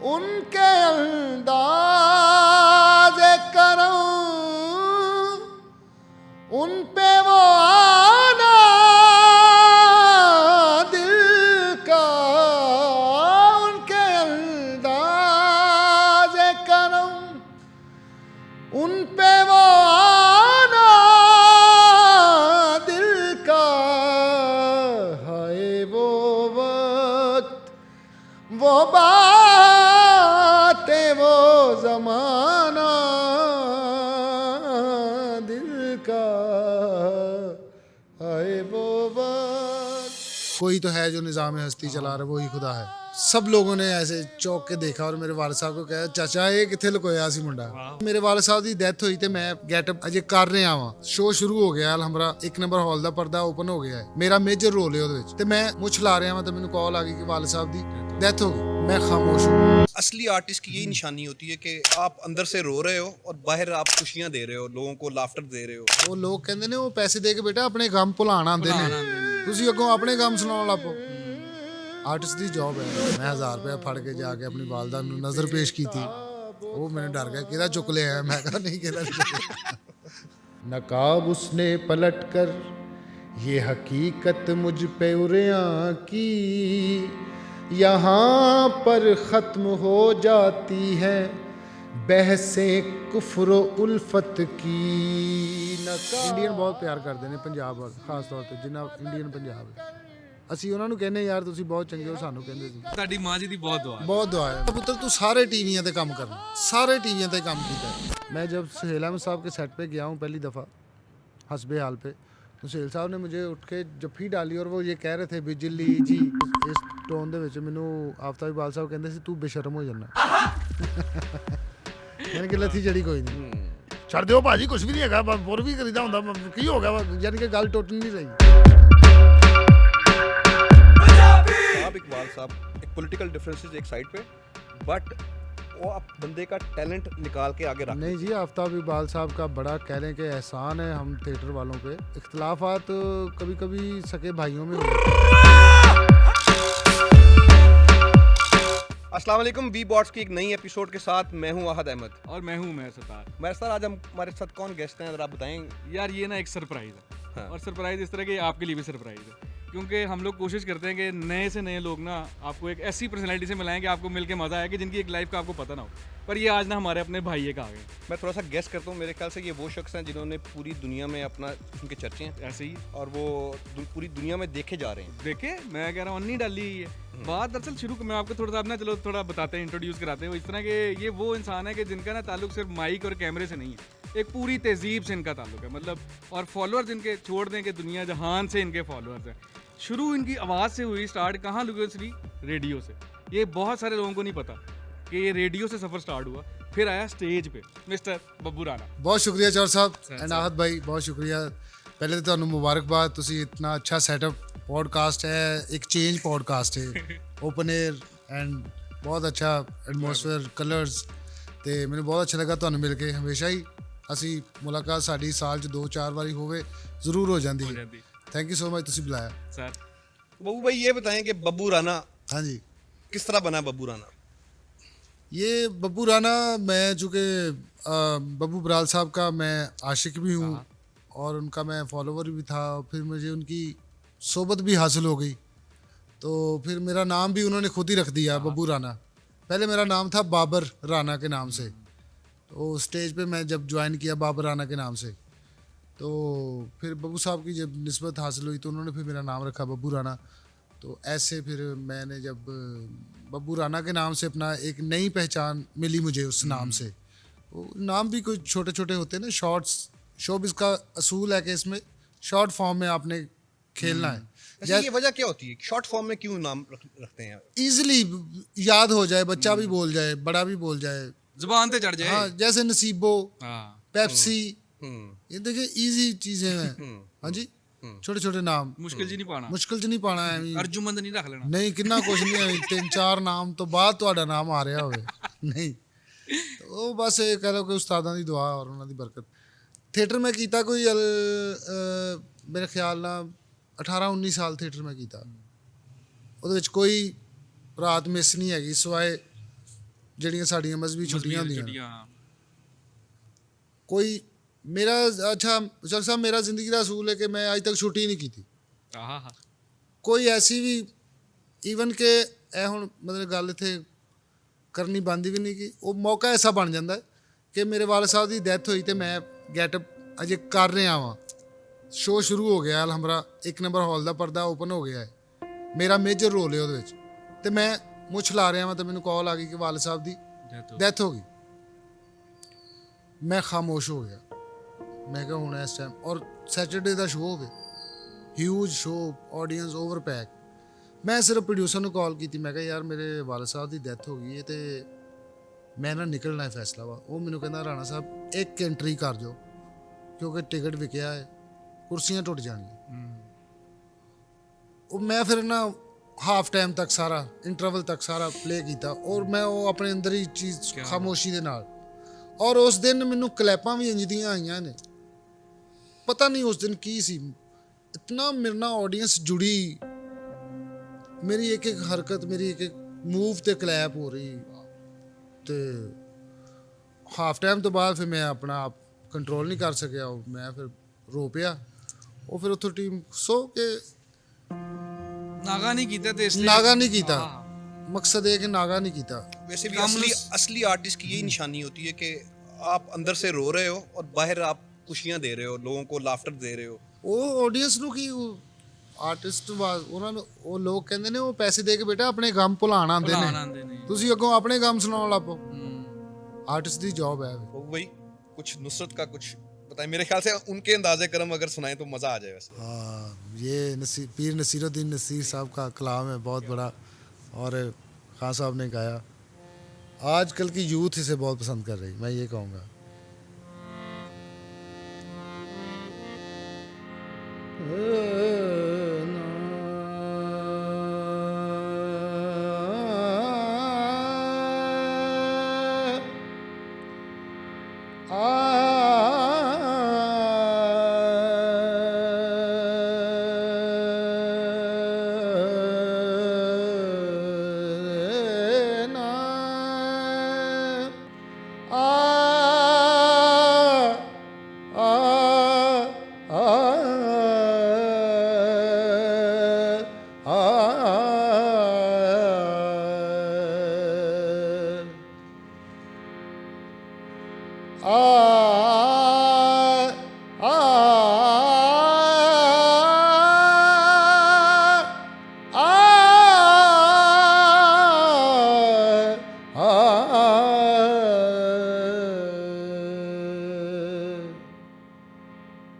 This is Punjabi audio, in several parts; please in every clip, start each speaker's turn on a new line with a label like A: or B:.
A: उनके अंदाज़े करम उन पे वो आना दिल का, उनके अंदाज़े करम उन पे वो आना दिल का। हाय वो वक्त वो बातें वो ज़माना दिल का। हाय वो वक्त। कोई तो है जो निज़ाम हस्ती चला रहा है, वही खुदा है। सब लोगों ने ऐसे चौंक के देखा और मेरे वाले साहब को कहा, चाचा ये कितने लुकोया सी मुंडा। मेरे वाले साहब की डेथ हुई तो मैं गेटअप अजे कर रहा वा, शो शुरू हो गया, हमारा 1 नंबर हॉल का पर्दा ओपन हो गया है, मेरा मेजर रोल है ਉਹਦੇ ਵਿੱਚ ਤੇ मैं मुँह ला रहा वा तो मैंने कॉल आ गई कि वाले साहब की डेथ हो गई। मैं खामोश हूँ।
B: असली आर्टिस्ट की यही निशानी होती है कि आप अंदर से रो रहे हो और बाहर आप खुशियां दे रहे हो, लोगों को लाफ्टर दे रहे हो।
A: ਉਹ ਲੋਕ ਕਹਿੰਦੇ ਨੇ ਉਹ ਪੈਸੇ ਦੇ ਕੇ ਬੇਟਾ ਆਪਣੇ ਗਮ ਭੁਲਾਣ ਆਉਂਦੇ ਨੇ, ਤੁਸੀਂ ਅੱਗੋਂ ਆਪਣੇ ਗਮ ਸੁਣਾਉਣ ਲੱਗ ਪਓ। ਆਰਟਿਸਟ ਦੀ ਜੌਬ ਹੈ। ਮੈਂ 1000 ਰੁਪਏ ਫੜ ਕੇ ਜਾ ਕੇ ਆਪਣੀ ਵਾਲਦਾ ਨੂੰ ਨਜ਼ਰ ਪੇਸ਼ ਕੀਤੀ, ਉਹ ਮੈਨੂੰ ਡਰ ਗਿਆ ਕਿਹਦਾ ਚੁੱਕ ਲਿਆ। ਮੈਂ ਕਿਹਾ ਨਹੀਂ ਕਿਹਦਾ ਨਹੀਂ ਚੁੱਕ ਲਿਆ। नकाब उसने पलट कर ये हकीकत मुझ पे उरियां की, यहाँ पर ख़त्म हो जाती है बहसें कुफ्र उल्फत की। इंडियन बहुत प्यार करते हैं पंजाब वाल, खास तौर पर जिन्ना इंडियन पंजाब है। ਅਸੀਂ ਉਹਨਾਂ ਨੂੰ ਕਹਿੰਦੇ ਯਾਰ ਤੁਸੀਂ ਬਹੁਤ ਚੰਗੇ ਹੋ, ਸਾਨੂੰ ਕਹਿੰਦੇ ਸੀ
C: ਤੁਹਾਡੀ ਮਾਂ ਜੀ ਦੀ ਬਹੁਤ ਦੁਆ
A: ਬਹੁਤ ਦੁਆ है। पुत्र तू सारे टीवियों पे काम करना, सारे टीवियों पे काम किया। मैं जब सुहेल अहमद साहब के सेट पे गया हूँ पहली दफ़ा हसबे हाल पे, तो सुहेल साहब ने मुझे उठ के जफ्फी डाली और वो ये कह रहे थे बिजली जी, इस टोन दे विच मैनू आफ्ताब इकबाल साहब कहते सी तू बेशर्म हो जाना। यानी कि लथी जड़ी कोई नहीं, छड़ दिओ भाजी कुछ भी नहीं है, बुर भी करीदा हुंदा की हो गया, यानी कि गल टुट नहीं रही।
B: साहब इकबाल साहब एक पॉलिटिकल डिफरेंसेस एक साइड पे, बट वो आप बंदे का टैलेंट निकाल के आगे रख।
A: नहीं जी, आफ्ताब इकबाल साहब का बड़ा कह लें कि एहसान है हम थिएटर वालों पे। इख्तलाफात कभी कभी सके भाइयों में होते हैं।
B: अस्सलाम वालेकुम, वी बॉट्स की एक नई एपिसोड के साथ मैं हूं आहद अहमद
C: और मैं हूँ मैं सतार।
B: मेरे साथ आज हम हमारे साथ कौन गेस्ट हैं, अगर आप बताएं।
C: यार ये ना एक सरप्राइज़ है।
B: हाँ।
C: और सरप्राइज़ इस तरह के आपके लिए भी सरप्राइज़ है, क्योंकि हम लोग कोशिश करते हैं कि नए से नए लोग ना आपको एक ऐसी पर्सनैलिटी से मिलाएं कि आपको मिलके मज़ा आए कि जिनकी एक लाइफ का आपको पता ना हो। पर ये आज ना हमारे अपने भाई एक आ गए।
B: मैं थोड़ा सा गेस करता हूँ, मेरे ख्याल से ये वो शख्स हैं जिन्होंने पूरी दुनिया में अपना, उनके चर्चे हैं
C: ऐसे ही
B: और वो पूरी दुनिया में देखे जा रहे हैं।
C: देखे, मैं कह रहा हूँ अन्नी डाली ही है बात। दरअसल शुरू मैं आपको थोड़ा सा अपना चलो थोड़ा बताते हैं, इंट्रोड्यूस कराते हैं। वो इस तरह के ये वो इंसान है कि जिनका ना ताल्लुक सिर्फ माइक और कैमरे से नहीं है, एक पूरी तहजीब से इनका ताल्लुक है। मतलब और फॉलोअर्स इनके छोड़ दें कि दुनिया जहान से इनके फॉलोअर्स हैं। शुरू इनकी आवाज़ से हुई स्टार्ट, कहाँ लुकी? रेडियो से। ये बहुत सारे लोगों को नहीं पता कि ये रेडियो से सफ़र स्टार्ट हुआ, फिर आया स्टेज पे मिस्टर बब्बू राणा।
A: बहुत शुक्रिया चौर साहब एंड आहद भाई, बहुत शुक्रिया। पहले तो तुहानू मुबारकबाद, तुसी इतना अच्छा सेटअप, पॉडकास्ट है, एक चेंज पॉडकास्ट है, ओपन एयर एंड बहुत अच्छा एटमोसफेयर, कलर्स, तो मैंने बहुत अच्छा लगा तुहानू मिल के। हमेशा ही असी मुलाकात साड़ी साल 'ਚ 2-4 बारी होवे जरूर हो जाती है। थैंक यू सो मच तुसी बुलाया
C: सर।
B: बब्बू भाई ये बताएं कि बब्बू राणा
A: हाँ जी।
B: किस तरह बना बब्बू राणा?
A: ये बब्बू राणा, मैं चूँकि बब्बू बराल साहब का मैं आशिक भी हूँ और उनका मैं फॉलोवर भी था, फिर मुझे उनकी सोबत भी हासिल हो गई, तो फिर मेरा नाम भी उन्होंने खुद ही रख दिया बब्बू राणा। पहले मेरा नाम था बाबर राणा के नाम से, तो स्टेज पे मैं जब ज्वाइन किया बाबर राणा के नाम से, तो फिर बब्बू साहब की जब निस्बत हासिल हुई तो उन्होंने फिर मेरा नाम रखा बब्बू राणा। तो ऐसे फिर मैंने जब बब्बू राणा के नाम से अपना एक नई पहचान मिली मुझे उस नाम से। वो नाम भी कुछ छोटे छोटे होते हैं ना, शॉर्ट्स, शोबिज़ का असूल है कि इसमें शॉर्ट फॉर्म में आपने खेलना है।
B: अच्छा, ये वजह क्या होती है, शॉर्ट फॉर्म में क्यों नाम रखते हैं?
A: ईजिली याद हो जाए, बच्चा भी बोल जाए, बड़ा भी बोल जाए,
C: जुबान पे चढ़ जाए।
A: हाँ, जैसे नसीबो,
C: हाँ।
A: पेप्सी, ये देखिए इजी चीज़ें हैं। हाँ जी, छोटे छोटे नाम,
C: मुश्किल जी नहीं पाना,
A: मुश्किल च नहीं पाना है।
C: अर्जुमंद नहीं रख लेना।
A: नहीं, कितना कुछ नहीं है, 3-4 नाम तो बाद ਤੁਹਾਡਾ नाम आ रहा होवे नहीं, तो बस ये कह लो कि उस्तादां दी दुआ और उन्हां दी बरकत। थिएटर में कीता कोई मेरे ख्याल नाल 18-19 साल थिएटर में कीता। ਉਹਦੇ ਵਿੱਚ कोई रात मिस नहीं हैगी सिवाय ਜਿਹੜੀਆਂ ਸਾਡੀਆਂ ਮਜ਼ਹਬੀ ਛੁੱਟੀਆਂ ਹੁੰਦੀਆਂ ਨੇ।
C: ਛੁੱਟੀਆਂ, ਹਾਂ।
A: ਕੋਈ ਮੇਰਾ ਅੱਛਾ ਚਲ ਸਾਹਿਬ ਮੇਰਾ ਜ਼ਿੰਦਗੀ ਦਾ ਅਸੂਲ ਹੈ ਕਿ ਮੈਂ ਅੱਜ ਤੱਕ ਛੁੱਟੀ ਨਹੀਂ ਕੀਤੀ।
C: ਆਹਾ,
A: ਕੋਈ ਐਸੀ ਵੀ ਈਵਨ ਕਿ ਇਹ ਹੁਣ ਮਤਲਬ ਗੱਲ ਇੱਥੇ ਕਰਨੀ ਬੰਦੀ ਵੀ ਨਹੀਂ ਕਿ ਉਹ ਮੌਕਾ ਐਸਾ ਬਣ ਜਾਂਦਾ ਹੈ ਕਿ ਮੇਰੇ ਵਾਲਦ ਸਾਹਿਬ ਦੀ ਡੈਥ ਹੋਈ ਤੇ ਮੈਂ ਗੈਟਅਪ ਅਜੇ ਕਰ ਰਿਹਾ ਵਾਂ, ਸ਼ੋਅ ਸ਼ੁਰੂ ਹੋ ਗਿਆ ਅਲਹਮਰਾ, 1 ਨੰਬਰ ਹਾਲ ਦਾ ਪਰਦਾ ਓਪਨ ਹੋ ਗਿਆ ਹੈ, ਮੇਰਾ ਮੇਜਰ ਰੋਲ ਹੈ ਉਹਦੇ ਵਿੱਚ, ਤੇ ਮੈਂ ਮੁੱਛ ਲਾ ਰਿਹਾ ਵਾਂ ਤੇ ਮੈਨੂੰ ਕਾਲ ਆ ਗਈ ਕਿ ਵਾਲਦ ਸਾਹਿਬ ਦੀ ਡੈਥ ਹੋ ਗਈ। ਮੈਂ ਖਾਮੋਸ਼ ਹੋ ਗਿਆ। ਮੈਂ ਕਿਹਾ ਹੁਣ ਇਸ ਟਾਈਮ ਔਰ ਸੈਟਰਡੇ ਦਾ ਸ਼ੋਅ ਹੋਵੇ, huge show, audience over pack. ਮੈਂ ਸਿਰਫ ਪ੍ਰੋਡਿਊਸਰ ਨੂੰ ਕਾਲ ਕੀਤੀ, ਮੈਂ ਕਿਹਾ ਯਾਰ ਮੇਰੇ ਵਾਲਦ ਸਾਹਿਬ ਦੀ ਡੈਥ ਹੋ ਗਈ ਹੈ ਤੇ ਮੈਂ ਨਾ ਨਿਕਲਣਾ ਹੈ ਫੈਸਲਾਬਾਦ। ਉਹ ਮੈਨੂੰ ਕਹਿੰਦਾ ਰਾਣਾ ਸਾਹਿਬ ਇੱਕ ਐਂਟਰੀ ਕਰ ਜਾਓ ਕਿਉਂਕਿ ਟਿਕਟ ਵਿਕਿਆ ਹੈ, ਕੁਰਸੀਆਂ ਟੁੱਟ ਜਾਣਗੀਆਂ। ਉਹ ਮੈਂ ਫਿਰ ਨਾ ਹਾਫ ਟਾਈਮ ਤੱਕ ਸਾਰਾ ਇੰਟਰਵਲ ਤੱਕ ਸਾਰਾ ਪਲੇ ਕੀਤਾ ਔਰ ਮੈਂ ਉਹ ਆਪਣੇ ਅੰਦਰ ਹੀ ਚੀਜ਼ ਖਾਮੋਸ਼ੀ ਦੇ ਨਾਲ। ਔਰ ਉਸ ਦਿਨ ਮੈਨੂੰ ਕਲੈਪਾਂ ਵੀ ਇੰਝ ਦੀਆਂ ਆਈਆਂ ਨੇ, ਪਤਾ ਨਹੀਂ ਉਸ ਦਿਨ ਕੀ ਸੀ, ਇਤਨਾ ਮੇਰੇ ਨਾਲ ਆਡੀਅנס ਜੁੜੀ, ਮੇਰੀ ਇੱਕ ਇੱਕ ਹਰਕਤ, ਮੇਰੀ ਇੱਕ ਇੱਕ ਮੂਵ ਤੇ ਕਲੈਪ ਹੋ ਰਹੀ। ਤੇ ਹਾਫ ਟਾਈਮ ਤੋਂ ਬਾਅਦ ਫਿਰ ਮੈਂ ਆਪਣਾ ਆਪ ਕੰਟਰੋਲ ਨਹੀਂ ਕਰ ਸਕਿਆ, ਮੈਂ ਫਿਰ ਰੋ ਪਿਆ। ਉਹ ਫਿਰ ਉੱਥੋਂ ਟੀਮ ਸੋ ਕੇ
C: ਨਾਗਾ ਨਹੀਂ ਕੀਤਾ ਤੇ ਇਸ ਲਈ
A: ਨਾਗਾ नहीं कीता, मकसद है कि नागा नहीं कीता।
B: वैसे भी असली आर्टिस्ट की यही निशानी होती है कि आप अंदर से रो रहे हो और बाहर आप खुशियां दे रहे हो, लोगों को लाफ्टर दे रहे हो।
A: ਉਹ ਆਡੀਅנס ਨੂੰ ਕੀ ਆਰਟਿਸਟ ਉਹਨਾਂ ਨੂੰ ਉਹ ਲੋਕ ਕਹਿੰਦੇ ਨੇ ਉਹ ਪੈਸੇ ਦੇ ਕੇ ਬੇਟਾ ਆਪਣੇ ਗਮ ਭੁਲਾਣ ਆਉਂਦੇ ਨੇ, ਤੁਸੀਂ ਅੱਗੋਂ ਆਪਣੇ ਗਮ ਸੁਣਾਉਣ ਲੱਗ ਪਓ। ਆਰਟਿਸਟ ਦੀ ਜੌਬ ਹੈ।
B: तो भाई कुछ नुसरत का कुछ बताएं, मेरे ख्याल से उनके अंदाजे करम अगर सुनाएं तो मज़ा आ जाए। वैसे
A: हाँ, ये पीर नसीरुद्दीन नसीर साहब का कलाम है बहुत बड़ा, और खान साहब ने गाया। आजकल की यूथ इसे बहुत पसंद कर रही, मैं ये कहूँगा।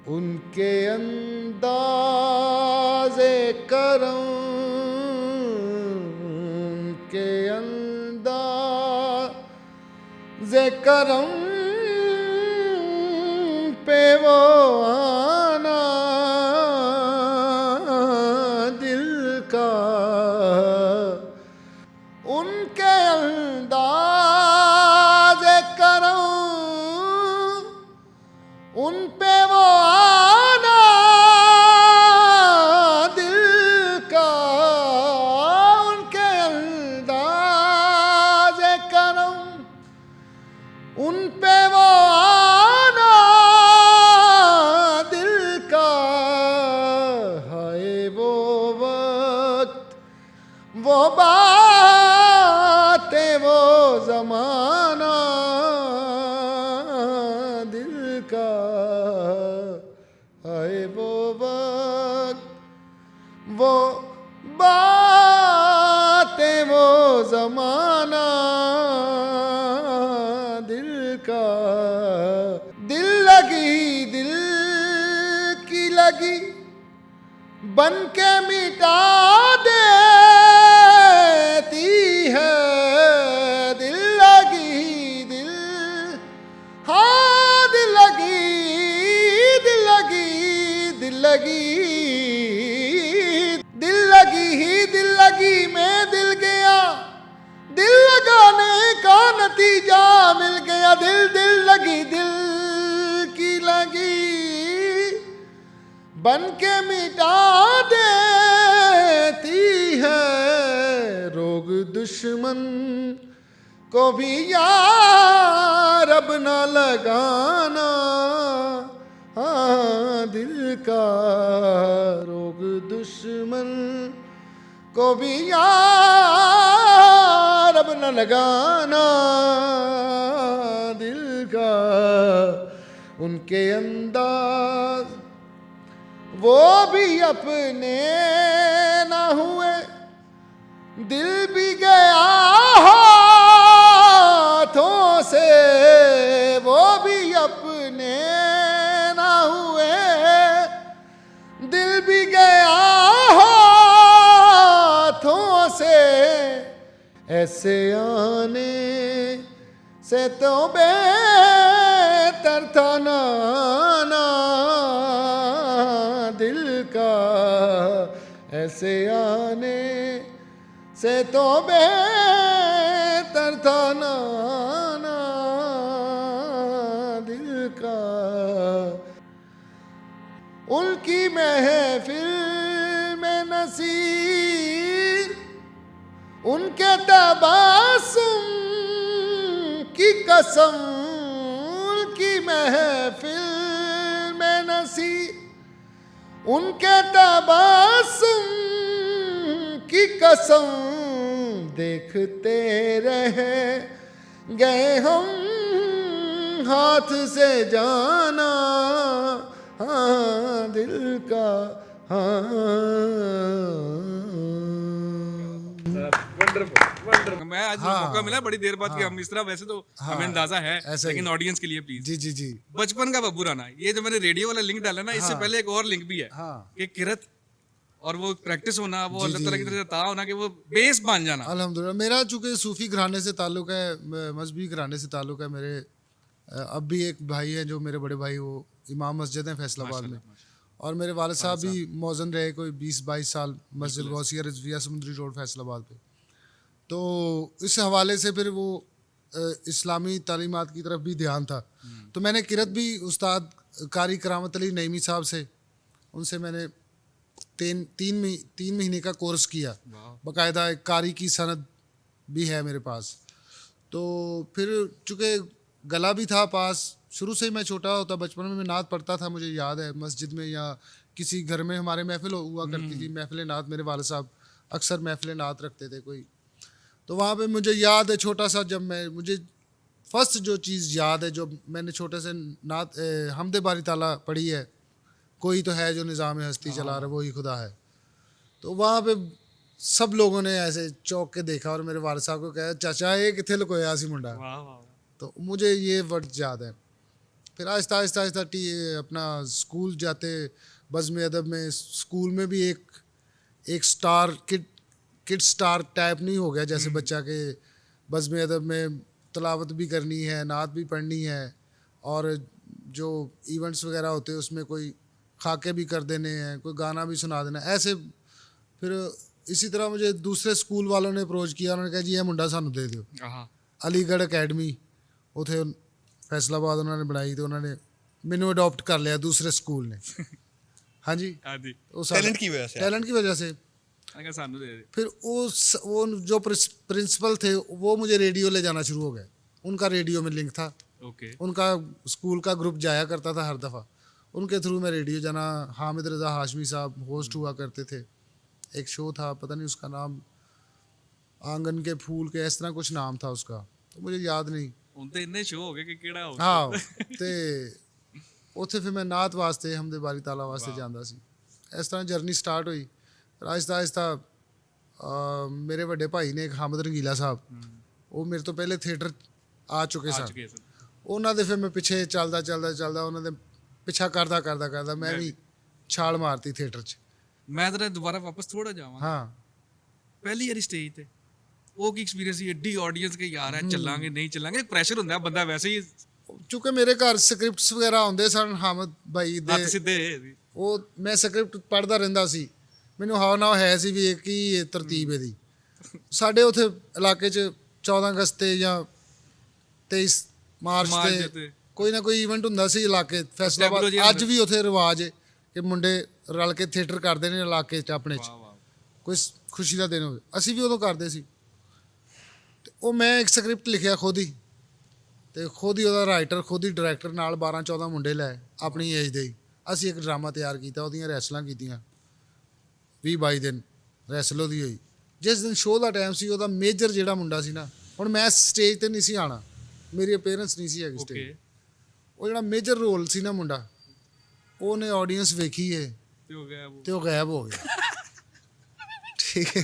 A: उनके अंदाज़े करम, उनके अंदाज़े करम पे वो आना दिल का, उनके अंदाज़े करम उन पे वो आना दिल का, उनके अंदाज़े करम उन पे वो आना दिल का। हाय वो वक्त, वो बातें, वो ज़माना दिल का। हाय वो वक्त, वो बातें, वो ज़माना दिल का। दिल लगी, दिल की लगी बन के मिटा देती है। दिल लगी, दिल, हाँ दिल लगी, दिल लगी, दिल लगी, दिल लगी ही दिल लगी में दिल गया, दिल लगाने का नतीजा मिल गया। दिल दिल लगी, दिल की लगी बन के मिटा देती है। रोग दुश्मन को भी यार अब न लगाना, हाँ दिल का रोग दुश्मन को भी यार अब न लगाना, दिल का उनके अंदाज वो भी अपने ना हुए, दिल भी गया हाथों से, वो भी अपने ना हुए, दिल भी गया हाथों से, ऐसे आने से तो बेहतर था ना आना, दिल का ऐसे आने से तो बेहतर था ना आना, दिल का। उनकी महफिल में नसीर, उनके तबासुम की कसम, उनकी महफिल में नसीर, उनके तबासुम की कसम, देखते रह गए हम हाथ से जाना, हाँ दिल का, हाँ।
C: मैं आज मौका मिला बड़ी देर बाद कि हम इस तरह, वैसे तो हमें अंदाजा है लेकिन ऑडियंस के लिए प्लीज।
A: जी जी जी।
C: बचपन का बब्बू राणा, ये जो मैंने रेडियो वाला लिंक डाला ना, इससे पहले एक और लिंक भी है कि किरत और वो प्रैक्टिस होना, वो अल्लाह ताला की तरफ से ता होना कि वो बेस बन जाना।
A: अल्हम्दुलिल्लाह मेरा चूंकि सूफी घराने से ताल्लुक है, मजहबी घराने से ताल्लुक है मेरे। अब भी एक भाई है जो मेरे बड़े भाई, वो इमाम मस्जिद है फैसलाबाद में, और मेरे वालिद साहब भी मौजन रहे कोई 20-22 साल मस्जिद गौसिया रिजविया समुद्री रोड फैसलाबाद पे। तो इस हवाले से फिर वो इस्लामी तालीमात की तरफ भी ध्यान था। तो मैंने किरत भी उस्ताद कारी करामत अली नईमी साहब से, उनसे मैंने तीन महीने का कोर्स किया, बाकायदा एक कारी की सनद भी है मेरे पास। तो फिर चूँकि गला भी था पास, शुरू से ही मैं छोटा होता बचपन में मैं नात पढ़ता था, मुझे याद है मस्जिद में या किसी घर में हमारे महफिल हुआ करती थी, महफिल नात, मेरे वाले साहब अक्सर महफिल नात रखते थे कोई। तो वहाँ पे मुझे याद है छोटा सा, जब मुझे फर्स्ट जो चीज़ याद है, जो मैंने छोटे से नात हमदे बारी ताला पढ़ी है, कोई तो है जो निज़ाम हस्ती चला रहा है वही खुदा है। तो वहाँ पे सब लोगों ने ऐसे चौंक के देखा और मेरे वाले साहब को कहा, चाचा ये किथे लुकोया सी मुंडा। तो मुझे ये वर्ड याद है। फिर आहिस्ता आहिस्ता आहिस्ता अपना स्कूल जाते, बज़्म अदब में, स्कूल में भी एक स्टार किड स्टार टाइप नहीं हो गया, जैसे बच्चा के बज़्म अदब में तलावत भी करनी है, नात भी पढ़नी है, और जो इवेंट्स वगैरह होते हैं उसमें कोई खाके भी कर देने हैं, कोई गाना भी सुना देना, ऐसे। फिर इसी तरह मुझे दूसरे स्कूल वालों ने अप्रोच किया, उन्होंने कहा जी ये मुंडा सानू दे दो। अलीगढ़ अकैडमी उथे फैसलाबाद उन्होंने बनाई, तो उन्होंने मैनू अडॉप्ट कर लिया दूसरे स्कूल ने। हाँ जी,
B: टैलेंट की वजह से,
A: टैलेंट की वजह से। फिर वो जो प्रिंसिपल थे वो मुझे रेडियो ले जाना शुरू हो गए, उनका रेडियो में लिंक था। उनका स्कूल का ग्रुप जाया करता था हर दफ़ा, उनके थ्रू मैं रेडियो जाना। हामिद रज़ा हाशमी साहब होस्ट हुआ करते थे, एक शो था, पता नहीं उसका नाम, आंगन के फूल के इस तरह कुछ नाम था उसका, तो मुझे याद नहीं। हाँ, ते उत्थे फिर मैं नात वास्ते हमदे बारी ताला वास्ते जांदा सी। इस तरह जर्नी स्टार्ट हुई। फिर आहिस्ता आहिस्ता मेरे बड़े भाई ने, एक हामिद रंगीला साहब, वो मेरे तो पहले थिएटर आ चुके सन, उन्होंने दे फिर मैं पिछे चलदा उन्होंने पिछा करदा मैं भी छाल मारती थिएटर च।
C: मैं तेरे दोबारा वापस थोड़ा जावां।
A: हाँ,
C: पहली बारी स्टेज ते ਉਹ ਕੀ ਐਕਸਪੀਰੀਅੰਸ ਸੀ, ਐਡੀ ਆਡੀਅנס ਕੇ ਯਾਰ ਹੈ, ਚੱਲਾਂਗੇ ਨਹੀਂ ਚੱਲਾਂਗੇ, ਪ੍ਰੈਸ਼ਰ ਹੁੰਦਾ ਬੰਦਾ ਵੈਸੇ ਹੀ।
A: ਚੂँਕਿ ਮੇਰੇ ਘਰ ਸਕ੍ਰਿਪਟਸ ਵਗੈਰਾ ਹੁੰਦੇ ਸਨ ਹਾਮਦ ਭਾਈ ਦੇ,
C: ਸਿੱਧੇ
A: ਉਹ ਮੈਂ ਸਕ੍ਰਿਪਟ ਪੜ੍ਹਦਾ ਰਹਿੰਦਾ ਸੀ, ਮੈਨੂੰ ਹਾਵ ਨਾ ਹੈ ਸੀ ਵੀ ਇਹ ਕੀ ਤਰਤੀਬ ਇਹਦੀ। ਸਾਡੇ ਉੱਥੇ ਇਲਾਕੇ 'ਚ 14 ਅਗਸਤ ਤੇ ਜਾਂ 23 ਮਾਰਚ ਤੇ ਕੋਈ ਨਾ ਕੋਈ ਇਵੈਂਟ ਹੁੰਦਾ ਸੀ ਇਲਾਕੇ ਫੈਸਲਾਬਾਦ। ਅੱਜ ਵੀ ਉੱਥੇ ਰਿਵਾਜ ਹੈ ਕਿ ਮੁੰਡੇ ਰਲ ਕੇ ਥੀਏਟਰ ਕਰਦੇ ਨੇ ਇਲਾਕੇ 'ਚ ਆਪਣੇ 'ਚ, ਕੋਈ ਖੁਸ਼ੀ ਦਾ ਦਿਨ ਹੋਵੇ, ਅਸੀਂ ਵੀ ਉਦੋਂ ਕਰਦੇ ਸੀ। ਉਹ ਮੈਂ ਇੱਕ ਸਕ੍ਰਿਪਟ ਲਿਖਿਆ ਖੁਦ ਹੀ, ਤੇ ਖੁਦ ਹੀ ਉਹਦਾ ਰਾਈਟਰ, ਖੁਦ ਹੀ ਡਾਇਰੈਕਟਰ, ਨਾਲ 12-14 ਮੁੰਡੇ ਲੈ ਆਪਣੀ ਏਜ ਦੇ ਹੀ ਅਸੀਂ ਇੱਕ ਡਰਾਮਾ ਤਿਆਰ ਕੀਤਾ, ਉਹਦੀਆਂ ਰੈਸਲਾਂ ਕੀਤੀਆਂ 20-22 ਦਿਨ ਰੈਸਲ ਉਹਦੀ ਹੋਈ। ਜਿਸ ਦਿਨ ਸ਼ੋਅ ਦਾ ਟਾਈਮ ਸੀ ਉਹਦਾ ਮੇਜਰ ਜਿਹੜਾ ਮੁੰਡਾ ਸੀ ਨਾ, ਹੁਣ ਮੈਂ ਸਟੇਜ ਤੇ ਨਹੀਂ ਸੀ ਆਣਾ, ਮੇਰੀ ਅਪੀਅਰੈਂਸ ਨਹੀਂ ਸੀ ਹੈਗੀ ਸਟੇਜ, ਉਹ ਜਿਹੜਾ ਮੇਜਰ ਰੋਲ ਸੀ ਨਾ ਮੁੰਡਾ, ਉਹਨੇ ਆਡੀਅנס ਵੇਖੀ ਏ ਤੇ ਉਹ ਗਾਇਬ ਹੋ ਗਿਆ। ਠੀਕ ਹੈ,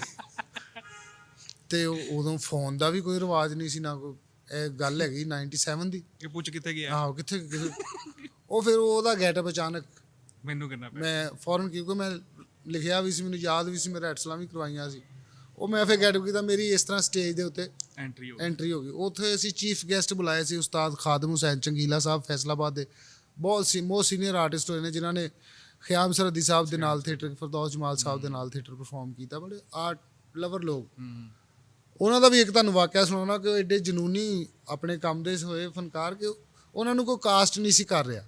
A: ਤੇ ਉਦੋਂ ਫੋਨ ਦਾ ਵੀ ਕੋਈ ਰਿਵਾਜ ਨਹੀਂ ਸੀ ਨਾ ਕੋਈ, ਇਹ ਗੱਲ ਹੈਗੀ 97 ਦੀ।
C: ਇਹ ਪੁੱਛ ਕਿੱਥੇ ਗਿਆ?
A: ਆਹੋ ਕਿੱਥੇ ਉਹ ਫਿਰ ਉਹਦਾ ਗੈਟਅਪ ਅਚਾਨਕ
C: ਮੈਨੂੰ ਕਰਨਾ ਪਿਆ।
A: ਮੈਂ ਫੌਰਨ, ਕਿਉਂਕਿ ਮੈਂ ਲਿਖਿਆ ਵੀ ਸੀ, ਮੈਨੂੰ ਯਾਦ ਵੀ ਸੀ, ਮੇਰੇ ਐਟਸਲਾਂ ਵੀ ਕਰਵਾਈਆਂ ਸੀ, ਉਹ ਮੈਂ ਫਿਰ ਗੈਟਅਪ ਕੀਤਾ, ਮੇਰੀ ਇਸ ਤਰ੍ਹਾਂ ਸਟੇਜ ਦੇ ਉੱਤੇ ਐਂਟਰੀ ਹੋ ਗਈ। ਉੱਥੇ ਅਸੀਂ ਚੀਫ ਗੈਸਟ ਬੁਲਾਏ ਸੀ ਉਸਤਾਦ ਖਾਦਮ ਹੁਸੈਨ ਚੰਗੀਲਾ ਸਾਹਿਬ, ਫੈਸਲਾਬਾਦ ਦੇ ਬਹੁਤ ਮੋਸਟ ਸੀਨੀਅਰ ਆਰਟਿਸਟ ਹੋਏ ਨੇ, ਜਿਨ੍ਹਾਂ ਨੇ ਖਿਆਮ ਸਰਹੱਦੀ ਸਾਹਿਬ ਦੇ ਨਾਲ ਥੀਏਟਰ, ਫਿਰਦੌਸ ਜਮਾਲ ਸਾਹਿਬ ਦੇ ਨਾਲ ਥੀਏਟਰ ਪਰਫਾਰਮ ਕੀਤਾ, ਬੜੇ ਆਰਟ ਲਵਰ ਲੋਕ। ਉਹਨਾਂ ਦਾ ਵੀ ਇੱਕ ਤੁਹਾਨੂੰ ਵਾਕਿਆ ਸੁਣਾਉਣਾ ਕਿ ਉਹ ਐਡੇ ਜਨੂਨੀ ਆਪਣੇ ਕੰਮ ਦੇ ਹੋਏ ਫਨਕਾਰ ਕਿ ਉਹਨਾਂ ਨੂੰ ਕੋਈ ਕਾਸਟ ਨਹੀਂ ਸੀ ਕਰ ਰਿਹਾ।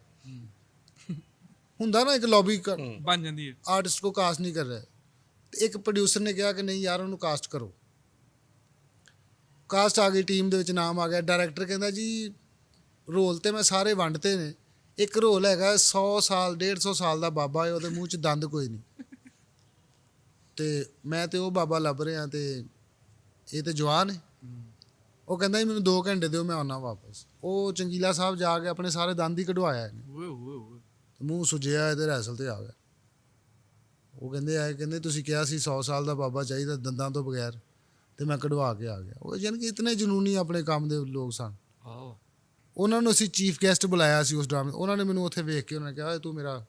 A: ਹੁੰਦਾ ਨਾ ਇੱਕ ਲੌਬੀ
C: ਬਣ ਜਾਂਦੀ ਹੈ,
A: ਆਰਟਿਸਟ को ਕਾਸਟ ਨਹੀਂ ਕਰ ਰਿਹਾ, ਤੇ ਇੱਕ ਪ੍ਰੋਡਿਊਸਰ ਨੇ ਕਿਹਾ ਕਿ ਨਹੀਂ ਯਾਰ ਉਹਨੂੰ ਕਾਸਟ ਕਰੋ। ਕਾਸਟ ਆ ਗਈ, ਟੀਮ ਦੇ ਵਿੱਚ ਨਾਮ ਆ ਗਿਆ। ਡਾਇਰੈਕਟਰ ਕਹਿੰਦਾ ਜੀ ਰੋਲ ਤੇ ਮੈਂ ਸਾਰੇ ਵੰਡਤੇ ਨੇ, ਇੱਕ ਰੋਲ ਹੈਗਾ 100 ਸਾਲ 150 ਸਾਲ ਦਾ ਬਾਬਾ ਹੈ, ਉਹਦੇ ਮੂੰਹ 'ਚ ਦੰਦ ਕੋਈ ਨਹੀਂ, ਤੇ ਮੈਂ ਤੇ ਉਹ ਬਾਬਾ ਲੱਭ ਰਿਹਾ, ਤੇ ਇਹ ਤੇ ਜਵਾਨ ਹੈ। ਉਹ ਕਹਿੰਦਾ ਜੀ ਮੈਨੂੰ 2 ਘੰਟੇ ਦਿਓ, ਮੈਂ ਆਉਣਾ ਵਾਪਸ। ਉਹ ਚੰਗੀਲਾ ਸਾਹਿਬ ਜਾ ਕੇ ਆਪਣੇ ਸਾਰੇ ਦੰਦ ਹੀ ਕਢਵਾਇਆ ਇਹਨੇ, ਮੂੰਹ ਸੁਜਿਆ ਇਹਦੇ ਰੈਸਲ ਤੇ ਆ ਗਿਆ। ਉਹ ਕਹਿੰਦੇ ਤੁਸੀਂ ਕਿਹਾ ਸੀ 100 ਸਾਲ ਦਾ ਬਾਬਾ ਚਾਹੀਦਾ ਦੰਦਾਂ ਤੋਂ ਬਗੈਰ, ਤੇ ਮੈਂ ਕਢਵਾ ਕੇ ਆ ਗਿਆ। ਉਹ ਯਾਨੀ ਕਿ ਇਤਨੇ ਜਨੂਨੀ ਆਪਣੇ ਕੰਮ ਦੇ ਲੋਕ ਸਨ। ਉਹਨਾਂ ਨੂੰ ਅਸੀਂ ਚੀਫ ਗੈਸਟ ਬੁਲਾਇਆ ਸੀ ਉਸ ਡਰਾਮੇ, ਉਹਨਾਂ ਨੇ ਮੈਨੂੰ ਉੱਥੇ ਵੇਖ ਕੇ ਉਹਨਾਂ ਨੇ ਕਿਹਾ ਤੂੰ ਮੇਰਾ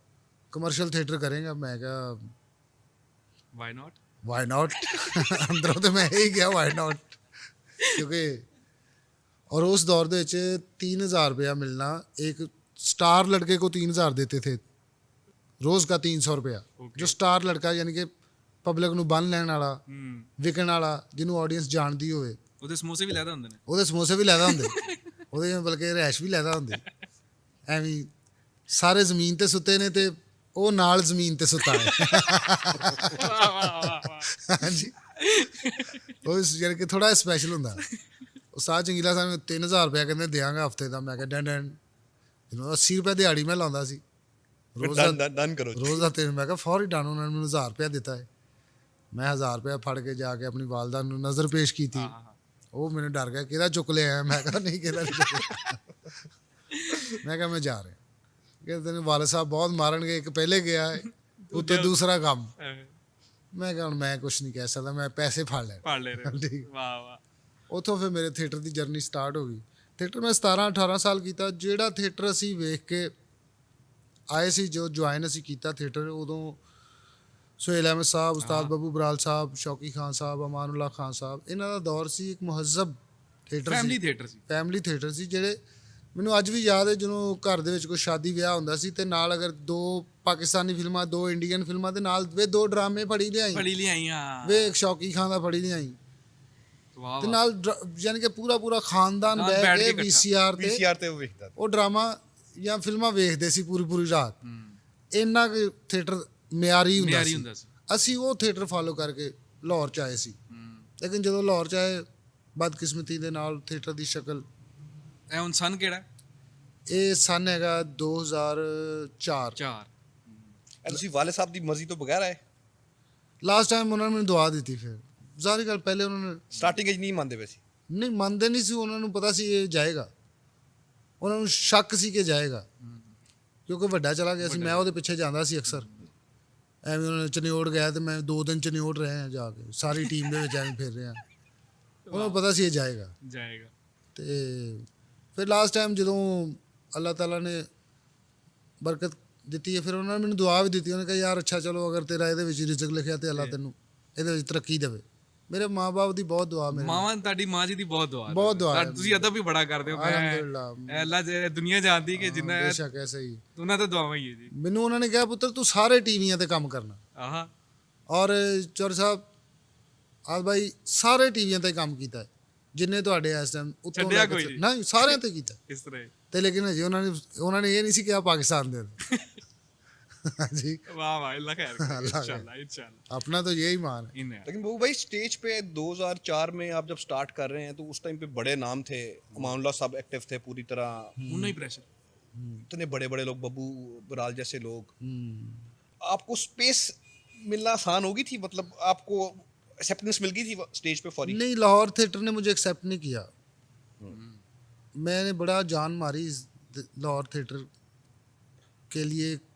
A: ਕਮਰਸ਼ੀਅਲ ਥੀਏਟਰ ਕਰੇਗਾ? ਮੈਂ ਕਿਹਾ ਵਾਈ ਨਾਟ ਅੰਦਰੋਂ ਤੇ ਮੈਂ ਹੀ ਕਿਹਾ ਵਾਈ ਨਾਟ, ਕਿਉਂਕਿ और उस दौर ਦੇ ਵਿੱਚ 3000 रुपया मिलना, एक स्टार लड़के को 3000 देते थे रोज़ का, 300 रुपया। जो स्टार लड़का यानी कि ਪਬਲਿਕ ਨੂੰ ਬੰਨ ਲੈਣ ਵਾਲਾ, ਵਿਕਣ ਵਾਲਾ, ਜਿਹਨੂੰ ਆਡੀਅנס ਜਾਣਦੀ ਹੋਵੇ,
C: ਉਹਦੇ ਸਮੋਸੇ ਵੀ ਲੈਦਾ ਹੁੰਦੇ ਨੇ,
A: ਉਹਦੇ ਸਮੋਸੇ ਵੀ ਲੈਦਾ ਹੁੰਦੇ, ਉਹਦੇ ਬਲਕਿ ਰੈਸ਼ ਵੀ ਲੈਦਾ ਹੁੰਦੇ। ਐਵੇਂ ਸਾਰੇ ਜ਼ਮੀਨ ਤੇ ਸੁੱਤੇ ਨੇ ਤੇ ਉਹ ਨਾਲ ਜ਼ਮੀਨ ਤੇ ਸੁੱਤਾ ਹੈ। ਹਾਂਜੀ, ਉਹ ਯਾਨੀ ਕਿ ਥੋੜਾ ਸਪੈਸ਼ਲ ਹੁੰਦਾ। ਉਸਤਾਦ ਚੰਗੀਲਾ ਸਾਹਿਬ ਨੂੰ 3000 ਰੁਪਇਆ ਕਹਿੰਦੇ ਦਿਆਂਗਾ ਹਫਤੇ ਦਾ। ਮੈਂ ਕਿਹਾ ਡੈਨ 80 ਰੁਪਏ ਦਿਹਾੜੀ ਮੈਂ ਲਾਉਂਦਾ ਸੀ ਰੋਜ਼ ਦਾ, ਡਨ ਕਰੋ ਰੋਜ਼ ਦਾ। ਤੇ ਮੈਂ ਕਿਹਾ ਫੌਰੀ ਡਨ। ਉਹਨਾਂ ਨੇ ਮੈਨੂੰ 1000 ਰੁਪਇਆ ਦਿੱਤਾ ਹੈ। ਮੈਂ 1000 ਰੁਪਇਆ ਫੜ ਕੇ ਜਾ ਕੇ ਆਪਣੀ ਵਾਲਦਾ ਨੂੰ ਨਜ਼ਰ ਪੇਸ਼ ਕੀਤੀ। ਉਹ ਮੈਨੂੰ ਡਰ ਗਿਆ, ਕਿਹਦਾ ਚੁੱਕ ਲਿਆ? ਮੈਂ ਕਿਹਾ ਨਹੀਂ, ਕਿਹਦਾ ਨਹੀਂ ਚੁੱਕ। ਮੈਂ ਕਿਹਾ ਮੈਂ ਜਾ ਰਿਹਾ, ਕਿ ਤੈਨੂੰ ਵਾਲਦ ਸਾਹਿਬ ਬਹੁਤ ਮਾਰਨਗੇ, ਇੱਕ ਪਹਿਲੇ ਗਿਆ ਹੈ ਉੱਤੇ ਦੂਸਰਾ ਕੰਮ। ਮੈਂ ਕਿਹਾ ਹੁਣ ਮੈਂ ਕੁਛ ਨਹੀਂ ਕਹਿ ਸਕਦਾ, ਮੈਂ ਪੈਸੇ ਫੜ ਲੈ।
C: ਵਾਹ ਵਾਹ।
A: ਉੱਥੋਂ ਫਿਰ ਮੇਰੇ ਥੀਏਟਰ ਦੀ ਜਰਨੀ ਸਟਾਰਟ ਹੋ ਗਈ। ਥੀਏਟਰ ਮੈਂ 17-18 ਸਾਲ ਕੀਤਾ। ਜਿਹੜਾ ਥੀਏਟਰ ਅਸੀਂ ਵੇਖ ਕੇ ਆਏ ਸੀ, ਜੋ ਜੁਆਇਨ ਅਸੀਂ ਕੀਤਾ ਥੀਏਟਰ, ਉਦੋਂ ਸੁਹੇਲ ਅਹਿਮਦ ਸਾਹਿਬ, ਉਸਤਾਦ ਬੱਬੂ ਬਰਾਲ ਸਾਹਿਬ, ਸ਼ੌਕੀ ਖਾਨ ਸਾਹਿਬ, ਅਮਾਨੁੱਲਾ ਖਾਨ ਸਾਹਿਬ, ਇਹਨਾਂ ਦਾ ਦੌਰ ਸੀ। ਇੱਕ ਮੁਹੱਜ਼ਬ ਥੀਏਟਰ ਸੀ, ਫੈਮਿਲੀ ਥੀਏਟਰ ਸੀ। ਜਿਹੜੇ ਮੈਨੂੰ ਅੱਜ ਵੀ ਯਾਦ ਹੈ, ਜਦੋਂ ਘਰ ਦੇ ਵਿੱਚ ਕੋਈ ਸ਼ਾਦੀ ਵਿਆਹ ਹੁੰਦਾ ਸੀ ਤੇ ਨਾਲ ਅਗਰ 2 ਪਾਕਿਸਤਾਨੀ ਫਿਲਮਾਂ, 2 ਇੰਡੀਅਨ ਫਿਲਮਾਂ ਦੇ ਨਾਲ ਵੇ 2 ਡਰਾਮੇ ਫੜੀ ਲਿਆਈ ਵੇ ਇੱਕ ਸ਼ੌਕੀ ਖਾਨ ਦਾ ਫੜੀ ਲਿਆਈ, ਤੇ ਨਾਲ ਯਾਨੀ ਕਿ ਪੂਰਾ ਖਾਨਦਾਨ ਬੈਠ ਕੇ VCR ਤੇ ਉਹ ਡਰਾਮਾ ਜਾਂ ਫਿਲਮਾਂ ਵੇਖਦੇ ਸੀ ਪੂਰੀ ਰਾਤ। ਇੰਨਾ ਕੁ ਥੀਏਟਰ ਮਿਆਰੀ ਹੁੰਦਾ ਸੀ। ਅਸੀਂ ਉਹ ਥੀਏਟਰ ਫਾਲੋ ਕਰਕੇ ਲਾਹੌਰ 'ਚ ਆਏ ਸੀ। ਲੇਕਿਨ ਜਦੋਂ ਲਾਹੌਰ 'ਚ ਆਏ, ਬਦਕਿਸਮਤੀ ਦੇ ਨਾਲ ਥੀਏਟਰ ਦੀ ਸ਼ਕਲ।
C: ਇਹ ਹੁਣ ਸਨ ਕਿਹੜਾ? ਇਹ
A: ਸਨ ਹੈਗਾ 2004।
B: ਤੁਸੀਂ ਵਾਲੇ ਸਾਹਿਬ ਦੀ ਮਰਜ਼ੀ ਤੋਂ ਬਗੈਰ ਆਏ?
A: ਲਾਸਟ ਟਾਈਮ ਉਹਨਾਂ ਨੇ ਮੈਨੂੰ ਦੁਆ ਦਿੱਤੀ। ਫਿਰ ਜ਼ਾਹਰੀ ਗੱਲ, ਪਹਿਲੇ ਉਹਨਾਂ ਨੇ
B: ਸਟਾਰਟਿੰਗ 'ਚ ਨਹੀਂ ਮੰਨਦੇ ਪਏ ਸੀ।
A: ਨਹੀਂ ਮੰਨਦੇ ਨਹੀਂ ਸੀ। ਉਹਨਾਂ ਨੂੰ ਪਤਾ ਸੀ ਇਹ ਜਾਏਗਾ, ਉਹਨਾਂ ਨੂੰ ਸ਼ੱਕ ਸੀ ਕਿ ਜਾਏਗਾ, ਕਿਉਂਕਿ ਵੱਡਾ ਚਲਾ ਗਿਆ ਸੀ। ਮੈਂ ਉਹਦੇ ਪਿੱਛੇ ਜਾਂਦਾ ਸੀ ਅਕਸਰ। ਐਵੇਂ ਉਹਨਾਂ ਨੇ ਚਨਿਓੜ ਗਿਆ ਤੇ ਮੈਂ 2 ਦਿਨ ਚਨਿਓੜ ਰਹੇ ਹਾਂ ਜਾ ਕੇ, ਸਾਰੀ ਟੀਮ ਦੇ ਵਿੱਚ ਐਵੇਂ ਫਿਰ ਰਹੇ ਹਾਂ। ਉਹਨਾਂ ਨੂੰ ਪਤਾ ਸੀ ਇਹ ਜਾਏਗਾ। ਤੇ ਫਿਰ ਲਾਸਟ ਟਾਈਮ ਜਦੋਂ ਅੱਲਾਹ ਤਾਲਾ ਨੇ ਬਰਕਤ ਦਿੱਤੀ ਹੈ, ਫਿਰ ਉਹਨਾਂ ਨੇ ਮੈਨੂੰ ਦੁਆ ਵੀ ਦਿੱਤੀ। ਉਹਨੇ ਕਿਹਾ ਯਾਰ ਅੱਛਾ ਚਲੋ, ਅਗਰ ਤੇਰਾ ਇਹਦੇ ਵਿੱਚ ਰਿਜ਼ਕ ਲਿਖਿਆ ਤੇ ਅੱਲਾਹ ਤੈਨੂੰ ਇਹਦੇ ਵਿੱਚ ਤਰੱਕੀ ਦੇਵੇ। ਮੇਰੇ ਮਾਂ-ਬਾਪ ਦੀ ਬਹੁਤ ਦੁਆ, ਮੇਰੇ
C: ਮਾਵਾਂ, ਤੁਹਾਡੀ ਮਾਂ ਜੀ ਦੀ ਬਹੁਤ
A: ਦੁਆ।
C: ਤੁਸੀਂ ਅਦਬ ਵੀ ਬੜਾ ਕਰਦੇ ਹੋ।
A: ਅਲਹਮਦੁਲਿਲਾ,
C: ਅੱਲਾਹ ਦੁਨੀਆ ਜਾਣਦੀ ਕਿ ਜਿੰਨਾ
A: ਬੇਸ਼ੱਕ ਐਸਾ ਹੀ
C: ਉਹਨਾਂ ਤਾਂ ਦੁਆਵਾਂ ਹੀ ਹੈ ਜੀ।
A: ਮੈਨੂੰ ਉਹਨਾਂ ਨੇ ਕਿਹਾ ਪੁੱਤਰ ਤੂੰ ਸਾਰੇ ਟੀਵੀਆਂ ਤੇ ਕੰਮ ਕਰਨਾ। ਔਰ ਚੌਰ ਸਾਹਿਬ ਆਜ ਭਾਈ ਸਾਰੇ ਟੀਵੀਆਂ ਤੇ ਕੰਮ ਕੀਤਾ ਹੈ, ਜਿੰਨੇ ਤੁਹਾਡੇ ਇਸ ਟਾਈਮ ਉੱਤੋਂ ਨਹੀਂ ਸਾਰਿਆਂ ਤੇ ਕੀਤਾ ਇਸ ਤਰ੍ਹਾਂ। ਤੇ ਲੇਕਿਨ ਹਜੇ ਉਹਨਾਂ ਨੇ ਇਹ ਨਹੀਂ ਸੀ ਕਿਹਾ ਪਾਕਿਸਤਾਨ ਦੇ। हाँ जी,
C: वाह वाह, अल्लाह खैर करे,
A: अल्लाह खैर।
C: इंशाल्लाह इंशाल्लाह।
A: अपना तो यही मान है।
C: इन है।
B: लेकिन वो भाई स्टेज पे 2004 में आप जब स्टार्ट कर रहे हैं तो उस टाइम पे बड़े नाम थे, अमानुल्लाह साहब एक्टिव थे पूरी तरह,
C: उन्हें ही प्रेशर।
B: इतने बड़े बड़े लोग, बब्बू बराल जैसे लोग,
A: हम्म।
B: आपको स्पेस मिलना आसान होगी थी, मतलब आपको एक्सेप्टेंस मिल गई थी स्टेज पे फौरी?
A: नहीं, लाहौर थिएटर ने मुझे एक्सेप्ट नहीं किया। मैंने बड़ा जान मारी इस लाहौर थिएटर के लिए,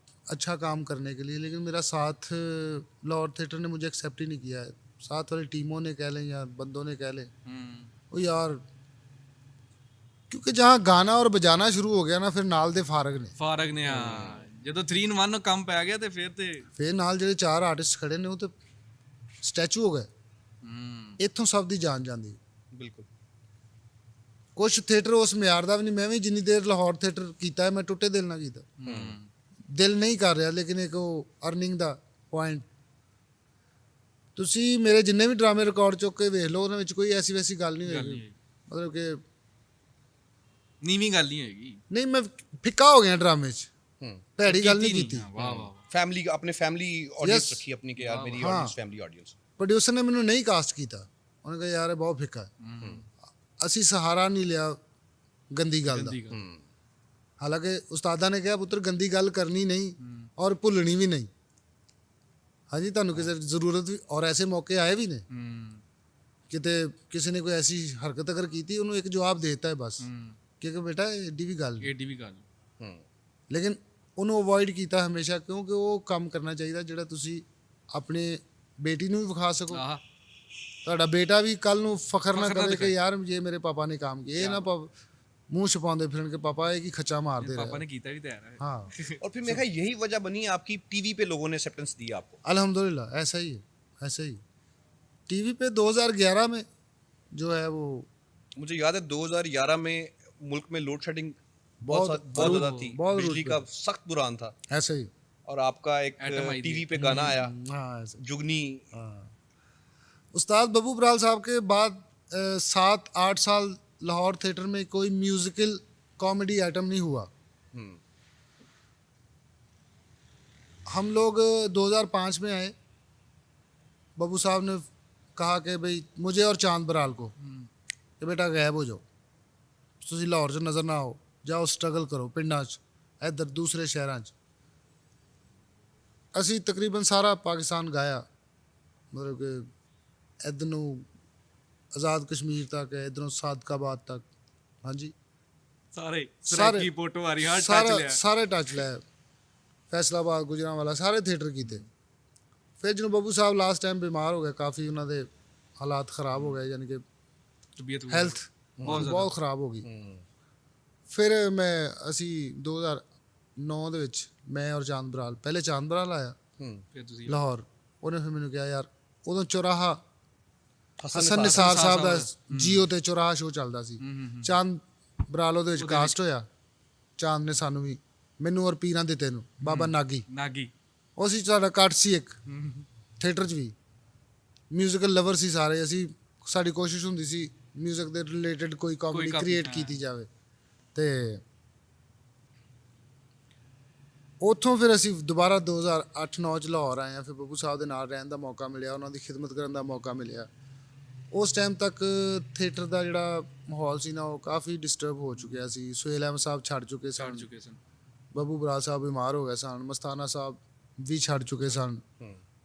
A: अच्छा काम करने के लिए, लेकिन मेरा साथ लाहौर थिएटर ने मुझे एक्सेप्ट ही नहीं किया है। साथ वाली टीमों ने कह लें या बंदों ने कह लें, वो यार, क्योंकि जहाँ गाना और बजाना शुरू हो गया ना, फिर नाल दे फारग ने,
C: ਫਾਰਗ ਨੇ ਜਦੋਂ 3 in 1 ਕੰਮ ਪੈ ਗਿਆ ਤੇ ਫਿਰ ਤੇ
A: ਫਿਰ ਨਾਲ ਜਿਹੜੇ 4 ਆਰਟਿਸਟ ਖੜੇ ਨੇ ਉਹ ਤੇ ਸਟੈਚੂ ਹੋ ਗਏ। ਇੱਥੋਂ ਸਭ ਦੀ ਜਾਨ ਜਾਂਦੀ।
B: बिल्कुल।
A: ਕੁਛ ਥੀਏਟਰ ਉਸ ਮਿਆਰ ਦਾ ਵੀ ਨਹੀਂ। ਮੈਂ ਵੀ ਜਿੰਨੀ ਦੇਰ ਲਾਹੌਰ ਥੀਏਟਰ ਕੀਤਾ ਹੈ, ਮੈਂ ਟੁੱਟੇ ਦਿਲ ਨਾਲ ਕੀਤਾ। ਦਿਲ ਨਹੀਂ ਕਰ ਰਿਹਾ, ਲੇਕਿਨ ਇੱਕ ਉਹ ਅਰਨਿੰਗ ਦਾ ਪੁਆਇੰਟ। ਤੁਸੀਂ ਮੇਰੇ ਜਿੰਨੇ ਵੀ ਡਰਾਮੇ ਰਿਕਾਰਡ ਚੁੱਕ ਕੇ ਵੇਖ ਲਓ, ਉਹਨਾਂ ਵਿੱਚ ਕੋਈ ਐਸੀ ਵੈਸੀ ਗੱਲ ਨਹੀਂ ਹੋਏਗੀ। ਮਤਲਬ ਕਿ
C: ਨੀਵੀਂ ਗੱਲ ਨਹੀਂ ਹੋਏਗੀ।
A: ਨਹੀਂ, ਮੈਂ ਫਿੱਕਾ ਹੋ ਗਿਆ ਡਰਾਮੇ 'ਚ, ਭੈੜੀ ਗੱਲ ਨਹੀਂ ਕੀਤੀ।
C: ਵਾਹ ਵਾਹ।
B: फैमिली, अपने फैमिली ऑडियंस
A: Yes.
B: रखी अपनी के यार, मेरी
A: हाँ।
B: Audience family audience.
A: ਪ੍ਰੋਡਿਊਸਰ ਨੇ ਮੈਨੂੰ ਨਹੀਂ ਕਾਸਟ ਕੀਤਾ। ਉਹਨੇ ਕਿਹਾ ਯਾਰ ਇਹ ਬਹੁਤ ਫਿੱਕਾ ਹੈ। ਅਸੀਂ ਸਹਾਰਾ ਨਹੀਂ ਲਿਆ ਗੰਦੀ ਗੱਲ ਦਾ।
C: ਗੰਦੀ ਗੱਲ।
A: ਹਾਲਾਂਕਿ ਉਸਤਾਦਾਂ ਨੇ ਕਿਹਾ ਪੁੱਤਰ ਗੰਦੀ ਗੱਲ ਕਰਨੀ ਨਹੀਂ ਔਰ ਭੁੱਲਣੀ ਵੀ ਨਹੀਂ। ਹਾਂਜੀ, ਤੁਹਾਨੂੰ ਕਿਸੇ ਜ਼ਰੂਰਤ ਵੀ ਔਰ ਐਸੇ ਮੌਕੇ ਆਏ ਵੀ ਨੇ, ਕਿਤੇ ਕਿਸੇ ਨੇ ਕੋਈ ਐਸੀ ਹਰਕਤ ਅਗਰ ਕੀਤੀ, ਉਹਨੂੰ ਇੱਕ ਜਵਾਬ ਦੇ ਦਿੱਤਾ ਹੈ ਬਸ, ਕਿ ਬੇਟਾ ਏਡੀ ਵੀ ਗੱਲ ਨਹੀਂ।
C: ਏਡੀ ਵੀ ਗੱਲ।
A: ਲੇਕਿਨ ਉਹਨੂੰ ਅਵੋਇਡ ਕੀਤਾ ਹਮੇਸ਼ਾ, ਕਿਉਂਕਿ ਉਹ ਕੰਮ ਕਰਨਾ ਚਾਹੀਦਾ ਜਿਹੜਾ ਤੁਸੀਂ ਆਪਣੇ ਬੇਟੀ ਨੂੰ ਵੀ ਵਿਖਾ ਸਕੋ।
C: ਆਹ
A: ਤੁਹਾਡਾ ਬੇਟਾ ਵੀ ਕੱਲ ਨੂੰ ਫਖਰ ਨਾ
C: ਫਖਰ ਨਾ
A: ਕਰੇ ਕਿ
C: ਦਿਖਾਏ।
A: ਯਾਰ ਇਹ ਮੇਰੇ ਪਾਪਾ ਨੇ ਕੰਮ ਕੀਤਾ। ਇਹ ਨਾ ਮੂੰਹ ਛਪਾਉਂਦੇ ਫਿਰਨ ਕਿ ਪਾਪਾ ਇਹ ਕੀ ਖੱਚਾ ਮਾਰਦੇ
C: ਪਾਪਾ
A: ਰਹੇ।
C: ਨੇ ਕੀਤਾ ਵੀ ਤੇ ਹੈ।
A: हाँ,
B: और फिर मैं कहा यही वजह बनी आपकी, टीवी पे लोगों ने एक्सेप्टेंस दी आपको।
A: अल्हम्दुलिल्लाह ऐसा ही है, ऐसा ही। टीवी पे 2011 में जो है वो
B: मुझे याद है 2011 में मुल्क में लोड शेडिंग
A: बहुत
B: बहुत ज़्यादा थी,
A: बहुत
B: बिजली
A: रूट
B: का सख्त बुरान था,
A: ऐसा ही।
B: और आपका एक
C: Atom आई थी।
B: टीवी पे गाना आया,
A: हाँ ऐसा।
B: जुगनी।
A: उस्ताद बब्बू बराल साहब के बाद 7-8 साल लाहौर थिएटर में कोई म्यूजिकल कॉमेडी आइटम नहीं हुआ। हम लोग 2005 में आए। बब्बू साहब ने कहा कि भाई मुझे और चांद बराल को कि बेटा गायब हो जाओ, ਤੁਸੀਂ ਲਾਹੌਰ 'ਚ ਨਜ਼ਰ ਨਾ ਆਓ, ਜਾਓ ਸਟਰਗਲ ਕਰੋ ਪਿੰਡਾਂ 'ਚ, ਇੱਧਰ ਦੂਸਰੇ ਸ਼ਹਿਰਾਂ 'ਚ। ਅਸੀਂ ਤਕਰੀਬਨ ਸਾਰਾ ਪਾਕਿਸਤਾਨ ਗਾਇਆ, ਮਤਲਬ ਕਿ ਇੱਧਰ ਨੂੰ ਆਜ਼ਾਦ ਕਸ਼ਮੀਰ ਤੱਕ, ਇੱਧਰੋਂ ਸਾਦਕਾਬਾਦ ਤੱਕ। ਹਾਂਜੀ,
C: ਸਾਰੇ
A: ਸਾਰੇ
C: ਸਰਕੀ ਪੋਟਵਾਰੀ ਹਰ ਟੱਚ
A: ਸਾਰਾ
C: ਲਿਆ।
A: ਸਾਰੇ ਟੱਚ ਲਿਆ, ਫੈਸਲਾਬਾਦ, ਗੁਜਰਾਂਵਾਲਾ, ਸਾਰੇ ਥੀਏਟਰ ਕੀਤੇ। ਫਿਰ ਜਦੋਂ ਬੱਬੂ ਸਾਹਿਬ ਲਾਸਟ ਟਾਈਮ ਬਿਮਾਰ ਹੋ ਗਏ, ਕਾਫੀ ਉਹਨਾਂ ਦੇ ਹਾਲਾਤ ਖਰਾਬ ਹੋ ਗਏ, ਯਾਨੀ ਕਿ
C: ਤਬੀਅਤ
A: ਹੈਲਥ ਬਹੁਤ ਖਰਾਬ ਹੋ ਗਈ। ਫਿਰ ਅਸੀਂ 2009 ਦੇ ਵਿੱਚ ਮੈਂ ਔਰ ਚਾਂਦ ਬਰਾਲ, ਪਹਿਲੇ ਚਾਂਦ ਬਰਾਲ ਆਇਆ
C: ਫਿਰ ਤੁਸੀਂ
A: ਲਾਹੌਰ। ਉਹਨੇ ਫਿਰ ਮੈਨੂੰ ਕਿਹਾ ਯਾਰ, ਉਦੋਂ ਚੌਰਾਹਾ
B: हसन
A: ਹਸਨ
B: निसार।
A: ਨਿਸਾਰ ਸਾਹਿਬ ਦਾ
C: ਸਾਹਿਬ
A: ਜੀਓ ਤੇ ਚੌਰਾਹਾ ਸ਼ੋਅ ਚੱਲਦਾ ਸੀ। ਚਾਂਦ ਬਰਾਲ ਉਹਦੇ ਵਿੱਚ ਕਾਸਟ ਹੋਇਆ। ਚਾਂਦ ਨੇ ਸਾਨੂੰ ਵੀ, ਮੈਨੂੰ ਔਰ ਪੀਰਾਂ ਦਿੱਤੇ ਨੂੰ, ਬਾਬਾ ਨਾਗੀ,
C: ਨਾਗੀ।
A: ਉਹ ਸੀ ਸਾਡਾ ਕੱਟ ਸੀ ਇੱਕ ਥੀਏਟਰ 'ਚ ਵੀ। ਮਿਊਜ਼ੀਕਲ ਲਵਰ ਸੀ ਸਾਰੇ ਅਸੀਂ। ਸਾਡੀ ਕੋਸ਼ਿਸ਼ ਹੁੰਦੀ ਸੀ ਮਿਊਜ਼ਿਕ ਦੇ ਰਿਲੇਟਡ ਕੋਈ ਕਾਮੇਡੀ
C: copy,
A: ਕ੍ਰੀਏਟ
C: ਹਾਂ।
A: ਕੀਤੀ ਜਾਵੇ। ਤੇ ਉੱਥੋਂ ਫਿਰ ਅਸੀਂ ਦੁਬਾਰਾ 2008-9 ਚ ਲਾਹੌਰ ਆਏ ਹਾਂ। ਫਿਰ ਬੱਬੂ ਸਾਹਿਬ ਦੇ ਨਾਲ ਰਹਿਣ ਦਾ ਮੌਕਾ ਮਿਲਿਆ, ਉਹਨਾਂ ਦੀ ਖਿਦਮਤ ਕਰਨ ਦਾ ਮੌਕਾ ਮਿਲਿਆ। ਉਸ ਟਾਈਮ ਤੱਕ ਥੀਏਟਰ ਦਾ ਜਿਹੜਾ ਮਾਹੌਲ ਸੀ ਨਾ, ਉਹ ਕਾਫੀ ਡਿਸਟਰਬ ਹੋ ਚੁੱਕਿਆ ਸੀ। ਸੁਹੇਲ ਅਹਿਮਦ ਸਾਹਿਬ ਛੱਡ ਚੁੱਕੇ ਸਨ,
C: ਚੁੱਕੇ ਸਨ।
A: ਬੱਬੂ ਬਰਾਲ ਸਾਹਿਬ ਬਿਮਾਰ ਹੋ ਗਏ ਸਨ, ਮਸਤਾਨਾ ਸਾਹਿਬ ਵੀ ਛੱਡ ਚੁੱਕੇ ਸਨ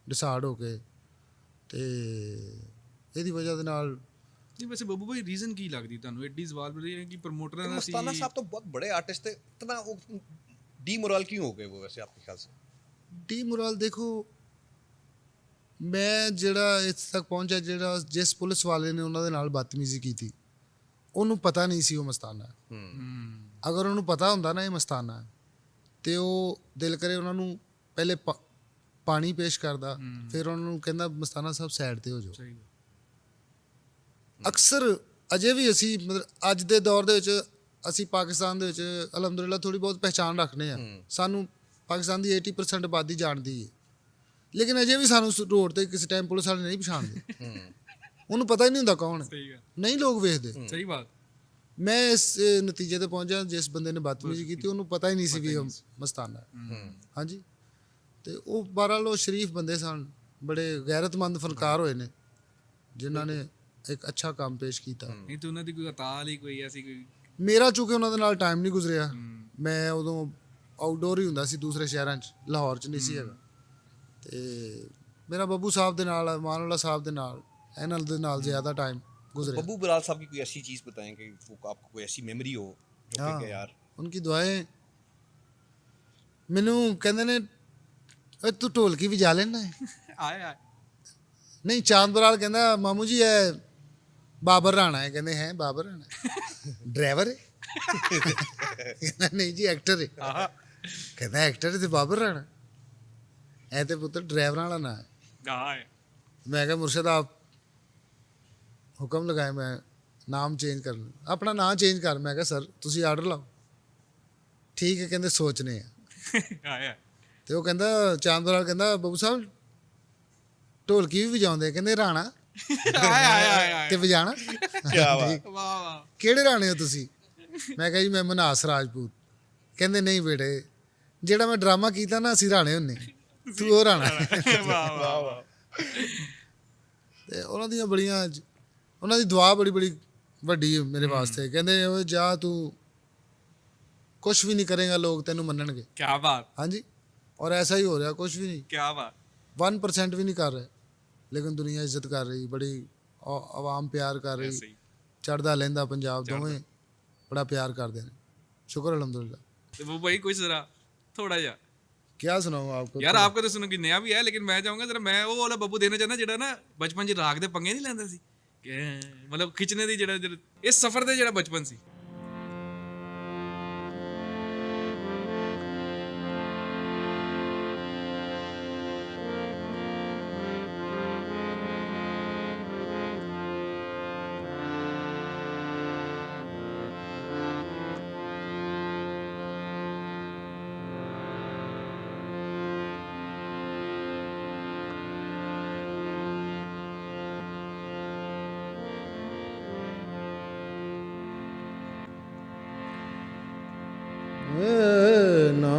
A: ਡਿਸਾਰਡ ਹੋ ਕੇ। ਤੇ ਇਹਦੀ ਵਜ੍ਹਾ ਦੇ ਨਾਲ
C: ਨਹੀਂ, ਵੈਸੇ ਬੱਬੂ ਭਾਈ ਰੀਜ਼ਨ ਕੀ ਲੱਗਦੀ ਤੁਹਾਨੂੰ? ਐਡੀ ਸਵਾਲ ਬੜੀ ਹੈ ਕਿ ਪ੍ਰਮੋਟਰਾਂ ਦਾ ਸੀ।
B: मस्ताना साहब तो बहुत बड़े आर्टिस्ट थे, इतना डीमोरल क्यों हो गए वो वैसे आपके ख्याल से?
A: ਡੀ ਮੁਰਾਲ ਦੇਖੋ, ਮੈਂ ਜਿਹੜਾ ਇੱਥੇ ਤੱਕ ਪਹੁੰਚਿਆ, ਜਿਹੜਾ ਜਿਸ ਪੁਲਿਸ ਵਾਲੇ ਨੇ ਉਹਨਾਂ ਦੇ ਨਾਲ ਬਦਤਮੀਜ਼ੀ ਕੀਤੀ, ਉਹਨੂੰ ਪਤਾ ਨਹੀਂ ਸੀ ਉਹ ਮਸਤਾਨਾ ਹੈ। ਅਗਰ ਉਹਨੂੰ ਪਤਾ ਹੁੰਦਾ ਨਾ ਇਹ ਮਸਤਾਨਾ ਹੈ, ਤੇ ਉਹ ਦਿਲ ਕਰੇ ਉਹਨਾਂ ਨੂੰ ਪਹਿਲੇ ਪਾਣੀ ਪੇਸ਼ ਕਰਦਾ, ਫਿਰ ਉਹਨਾਂ ਨੂੰ ਕਹਿੰਦਾ ਮਸਤਾਨਾ ਸਾਹਿਬ ਸਾਈਡ ਤੇ ਹੋ ਜਾਓ।
C: ਸਹੀ ਗੱਲ।
A: ਅਕਸਰ ਅਜੇ ਵੀ ਅਸੀਂ, ਮਤਲਬ ਅੱਜ ਦੇ ਦੌਰ ਦੇ ਵਿੱਚ ਅਸੀਂ ਪਾਕਿਸਤਾਨ ਦੇ ਵਿੱਚ ਅਲਹਮਦੁਲਿਲਾ ਥੋੜੀ ਬਹੁਤ ਪਹਿਚਾਣ ਰੱਖਦੇ ਆ। ਸਾਨੂੰ ਪਾਕਿਸਤਾਨ ਦੀ 80% ਆਬਾਦੀ ਜਾਣਦੀ ਹੈ, ਲੇਕਿਨ ਅਜੇ ਵੀ ਸਾਨੂੰ ਰੋਡ ਤੇ ਕਿਸੇ ਟਾਈਮ ਪੁਲਿਸ ਵਾਲੇ ਨਹੀਂ ਪਛਾਣਦੇ। ਉਹਨੂੰ ਪਤਾ ਹੀ ਨਹੀਂ ਹੁੰਦਾ ਕੌਣ ਹੈ,
C: ਸਹੀ ਗੱਲ।
A: ਨਹੀਂ ਲੋਕ ਵੇਖਦੇ।
C: ਸਹੀ ਬਾਤ।
A: ਮੈਂ ਇਸ ਨਤੀਜੇ ਤੇ ਪਹੁੰਚਿਆ, ਜਿਸ ਬੰਦੇ ਨੇ ਬਦਤਮੀਜ਼ੀ ਕੀਤੀ ਉਹਨੂੰ ਪਤਾ ਹੀ ਨਹੀਂ ਸੀ ਵੀ ਉਹ ਮਸਤਾਨਾ ਹੈ। ਹਾਂਜੀ, ਤੇ ਉਹ ਬਹਰਾਲ ਉਹ ਸ਼ਰੀਫ ਬੰਦੇ ਸਨ, ਬੜੇ ਗੈਰਤਮੰਦ ਫਨਕਾਰ ਹੋਏ ਨੇ ਜਿਨ੍ਹਾਂ ਨੇ ਇੱਕ ਅੱਛਾ ਕੰਮ ਪੇਸ਼ ਕੀਤਾ।
C: ਨਹੀਂ ਤੇ ਉਹਨਾਂ ਦੀ ਕੋਈ ਅਤਾਲ ਹੀ ਕੋਈ ਐਸੀ ਕੋਈ
A: ਮੇਰਾ ਚੂੰਕਿ ਉਹਨਾਂ ਦੇ ਨਾਲ ਟਾਈਮ ਨਹੀਂ ਗੁਜ਼ਰਿਆ, ਮੈਂ ਉਦੋਂ ਆਊਟਡੋਰ ਹੀ ਹੁੰਦਾ ਸੀ ਦੂਸਰੇ ਸ਼ਹਿਰਾਂ 'ਚ, ਲਾਹੌਰ 'ਚ ਨਹੀਂ ਸੀ ਹੈਗਾ। ਤੇ ਮੇਰਾ ਬੱਬੂ ਸਾਹਿਬ ਦੇ ਨਾਲ, ਮਾਨੁੱਲਾ ਸਾਹਿਬ ਦੇ ਨਾਲ, ਇਹਨਾਂ ਦੇ ਨਾਲ ਜ਼ਿਆਦਾ टाइम गुजरे।
B: बब्बू बराल साहब की कोई ऐसी चीज़ बताएं कि वो आपको कोई ऐसी मेमोरी हो जो
A: हाँ,
B: कि यार
A: उनकी दुआएं ਮੈਨੂੰ ਕਹਿੰਦੇ ਨੇ ਓਏ ਤੂੰ ਢੋਲਕੀ ਵਜਾ ਲੈਣਾ ਹੈ?
C: ਆਏ
A: ਨਹੀਂ, ਚਾਂਦ ਬਰਾਲ ਕਹਿੰਦਾ ਮਾਮੂ ਜੀ ਇਹ ਬਾਬਰ ਰਾਣਾ ਹੈ। ਕਹਿੰਦੇ ਹੈ ਬਾਬਰ ਰਾਣਾ ਡਰਾਈਵਰ ਹੈ? ਕਹਿੰਦਾ ਨਹੀਂ ਜੀ ਐਕਟਰ ਹੈ। ਕਹਿੰਦਾ ਐਕਟਰ ਤੇ ਬਾਬਰ ਰਾਣਾ ਐ ਤੇ ਪੁੱਤਰ ਡਰਾਈਵਰਾਂ ਵਾਲਾ ਨਾਂ ਹੈ।
C: ਆਏ
A: ਮੈਂ ਕਿਹਾ ਮੁਰਸ਼ਦ ਆਪ ਹੁਕਮ ਲਗਾਏ, ਮੈਂ ਨਾਮ ਚੇਂਜ ਕਰ ਲੂੰ, ਆਪਣਾ ਨਾਂ ਚੇਂਜ ਕਰ। ਮੈਂ ਕਿਹਾ ਸਰ ਤੁਸੀਂ ਆਰਡਰ ਲਾਓ। ਠੀਕ ਹੈ ਕਹਿੰਦੇ ਸੋਚਨੇ ਆ।
C: ਆਏ
A: ਤੇ ਉਹ ਕਹਿੰਦਾ ਚਾਂਦ ਬਰਾਲ ਕਹਿੰਦਾ ਬੱਬੂ ਸਾਹਿਬ ਢੋਲਕੀ ਵੀ ਵਜਾਉਂਦੇ? ਕਹਿੰਦੇ ਰਾਣਾ
C: ਆਏ
A: ਤੇ ਵਜਾਣਾ?
B: क्या बात
C: ਵਾਹ ਵਾਹ
A: ਕਿਹੜੇ ਰਾਣੇ ਹੋ ਤੁਸੀਂ? ਮੈਂ ਕਿਹਾ ਜੀ ਮੈਂ ਮਨਾਸ ਰਾਜਪੂਤ। ਕਹਿੰਦੇ ਨਹੀਂ ਬੇਟੇ, ਜਿਹੜਾ ਮੈਂ ਡਰਾਮਾ ਕੀਤਾ ਨਾ ਅਸੀਂ ਰਾਣੇ ਹੁੰਨੇ, ਤੂੰ ਉਹ ਰਾਣਾ।
C: ਵਾਹ ਵਾਹ
A: ਤੇ ਉਹਨਾਂ ਦੀਆਂ ਬੜੀਆਂ, ਉਹਨਾਂ ਦੀ ਦੁਆ ਬੜੀ ਬੜੀ ਵੱਡੀ ਹੈ ਮੇਰੇ ਵਾਸਤੇ। ਕਹਿੰਦੇ ਓਏ ਜਾ ਤੂੰ ਕੁਛ ਵੀ ਨਹੀਂ ਕਰੇਗਾ ਲੋਕ ਤੈਨੂੰ ਮੰਨਣਗੇ।
C: ਕੀ ਬਾਤ
A: ਹਾਂਜੀ, ਔਰ ਐਸਾ ਹੀ ਹੋ ਰਿਹਾ, ਕੁਛ ਵੀ ਨਹੀਂ,
C: ਕੀ ਬਾਤ
A: 1% ਵੀ ਨਹੀਂ ਕਰ ਰਹੇ, ਲੇਕਿਨ ਦੁਨੀਆ ਇੱਜ਼ਤ ਕਰ ਰਹੀ, ਬੜੀ ਆਵਾਮ ਪਿਆਰ ਕਰ ਰਹੀ।
C: ਸਹੀ
A: ਚੜ੍ਹਦਾ ਲਹਿੰਦਾ ਪੰਜਾਬ ਦੋਵੇਂ ਬੜਾ ਪਿਆਰ ਕਰਦੇ ਨੇ, ਸ਼ੁਕਰ ਅਲਹਮਦुल्ला।
C: तो वो भाई कुछ जरा थोड़ा जा
A: क्या सुनाऊँ आपको?
C: यार आपको तो सुनो कि नया भी है, लेकिन मैं चाहूंगा जरा मैं वो वाला बब्बू देना चाहना ਜਿਹੜਾ ਨਾ ਬਚਪਨ 'ਚ ਰਾਗ ਦੇ ਪੰਗੇ ਨਹੀਂ ਲੈਂਦਾ ਸੀ, ਕਿ ਮਤਲਬ ਖਿੱਚਣੇ ਦੀ ਜਿਹੜਾ ਇਸ ਸਫ਼ਰ ਦੇ ਜਿਹੜਾ ਬਚਪਨ ਸੀ।
A: ना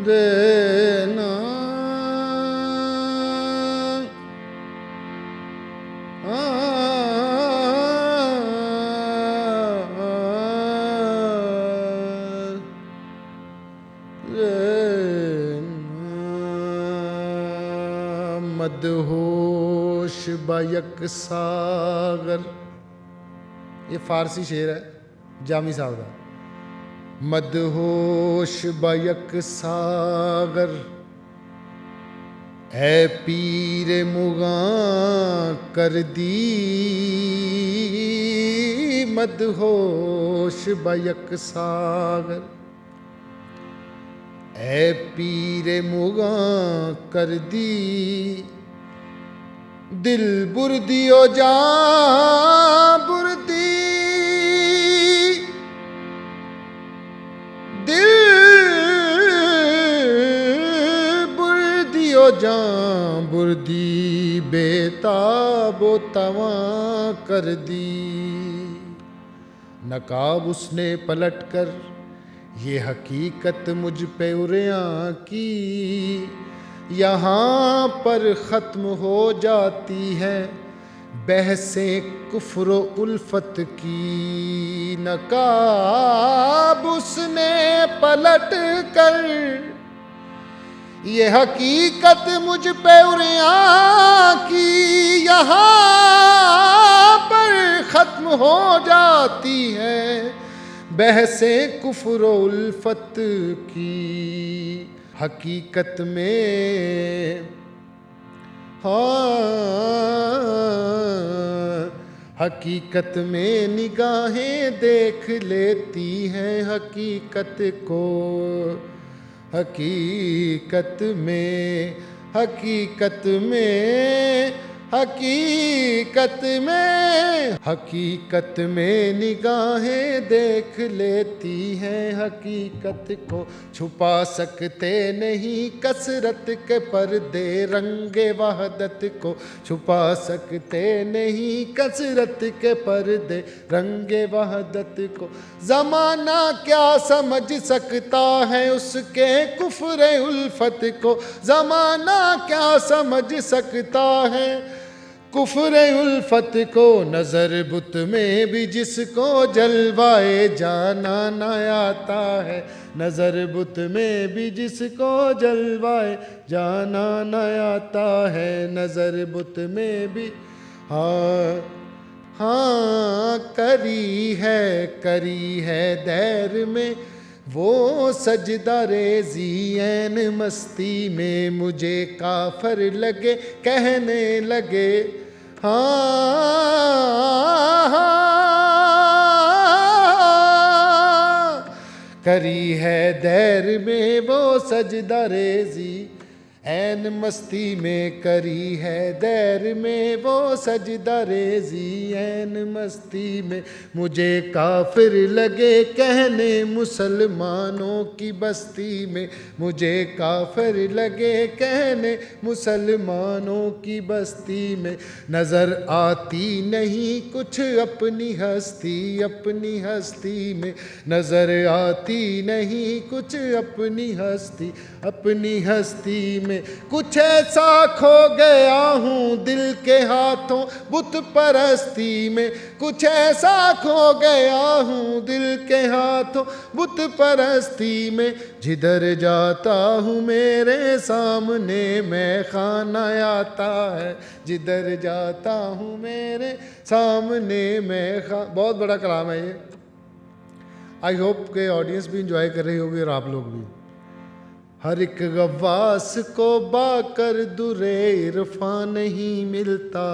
A: रे ना मदहोश बायक सागर, ये फारसी शेर है जामी साहब का। मदहोश बायक सागर ऐ पीर मुगां कर दी, मदहोश बायक सागर ऐ पीर मुगां कर दी, दिल बुरदियो जा बुरदी, दिल बुरदियो जा बुरदी, बेताबो तवा कर दी। नकाब उसने पलट कर ये हकीकत मुझ पे उरिया की, यहाँ पर ख़त्म हो जाती है बहसें कुफ्र उल्फत की। नकाब उसने पलट कर ये हकीकत मुझ पे उरिया की, यहाँ पर ख़त्म हो जाती है बहसें कुफ्र उल्फत की। हकीकत में हाँ, हकीकत में निगाहें देख लेती हैं हकीकत को, हकीकत में हकीकत में निगाहें देख लेती हैं, हकीकत को छुपा सकते नहीं कसरत के पर्दे, रंगे वहदत को छुपा सकते नहीं कसरत के पर्दे, रंगे वहदत को। ज़माना क्या समझ सकता है उसके कुफ्र उल्फत को, ज़माना क्या समझ सकता है कुफ्र उल्फत को। नज़र बुत में भी जिसको जलवाए जाना न आता है, नज़र बुत में भी जिसको जलवाए जाना न आता है, नज़र बुत में भी। हाँ हाँ करी है दैर में वो सजदा रेज़ी, ऐन मस्ती में मुझे काफर लगे कहने लगे। हाँ करी है दैर में वो सजदा रेज़ी, ऐन मस्ती में करी है दैर में वो सजदा रेज़ी, ऐन मस्ती में मुझे काफिर लगे कहने मुसलमानों की बस्ती में, मुझे काफिर लगे कहने मुसलमानों की बस्ती में। नज़र आती नहीं कुछ अपनी हस्ती, अपनी हस्ती में नज़र आती नहीं कुछ अपनी हस्ती, अपनी हस्ती में। कुछ ऐसा खो गया हूँ दिल के हाथों बुत परस्ती में, कुछ ऐसा खो गया हूँ दिल के हाथों बुत परस्ती में। जिधर जाता हूँ मेरे सामने मैं खाना आता है, जिधर जाता हूँ मेरे सामने मैं बहुत बड़ा कलाम है ये। आई होप के ऑडियंस भी इंजॉय कर रही होगी और आप लोग भी। हर एक गवास को बाकर दुरे इरफा नहीं मिलता,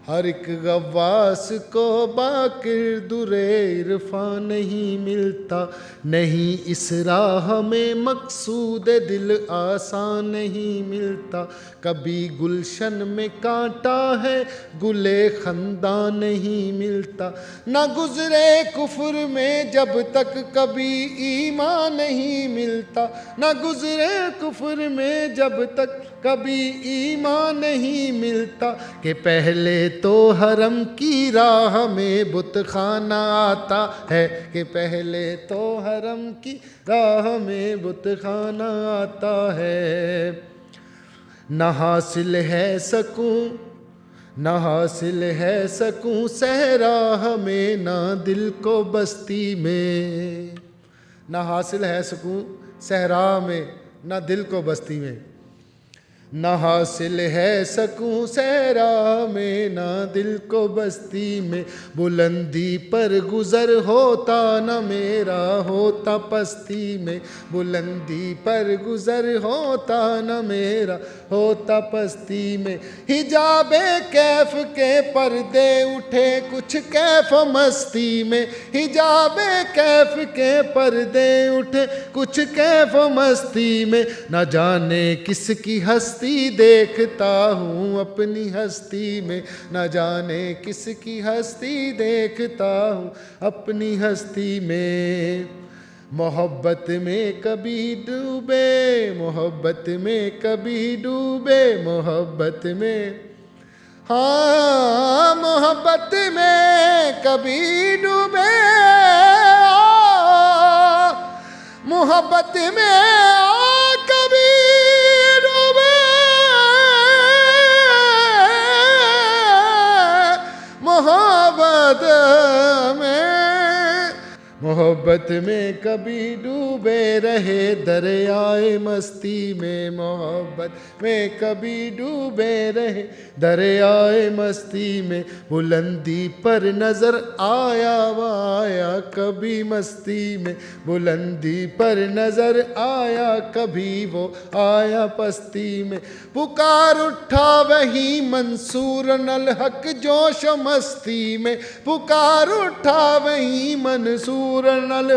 A: हर एक गवास को बाकर दुरे इरफा नहीं मिलता। नहीं इस राह में मकसूद दिल आसान नहीं मिलता, कभी गुलशन में कांटा है गुले खंदा नहीं मिलता। ना गुजरे कुफ्र में जब तक कभी ईमान नहीं मिलता, ना गुजरे कुफ्र में जब तक कभी ईमान नहीं मिलता। कि पहले तो हरम की राह में बुत खाना आता है, कि पहले तो हरम की राह में बुत खाना आता है। न हासिल है सकूं, न हासिल है सकूं सहरा हमें, ना दिल को बस्ती में। न हासिल है सकूं सहरा में, ना दिल को बस्ती में। न हासिल है सकूं सहरा में, ना दिल को बस्ती में। बुलंदी पर गुजर होता न मेरा होता पस्ती में, बुलंदी पर गुजर होता न मेरा होता पस्ती में। हिजाबे कैफ के पर्दे उठे कुछ कैफ मस्ती में, हिजाबे कैफ के पर्दे उठे कुछ कैफ मस्ती में। न जाने किसकी हस्ती देखता हूँ अपनी हस्ती में, न जाने किसकी हस्ती देखता हूँ अपनी हस्ती में। मोहब्बत में कभी डूबे, मोहब्बत में कभी डूबे, मोहब्बत में। हाँ मोहब्बत में कभी डूबे, मोहब्बत में कभी डूबे, मोहब्बत में कभी डूबे रहे दरियाए मस्ती में, मोहब्बत में कभी डूबे रहे दरियाए मस्ती में। बुलंदी पर नजर आया वो आया कभी मस्ती में, बुलंदी पर नजर आया कभी वो आया पस्ती में। पुकार उठा वही मंसूर नल हक जोश मस्ती में, पुकार उठा वही मंसूर पूर्ण नल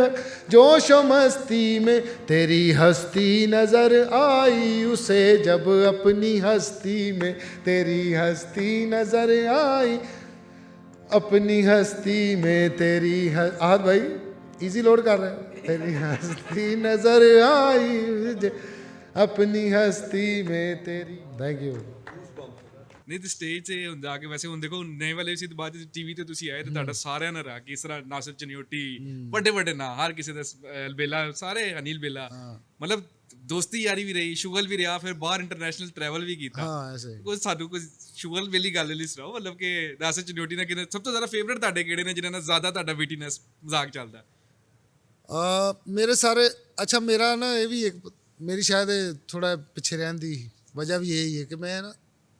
A: जोशो मस्ती में तेरी हस्ती नजर आई उसे जब अपनी हस्ती में तेरी हस्ती नजर आई अपनी हस्ती में तेरी आहत भाई इजी लोड कर रहे हैं तेरी हस्ती नजर आई अपनी हस्ती में तेरी थैंक यू
C: ਨਹੀਂ ਤੇ ਸਟੇਜ ਤੇ ਹੁੰਦਾ ਕਿ ਵੈਸੇ ਹੁਣ ਦੇਖੋ ਨਵੇਂ ਵਾਲੇ ਸੀ ਤੇ ਬਾਅਦ ਟੀਵੀ ਤੇ ਤੁਸੀਂ ਆਏ ਤੇ ਤੁਹਾਡਾ ਸਾਰਿਆਂ ਨਾਲ ਰਹਾ ਕਿ ਇਸ ਤਰ੍ਹਾਂ ਨਾਸਰ ਚਨਿਓਟੀ ਵੱਡੇ ਵੱਡੇ ਨਾਂ ਹਰ ਕਿਸੇ ਦਾ ਬੇਲਾ ਸਾਰੇ ਅਨਿਲ ਬੇਲਾ ਮਤਲਬ ਦੋਸਤੀ ਯਾਰੀ ਵੀ ਰਹੀ ਸ਼ੁਗਲ ਵੀ ਰਿਹਾ ਫਿਰ ਬਾਹਰ ਇੰਟਰਨੈਸ਼ਨਲ ਟਰੈਵਲ ਵੀ ਕੀਤਾ
A: ਹਾਂ ਐਸੇ
C: ਕੋਈ ਸਾਨੂੰ ਕੋਈ ਸ਼ੁਗਲ ਵੇਲੀ ਗੱਲ ਨਹੀਂ ਸੁਣਾਓ ਮਤਲਬ ਕਿ ਨਾਸਰ ਚਨਿਓਟੀ ਨਾਲ ਕਿਹਨੇ ਸਭ ਤੋਂ ਜ਼ਿਆਦਾ ਫੇਵਰਟ ਤੁਹਾਡੇ ਕਿਹੜੇ ਨੇ ਜਿਨ੍ਹਾਂ ਨਾਲ ਜ਼ਿਆਦਾ ਤੁਹਾਡਾ ਵੀਟੀਨੈਸ ਮਜ਼ਾਕ ਚੱਲਦਾ
A: ਮੇਰੇ ਸਾਰੇ ਅੱਛਾ ਮੇਰਾ ਨਾ ਇਹ ਵੀ ਇੱਕ ਮੇਰੀ ਸ਼ਾਇਦ ਥੋੜਾ ਪਿੱਛੇ ਰਹਿਣ ਦੀ ਵਜ੍ਹਾ ਵੀ ਇਹੀ ਹੈ ਕਿ ਮੈਂ ਨਾ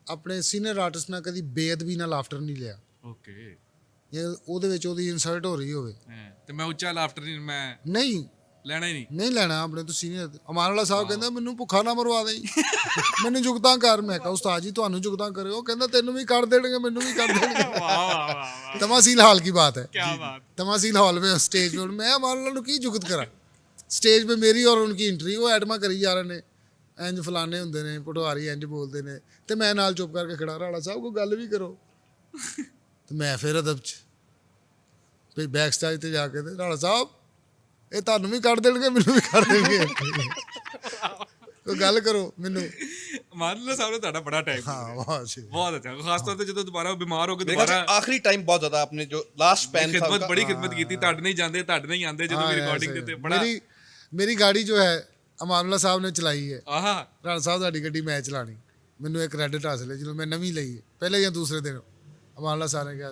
A: ਆਪਣੇ ਸੀਨੀਅਰ ਆਰਟਿਸਟ ਨਾਲ ਕਦੀ ਬੇਅਦਬੀ ਨਾਲ ਲਾਫਟਰ ਨਹੀਂ ਲਿਆ
C: ਓਕੇ
A: ਇਹ ਉਹਦੇ ਵਿੱਚ ਉਹਦੀ ਇਨਸਲਟ ਹੋ ਰਹੀ ਹੋਵੇ
C: ਤੇ ਮੈਂ ਉੱਚਾ ਲਾਫਟਰ ਨਹੀਂ ਮੈਂ
A: ਨਹੀਂ
C: ਲੈਣਾ ਹੀ
A: ਨਹੀਂ ਲੈਣਾ ਆਪਣੇ ਤੋਂ ਸੀਨੀਅਰ ਅਮਾਨ ਵਾਲਾ ਸਾਹਿਬ ਕਹਿੰਦਾ ਮੈਨੂੰ ਭੁੱਖਾ ਨਾ ਮਰਵਾ ਦੇਈ ਮੈਨੂੰ ਜੁਗਤਾਂ ਕਰ ਮੈਂ ਕਿਹਾ ਉਸਤਾਦ ਜੀ ਤੁਹਾਨੂੰ ਜੁਗਤਾਂ ਕਰਿਓ ਕਹਿੰਦਾ ਤੈਨੂੰ ਵੀ ਕਰ ਦੇਣਗੇ ਮੈਨੂੰ ਵੀ ਕਰ ਦੇਣਗੇ
C: ਵਾਹ ਵਾਹ ਵਾਹ
A: तमासील हॉल की बात है
C: क्या बात
A: तमासील हॉल में स्टेज पे मैं अमान की जुगत करा स्टेज पे मेरी और उनकी एंट्री वो एटमा करी जा रहे ने इंज फलाने होंगे ने पटवारी इंज बोलते ने तो मैं नाल चुप करके खड़ा राणा साहब कोई गल भी करो तो मैं फिर अदब च फिर बैक स्टेज ते जाके ते राणा साहब ये तुहानू भी कट देणगे मैनू भी कट देणगे कोई गल करो मैनू
C: ਮਾਨਲਾ ਸਾਹਿਬ ਨੇ ਤੁਹਾਡਾ ਬੜਾ ਟਾਈਮ
A: हाँ वाह जी
C: ਬਹੁਤ ਅੱਛਾ ਖਾਸ ਤੌਰ ਤੇ ਜਦੋਂ ਦੁਬਾਰਾ ਬਿਮਾਰ ਹੋ ਕੇ
B: मेरे ख्याल से
C: ਦੁਬਾਰਾ
B: आखिरी टाइम बहुत ज्यादा आपने जो लास्ट पैन था
C: ਖਿਦਮਤ
B: उनका-
C: ਬੜੀ ਖਿਦਮਤ ਕੀਤੀ ਤੁਹਾਡੇ ਨਹੀਂ ਜਾਂਦੇ ਤੁਹਾਡੇ ਨਹੀਂ ਆਉਂਦੇ ਜਦੋਂ ਵੀ ਰਿਕਾਰਡਿੰਗ ਦੇ ਉੱਤੇ ਬੜਾ
A: मेरी गाड़ी जो है अमानुल्ला साहब ने चलाई है
C: ਆਹਾ
A: ਰਾਣਾ ਸਾਹਿਬ ਤੁਹਾਡੀ ਗੱਡੀ ਮੈਂ ਚਲਾਣੀ ਮੈਨੂੰ ਇੱਕ ਕ੍ਰੈਡਿਟ ਹਾਸਲ ਹੈ ਜਦੋਂ ਮੈਂ ਨਵੀਂ ਲਈ ਹੈ ਪਹਿਲੇ ਜਾਂ ਦੂਸਰੇ ਦਿਨ ਅਮਾਨੁੱਲਾ ਸਾਹਿਬ ਨੇ ਕਿਹਾ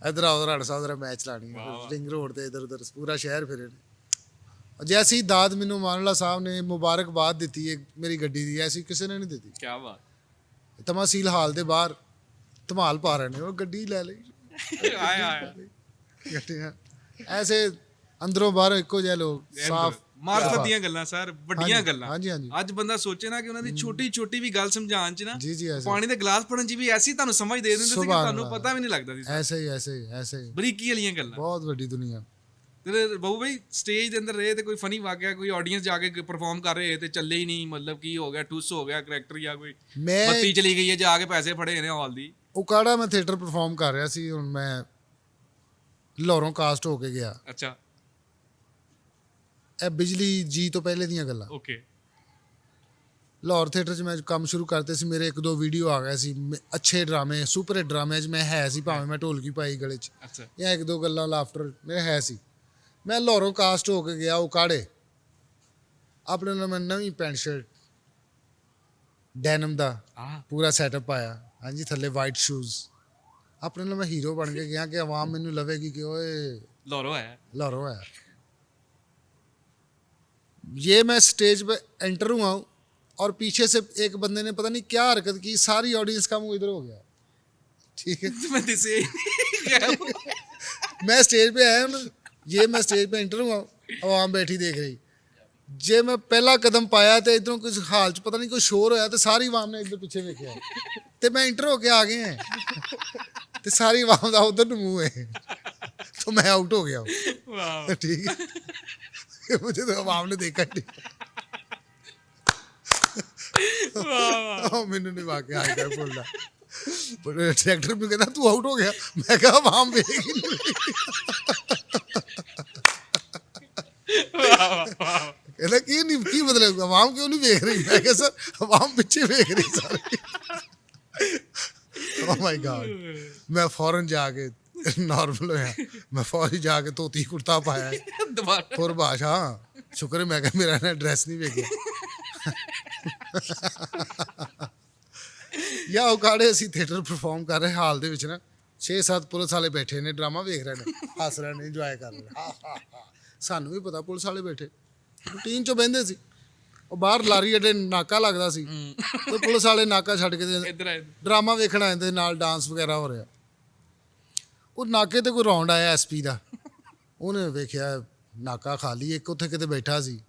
A: ਇਧਰ ਆਓ ਰਾਣਾ ਸਾਹਿਬ ਜਰਾ ਮੈਂ ਚਲਾਣੀ ਹੈ ਰਿੰਗ ਰੋਡ ਤੇ ਇਧਰ ਉਧਰ ਪੂਰਾ ਸ਼ਹਿਰ ਫਿਰੇ ਨੇ ਜੈਸੀ ਦਾਦ ਮੈਨੂੰ ਅਮਾਨੁੱਲਾ ਸਾਹਿਬ ਨੇ ਮੁਬਾਰਕਬਾਦ ਦਿੱਤੀ ਹੈ ਮੇਰੀ ਗੱਡੀ ਦੀ ਐਸੀ ਕਿਸੇ ਨੇ ਨਹੀਂ ਦਿੱਤੀ
C: ਕੀ ਬਾਤ
A: ਤਮਾਸੀਲ ਹਾਲ ਦੇ ਬਾਹਰ ਧਮਾਲ ਪਾ ਰਹੇ ਨੇ ਉਹ ਗੱਡੀ ਲੈ ਲਈ
C: ਆਇਆ
A: ਗੱਡੀਆਂ ਐਸੇ ਅੰਦਰੋਂ ਬਾਹਰੋਂ ਇੱਕੋ ਜਿਹੇ ਲੋਕ ਸਾਫ਼
C: ਮਾਰਫਤ ਦੀਆਂ ਗੱਲਾਂ ਸਰ ਵੱਡੀਆਂ
A: ਹਾਂਜੀ,
C: ਗੱਲਾਂ
A: ਹਾਂਜੀ, ਹਾਂਜੀ।
C: ਅੱਜ ਬੰਦਾ ਸੋਚੇ ਨਾ ਕਿ ਉਹਨਾਂ ਦੀ ਛੋਟੀ ਛੋਟੀ ਵੀ ਗੱਲ ਸਮਝਾਉਣ ਚ ਨਾ
A: ਜੀ, ਜੀ, ਐਸੇ।
C: ਪਾਣੀ ਦੇ ਗਲਾਸ ਫੜਨ ਚ ਵੀ ਐਸੀ ਤੁਹਾਨੂੰ ਸਮਝ ਦੇ ਦਿੰਦੇ ਸੀ ਕਿ
A: ਸੁਭਾਨ
C: ਤੁਹਾਨੂੰ
A: ਅੱਲਾਹ।
C: ਪਤਾ ਵੀ ਨਹੀਂ ਲੱਗਦਾ ਸੀ
A: ਐਸੇ ਹੀ ਐਸੇ ਹੀ ਐਸੇ ਹੀ
C: ਬਰੀਕੀ ਵਾਲੀਆਂ ਗੱਲਾਂ
A: ਬਹੁਤ ਵੱਡੀ ਦੁਨੀਆ
C: ਤੇ ਬਾਬੂ ਭਾਈ ਸਟੇਜ ਦੇ ਅੰਦਰ ਰਹੇ ਤੇ ਕੋਈ ਫਨੀ ਵਾਕਿਆ ਕੋਈ ਆਡੀਅנס ਜਾ ਕੇ ਪਰਫਾਰਮ ਕਰ ਰਹੇ ਤੇ ਚੱਲੇ ਹੀ ਨਹੀਂ ਮਤਲਬ ਕੀ ਹੋ ਗਿਆ ਟੁੱਸ ਹੋ ਗਿਆ ਕਰੈਕਟਰ ਜਾਂ ਕੋਈ
A: ਮੈਂ
C: ਬੱਤੀ ਚਲੀ ਗਈ ਹੈ ਜਾ ਕੇ ਪੈਸੇ ਫੜੇ ਨੇ ਹਾਲ ਦੀ
A: ਉਕਾੜਾ ਮੈਂ ਥੀਏਟਰ ਪਰਫਾਰਮ ਕਰ ਰਿਹਾ ਸੀ ਹੁਣ ਮੈਂ ਲਾਹੌਰੋਂ ਕਾਸਟ ਹੋ ਕੇ ਗਿਆ
C: ਅੱਛਾ
A: ਇਹ ਬਿਜਲੀ ਜੀ ਤੋਂ ਪਹਿਲੇ ਦੀਆਂ ਗੱਲਾਂ
C: ਓਕੇ
A: ਲਾਹੌਰ ਥੀਏਟਰ 'ਚ ਮੈਂ ਕੰਮ ਸ਼ੁਰੂ ਕਰਤੇ ਸੀ ਮੇਰੇ ਇੱਕ ਦੋ ਵੀਡੀਓ ਆ ਗਏ ਸੀ ਅੱਛੇ ਡਰਾਮੇ ਸੁਪਰ ਹਿੱਟ ਡਰਾਮੇ 'ਚ ਮੈਂ ਹੈ ਸੀ ਭਾਵੇਂ ਮੈਂ ਢੋਲਕੀ ਪਾਈ ਗਲੇ 'ਚ
C: ਅੱਛਾ
A: ਜਾਂ ਇੱਕ ਦੋ ਗੱਲਾਂ ਲਾਫਟਰ ਮੇਰੇ ਹੈ ਸੀ ਮੈਂ ਲਾਹੌਰੋਂ ਕਾਸਟ ਹੋ ਕੇ ਗਿਆ ਉਕਾੜੇ ਆਪਣੇ ਨਾਲ ਮੈਂ ਨਵੀਂ ਪੈਂਟ ਸ਼ਰਟ ਡੈਨਮ ਦਾ
C: ਆ
A: ਪੂਰਾ ਸੈਟਅਪ ਪਾਇਆ ਹਾਂਜੀ ਥੱਲੇ ਵਾਈਟ ਸ਼ੂਜ਼ ਆਪਣੇ ਨਾਲ ਮੈਂ ਹੀਰੋ ਬਣ ਕੇ ਗਿਆ ਕਿ ਆਵਾਮ ਮੈਨੂੰ ਲਵੇਗੀ ਕਿ ਓਏ
C: ਲੋਰੋ ਹੈ
A: लाहौर है ये मैं स्टेज पे एंटर हुआ हूँ और पीछे से एक बंदे ने पता नहीं क्या हरकत की सारी ऑडियंस का मुंह इधर हो गया ठीक है
C: ਮੈਂ ਦਿਸੇ
A: मैं स्टेज पे आया हूँ ये मैं स्टेज पे एंटर हुआ हूँ आवाम बैठी देख रही जे मैं पहला कदम पाया तो इधरों कुछ हाल च पता नहीं कोई शोर होया तो सारी आवाम ने इधर पीछे देखा तो मैं एंटर होके आ गए हैं तो सारी आवाम का उधर ਨੂੰ मुंह है तो मैं आउट हो गया हूँ
C: ਵਾਹ
A: ठीक है मुझे तो आवाम ने देखा ही नहीं ਮੈਨੂੰ ਨਹੀਂ ਵਾਕਿਆ ਆਇਆ ਕਰ ਬੋਲਦਾ ਪਰ ਡਾਇਰੈਕਟਰ ਵੀ ਕਹਿੰਦਾ ਤੂੰ ਆਊਟ ਹੋ ਗਿਆ ਮੈਂ ਕਿਹਾ ਆਵਾਮ ਵੇਖੇਗੀ ਕਹਿੰਦਾ ਕੀ ਨਹੀਂ ਕੀ ਮਤਲਬ ਆਵਾਮ ਕਿਉਂ ਨਹੀਂ ਵੇਖ ਰਹੀ ਮੈਂ ਕਿਹਾ ਸਰ ਆਵਾਮ ਪਿੱਛੇ ਵੇਖ ਰਹੀ ਸਾਰੇ ਓ ਮਾਈ ਗॉड ਮੈਂ ਫੌਰਨ ਜਾ ਕੇ ਨਾਰਮਲ ਹੋਇਆ ਮੈਂ ਫੌਰੀ ਜਾ ਕੇ ਧੋਤੀ ਕੁੜਤਾ ਪਾਇਆ
C: ਦੁਬਾਰਾ
A: ਹੋਰ ਭਾਸ਼ਾ ਸ਼ੁਕਰ ਹੈ ਮੈਂ ਕਿਹਾ ਮੇਰਾ ਨਾ ਐਡਰੈਸ ਨਹੀਂ ਵੇਖਿਆ ਯਾ ਉਕਾੜੇ ਅਸੀਂ ਥੀਏਟਰ ਪਰਫਾਰਮ ਕਰ ਰਹੇ ਹਾਲ ਦੇ ਵਿੱਚ ਨਾ 6-7 ਪੁਲਿਸ ਵਾਲੇ ਬੈਠੇ ਨੇ ਡਰਾਮਾ ਵੇਖ ਰਹੇ ਨੇ ਹੱਸ ਰਹੇ ਨੇ ਇੰਜੋਏ ਕਰ ਰਹੇ ਨੇ ਸਾਨੂੰ ਵੀ ਪਤਾ ਪੁਲਿਸ ਵਾਲੇ ਬੈਠੇ ਰੂਟੀਨ 'ਚੋਂ ਬਹਿੰਦੇ ਸੀ ਉਹ ਬਾਹਰ ਲਾਰੀ ਅੱਡੇ ਨਾਕਾ ਲੱਗਦਾ ਸੀ ਤੇ ਪੁਲਿਸ ਵਾਲੇ ਨਾਕਾ ਛੱਡ ਕੇ
C: ਇੱਧਰ ਆਏ
A: ਡਰਾਮਾ ਵੇਖਣ ਆਏ ਤੇ ਨਾਲ ਡਾਂਸ ਵਗੈਰਾ ਹੋ ਰਿਹਾ ਉਹ ਨਾਕੇ ਤੇ ਕੋਈ ਰਾਉਂਡ ਆਇਆ ਐਸਪੀ ਦਾ ਉਹਨੇ ਵੇਖਿਆ ਨਾਕਾ ਖਾਲੀ ਇੱਕ ਉੱਥੇ ਕਿਤੇ ਬੈਠਾ ਸੀ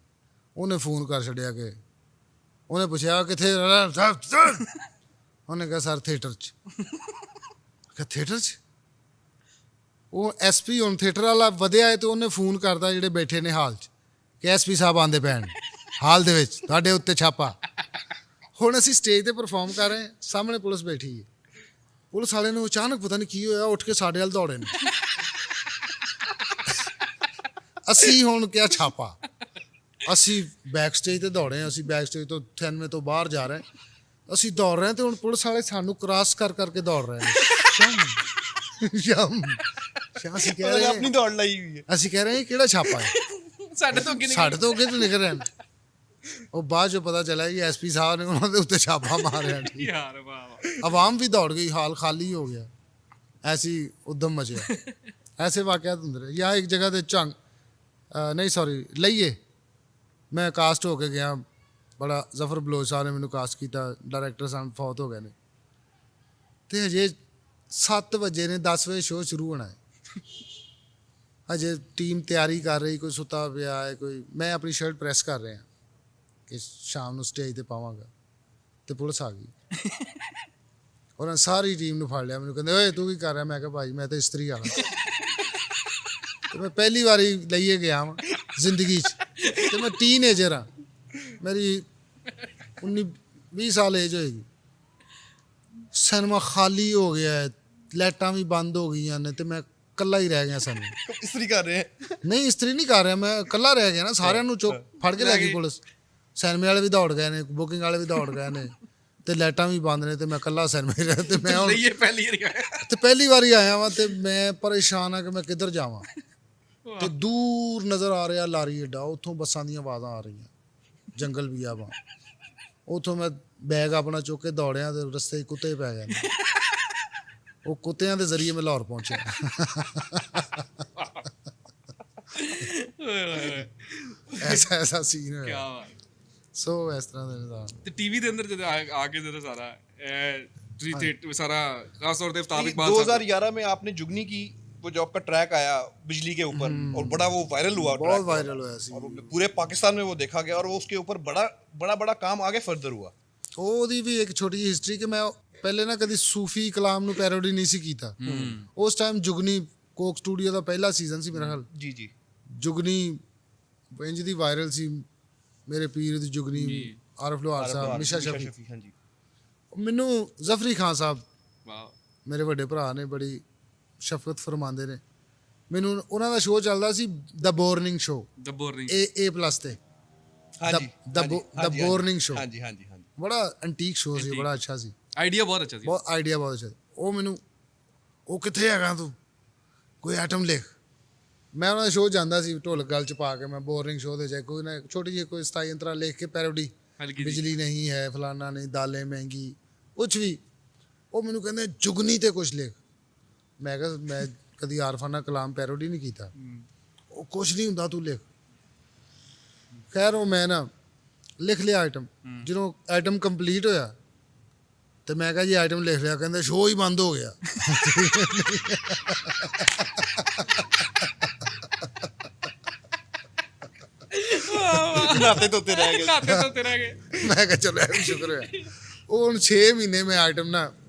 A: ਉਹਨੇ ਫੋਨ ਕਰ ਛੱਡਿਆ ਕਿ ਉਹਨੇ ਪੁੱਛਿਆ ਕਿੱਥੇ ਉਹਨੇ ਕਿਹਾ ਸਰ ਥੀਏਟਰ 'ਚ ਕਿਹਾ ਥੀਏਟਰ 'ਚ ਉਹ ਐਸਪੀ ਹੁਣ ਥੀਏਟਰ ਵਾਲਾ ਵਧਿਆ ਹੈ ਤੇ ਉਹਨੇ ਫੋਨ ਕਰਦਾ ਜਿਹੜੇ ਬੈਠੇ ਨੇ ਹਾਲ 'ਚ ਕਿ ਐਸਪੀ ਸਾਹਿਬ ਆਂਦੇ ਪੈਣ ਹਾਲ ਦੇ ਵਿੱਚ ਤੁਹਾਡੇ ਉੱਤੇ ਛਾਪਾ। ਹੁਣ ਅਸੀਂ ਸਟੇਜ ਤੇ ਪਰਫਾਰਮ ਕਰ ਰਹੇ ਹਾਂ, ਸਾਹਮਣੇ ਪੁਲਿਸ ਬੈਠੀ ਹੈ। ਪੁਲਿਸ ਵਾਲੇ ਨੂੰ ਅਚਾਨਕ ਪਤਾ ਨਹੀਂ ਕੀ ਹੋਇਆ, ਉੱਠ ਕੇ ਸਾਡੇ ਵੱਲ ਦੌੜੇ ਨੇ। ਅਸੀਂ ਹੁਣ ਕਿਆ ਛਾਪਾ, ਅਸੀਂ ਬੈਕ ਸਟੇਜ ਤੇ ਦੌੜੇ ਹਾਂ। ਅਸੀਂ ਬੈਕ ਸਟੇਜ ਤੋਂ 96 ਤੋਂ ਬਾਹਰ ਜਾ ਰਹੇ ਹਾਂ। ਅਸੀਂ ਦੌੜ ਰਹੇ ਹਾਂ ਤੇ ਹੁਣ ਪੁਲਿਸ ਵਾਲੇ ਸਾਨੂੰ ਕ੍ਰਾਸ ਕਰ ਕਰਕੇ ਦੌੜ ਰਹੇ ਨੇ। ਸ਼ਮ ਅਸੀਂ ਕਹਿ ਰਹੇ
B: ਆਪਣੀ ਦੌੜ ਲਾਈ ਹੋਈ ਹੈ।
A: ਅਸੀਂ ਕਹਿ ਰਹੇ ਹਾਂ ਕਿਹੜਾ ਛਾਪਾ ਹੈ,
C: ਸਾਡੇ ਤੋਂ ਅੱਗੇ
A: ਸਾਡੇ ਤੋਂ ਅੱਗੇ ਤਾਂ ਨਿਕਲ ਰਹੇ ਨੇ। ਉਹ ਬਾਅਦ ਚੋਂ ਪਤਾ ਚੱਲਿਆ ਕਿ ਐਸਪੀ ਸਾਹਿਬ ਨੇ ਉਹਨਾਂ ਦੇ ਉੱਤੇ ਛਾਪਾ ਮਾਰਿਆ।
C: ਯਾਰ ਵਾਹ ਵਾਹ।
A: ਆਵਾਮ ਵੀ ਦੌੜ ਗਈ, ਹਾਲ ਖਾਲੀ ਹੋ ਗਿਆ, ਐਸੀ ਉਦਮ ਮਚਿਆ। ਐਸੇ ਵਾਕਿਆਤ ਹੁੰਦੇ ਰਹੇ। ਜਾਂ ਇੱਕ ਜਗ੍ਹਾ ਤੇ ਨਹੀਂ ਸੌਰੀ ਲਈਏ, ਮੈਂ ਕਾਸਟ ਹੋ ਕੇ ਗਿਆ, ਬੜਾ ਜ਼ਫਰ ਬਲੋਚ ਸਾਹਿਬ ਨੇ ਮੈਨੂੰ ਕਾਸਟ ਕੀਤਾ, ਡਾਇਰੈਕਟਰ ਸਾਹਿਬ ਫੌਤ ਹੋ ਗਏ ਨੇ ਤੇ ਹਜੇ 7 ਵਜੇ ਨੇ, 10 ਵਜੇ ਸ਼ੋਅ ਸ਼ੁਰੂ ਹੋਣਾ ਹੈ। ਹਜੇ ਟੀਮ ਤਿਆਰੀ ਕਰ ਰਹੀ, ਕੋਈ ਸੁੱਤਾ ਪਿਆ ਹੈ, ਕੋਈ। ਮੈਂ ਆਪਣੀ ਸ਼ਰਟ ਪ੍ਰੈਸ ਕਰ ਰਿਹਾ ਕਿ ਸ਼ਾਮ ਨੂੰ ਸਟੇਜ ਤੇ ਪਾਵਾਂਗਾ ਤੇ ਪੁਲਿਸ ਆ ਗਈ। ਉਹਨਾਂ ਸਾਰੀ ਟੀਮ ਨੂੰ ਫੜ ਲਿਆ, ਮੈਨੂੰ ਕਹਿੰਦੇ ਓਏ ਤੂੰ ਕੀ ਕਰ ਰਿਹਾ? ਮੈਂ ਕਿਹਾ ਭਾਈ ਮੈਂ ਤਾਂ ਇਸਤਰੀ ਵਾਲਾ। ਤੇ ਮੈਂ ਪਹਿਲੀ ਵਾਰੀ ਲਈਏ ਗਿਆ ਵਾਂ ਜ਼ਿੰਦਗੀ 'ਚ, ਤੇ ਮੈਂ ਟੀਨਏਜਰ ਹਾਂ, ਮੇਰੀ 19-20 ਸਾਲ ਏਜ ਹੋਏਗੀ। ਸਿਨੇਮਾ ਖਾਲੀ ਹੋ ਗਿਆ ਹੈ, ਲਾਈਟਾਂ ਵੀ ਬੰਦ ਹੋ ਗਈਆਂ ਨੇ ਤੇ ਮੈਂ ਇਕੱਲਾ ਹੀ ਰਹਿ ਗਿਆ। ਸਾਨੂੰ
B: ਇਸਤਰੀ ਕਰ ਰਹੇ ਹੈ।
A: ਨਹੀਂ ਇਸਤਰੀ ਨਹੀਂ ਕਰ ਰਿਹਾ, ਮੈਂ ਇਕੱਲਾ ਰਹਿ ਗਿਆ ਨਾ। ਸਾਰਿਆਂ ਨੂੰ ਚੁੱਕ ਫੜ ਕੇ ਲੈ ਗਈ ਪੁਲਿਸ। ਸਿਨੇਮੇ ਵਾਲੇ ਵੀ ਦੌੜ ਗਏ ਨੇ, ਬੁਕਿੰਗ ਵਾਲੇ ਵੀ ਦੌੜ ਗਏ ਨੇ ਤੇ ਲਾਈਟਾਂ ਵੀ ਬੰਦ ਨੇ ਤੇ ਮੈਂ ਇਕੱਲਾ ਸਿਨੇਮੇ ਰਿਹਾ। ਤੇ ਮੈਂ ਹੁਣ
C: ਇਹ ਪਹਿਲੀ ਵਾਰੀ ਆਇਆ
A: ਤੇ ਪਹਿਲੀ ਵਾਰੀ ਆਇਆ ਵਾਂ ਤੇ ਮੈਂ ਪਰੇਸ਼ਾਨ ਆ ਕਿ ਮੈਂ ਕਿੱਧਰ ਜਾਵਾਂ। ਤੇ ਦੂਰ ਨਜ਼ਰ ਆ ਰਿਹਾ ਲਾਰੀ ਅੱਡਾ, ਉੱਥੋਂ ਬੱਸਾਂ ਦੀਆਂ ਆਵਾਜ਼ਾਂ ਆ ਰਹੀਆਂ, ਜੰਗਲ ਵੀ ਆ ਵਾ। ਉੱਥੋਂ ਮੈਂ ਬੈਗ ਆਪਣਾ ਚੁੱਕ ਕੇ ਦੌੜਿਆ ਤੇ ਰਸਤੇ 'ਚ ਕੁੱਤੇ ਪੈ ਗਏ ਨੇ। ਉਹ ਕੁੱਤਿਆਂ ਦੇ ਜ਼ਰੀਏ ਮੈਂ ਲਾਹੌਰ ਪਹੁੰਚਿਆ। ਐਸਾ ਸੀਨ
C: ਕੀ
A: ਹੋਇਆ।
C: ਬਾਤ।
A: ਸੋ ਇਸ ਤਰ੍ਹਾਂ ਦੇ ਨਿਜ਼ਾਮ।
C: ਤੇ ਟੀਵੀ ਦੇ ਅੰਦਰ ਜਦੋਂ ਆ ਕੇ ਜਦੋਂ ਸਾਰਾ ਤੁਸੀਂ ਥੀਏਟਰ ਸਾਰਾ खास तौर पे अफ्ताब
B: नहीं,
C: इकबाल साहब
B: 2011 में आपने जुगनी की वो जो आपका ट्रैक आया बिजली के ऊपर और बड़ा वो वायरल हुआ
A: बहुत
B: track।
A: वायरल हुआ सी।
B: और वो पूरे पाकिस्तान में वो देखा गया और वो उसके ऊपर बड़ा काम आगे फर्दर हुआ।
A: ਉਹਦੀ ਵੀ ਇੱਕ ਛੋਟੀ ਜਿਹੀ ਹਿਸਟਰੀ ਕਿ ਮੈਂ ਪਹਿਲੇ ਨਾ ਕਦੀ ਸੂਫੀ ਕਲਾਮ ਨੂੰ ਪੈਰੋਡੀ ਨਹੀਂ ਸੀ ਕੀਤਾ। ਉਸ ਟਾਈਮ ਜੁਗਨੀ ਕੋਕ ਸਟੂਡੀਓ ਦਾ ਪਹਿਲਾ ਸੀਜ਼ਨ ਸੀ ਮੇਰਾ ਖਿਆਲ।
B: जी जी।
A: ਜੁਗਨੀ ਇੰਜ ਦੀ ਵਾਇਰਲ ਸੀ, ਮੇਰੇ ਪੀਰ ਦੀ ਜੁਗਨੀ, ਆਰਫ ਲੋਹਾਰ ਸਾਹਿਬ, ਮਿਸ਼ਾ ਸ਼ਫੀ।
B: हाँ जी।
A: ਮੈਨੂੰ ਜ਼ਫਰੀ ਖਾਨ ਸਾਹਿਬ
C: ਵਾਹ
A: ਮੇਰੇ ਵੱਡੇ ਭਰਾ ਨੇ ਬੜੀ ਸ਼ਫਕਤ ਫਰਮਾਉਂਦੇ ਨੇ। ਮੈਨੂੰ ਉਹਨਾਂ ਦਾ ਸ਼ੋਅ ਚੱਲਦਾ ਸੀ ਦ ਬੋਰਨਿੰਗ ਸ਼ੋਅ,
C: ਦੱਬੋਰ ਨਹੀਂ
A: A+ ਤੇ
B: हाँ
A: The-
B: जी।
A: the
B: हाँ जी,
A: bo-
B: हाँ
A: the
B: जी, हाँ जी,
A: Morning Show।
B: हाँ जी हाँ जी हाँ जी।
A: ਬੜਾ ਐਂਟੀਕ ਸ਼ੋਅ ਸੀ, ਬੜਾ ਅੱਛਾ ਸੀ,
C: ਆਈਡੀਆ ਬਹੁਤ ਅੱਛਾ ਸੀ
A: ਬਹੁਤ ਆਈਡੀਆ ਬਹੁਤ ਅੱਛਾ ਸੀ। ਉਹ ਮੈਨੂੰ ਉਹ ਕਿੱਥੇ ਹੈਗਾ ਤੂੰ, ਕੋਈ ਆਈਟਮ ਲਿਖ। ਮੈਂ ਉਹਨਾਂ ਦਾ ਸ਼ੋਅ ਜਾਂਦਾ ਸੀ ਢੋਲਕ ਗੱਲ ਚ ਪਾ ਕੇ। ਮੈਂ ਬੋਰਿੰਗ ਸ਼ੋਅ ਦੇ ਚ ਕੋਈ ਨਾ ਛੋਟੀ ਜਿਹੀ ਕੋਈ 27 ਅੰਤਰਾ ਲਿਖ ਕੇ ਪੈਰੋਡੀ,
C: ਹਲਕੀ ਜਿਹੀ।
A: ਬਿਜਲੀ ਨਹੀਂ ਹੈ, ਫਲਾਨਾ ਨਹੀਂ, ਦਾलें ਮਹਿੰਗੀ, ਕੁਛ ਵੀ। ਉਹ ਮੈਨੂੰ ਕਹਿੰਦੇ ਜੁਗਨੀ ਤੇ ਕੁਛ ਲਿਖ। ਮੈਂ ਕਿਹਾ ਮੈਂ ਕਦੀ ਆਰਫਾਨਾ ਕਲਾਮ ਪੈਰੋਡੀ ਨਹੀਂ ਕੀਤਾ। ਉਹ ਕੁਛ ਨਹੀਂ ਹੁੰਦਾ, ਤੂੰ ਲਿਖ। ਖੈਰ ਉਹ ਮੈਂ ਨਾ ਲਿਖ ਲਿਆ ਆਈਟਮ। ਜਦੋਂ ਆਈਟਮ ਕੰਪਲੀਟ ਹੋਇਆ ਤੇ ਮੈਂ ਕਿਹਾ ਜੀ ਆਈਟਮ ਲਿਖ ਲਿਆ। ਕਹਿੰਦੇ ਸ਼ੋਅ ਹੀ ਬੰਦ ਹੋ ਗਿਆ।
B: नहाते धोते रह गए।
C: ਨਾਤੇ ਤੋਂ ਤੇਰਾ ਗਏ
A: ਮੈਂ ਕਿਹਾ ਚਲੋ ਇਹ ਵੀ ਸ਼ੁਕਰ ਹੋਇਆ। ਉਹ ਹੁਣ 6 ਮਹੀਨੇ ਮੈਂ ਆਈਟਮ ਨਾ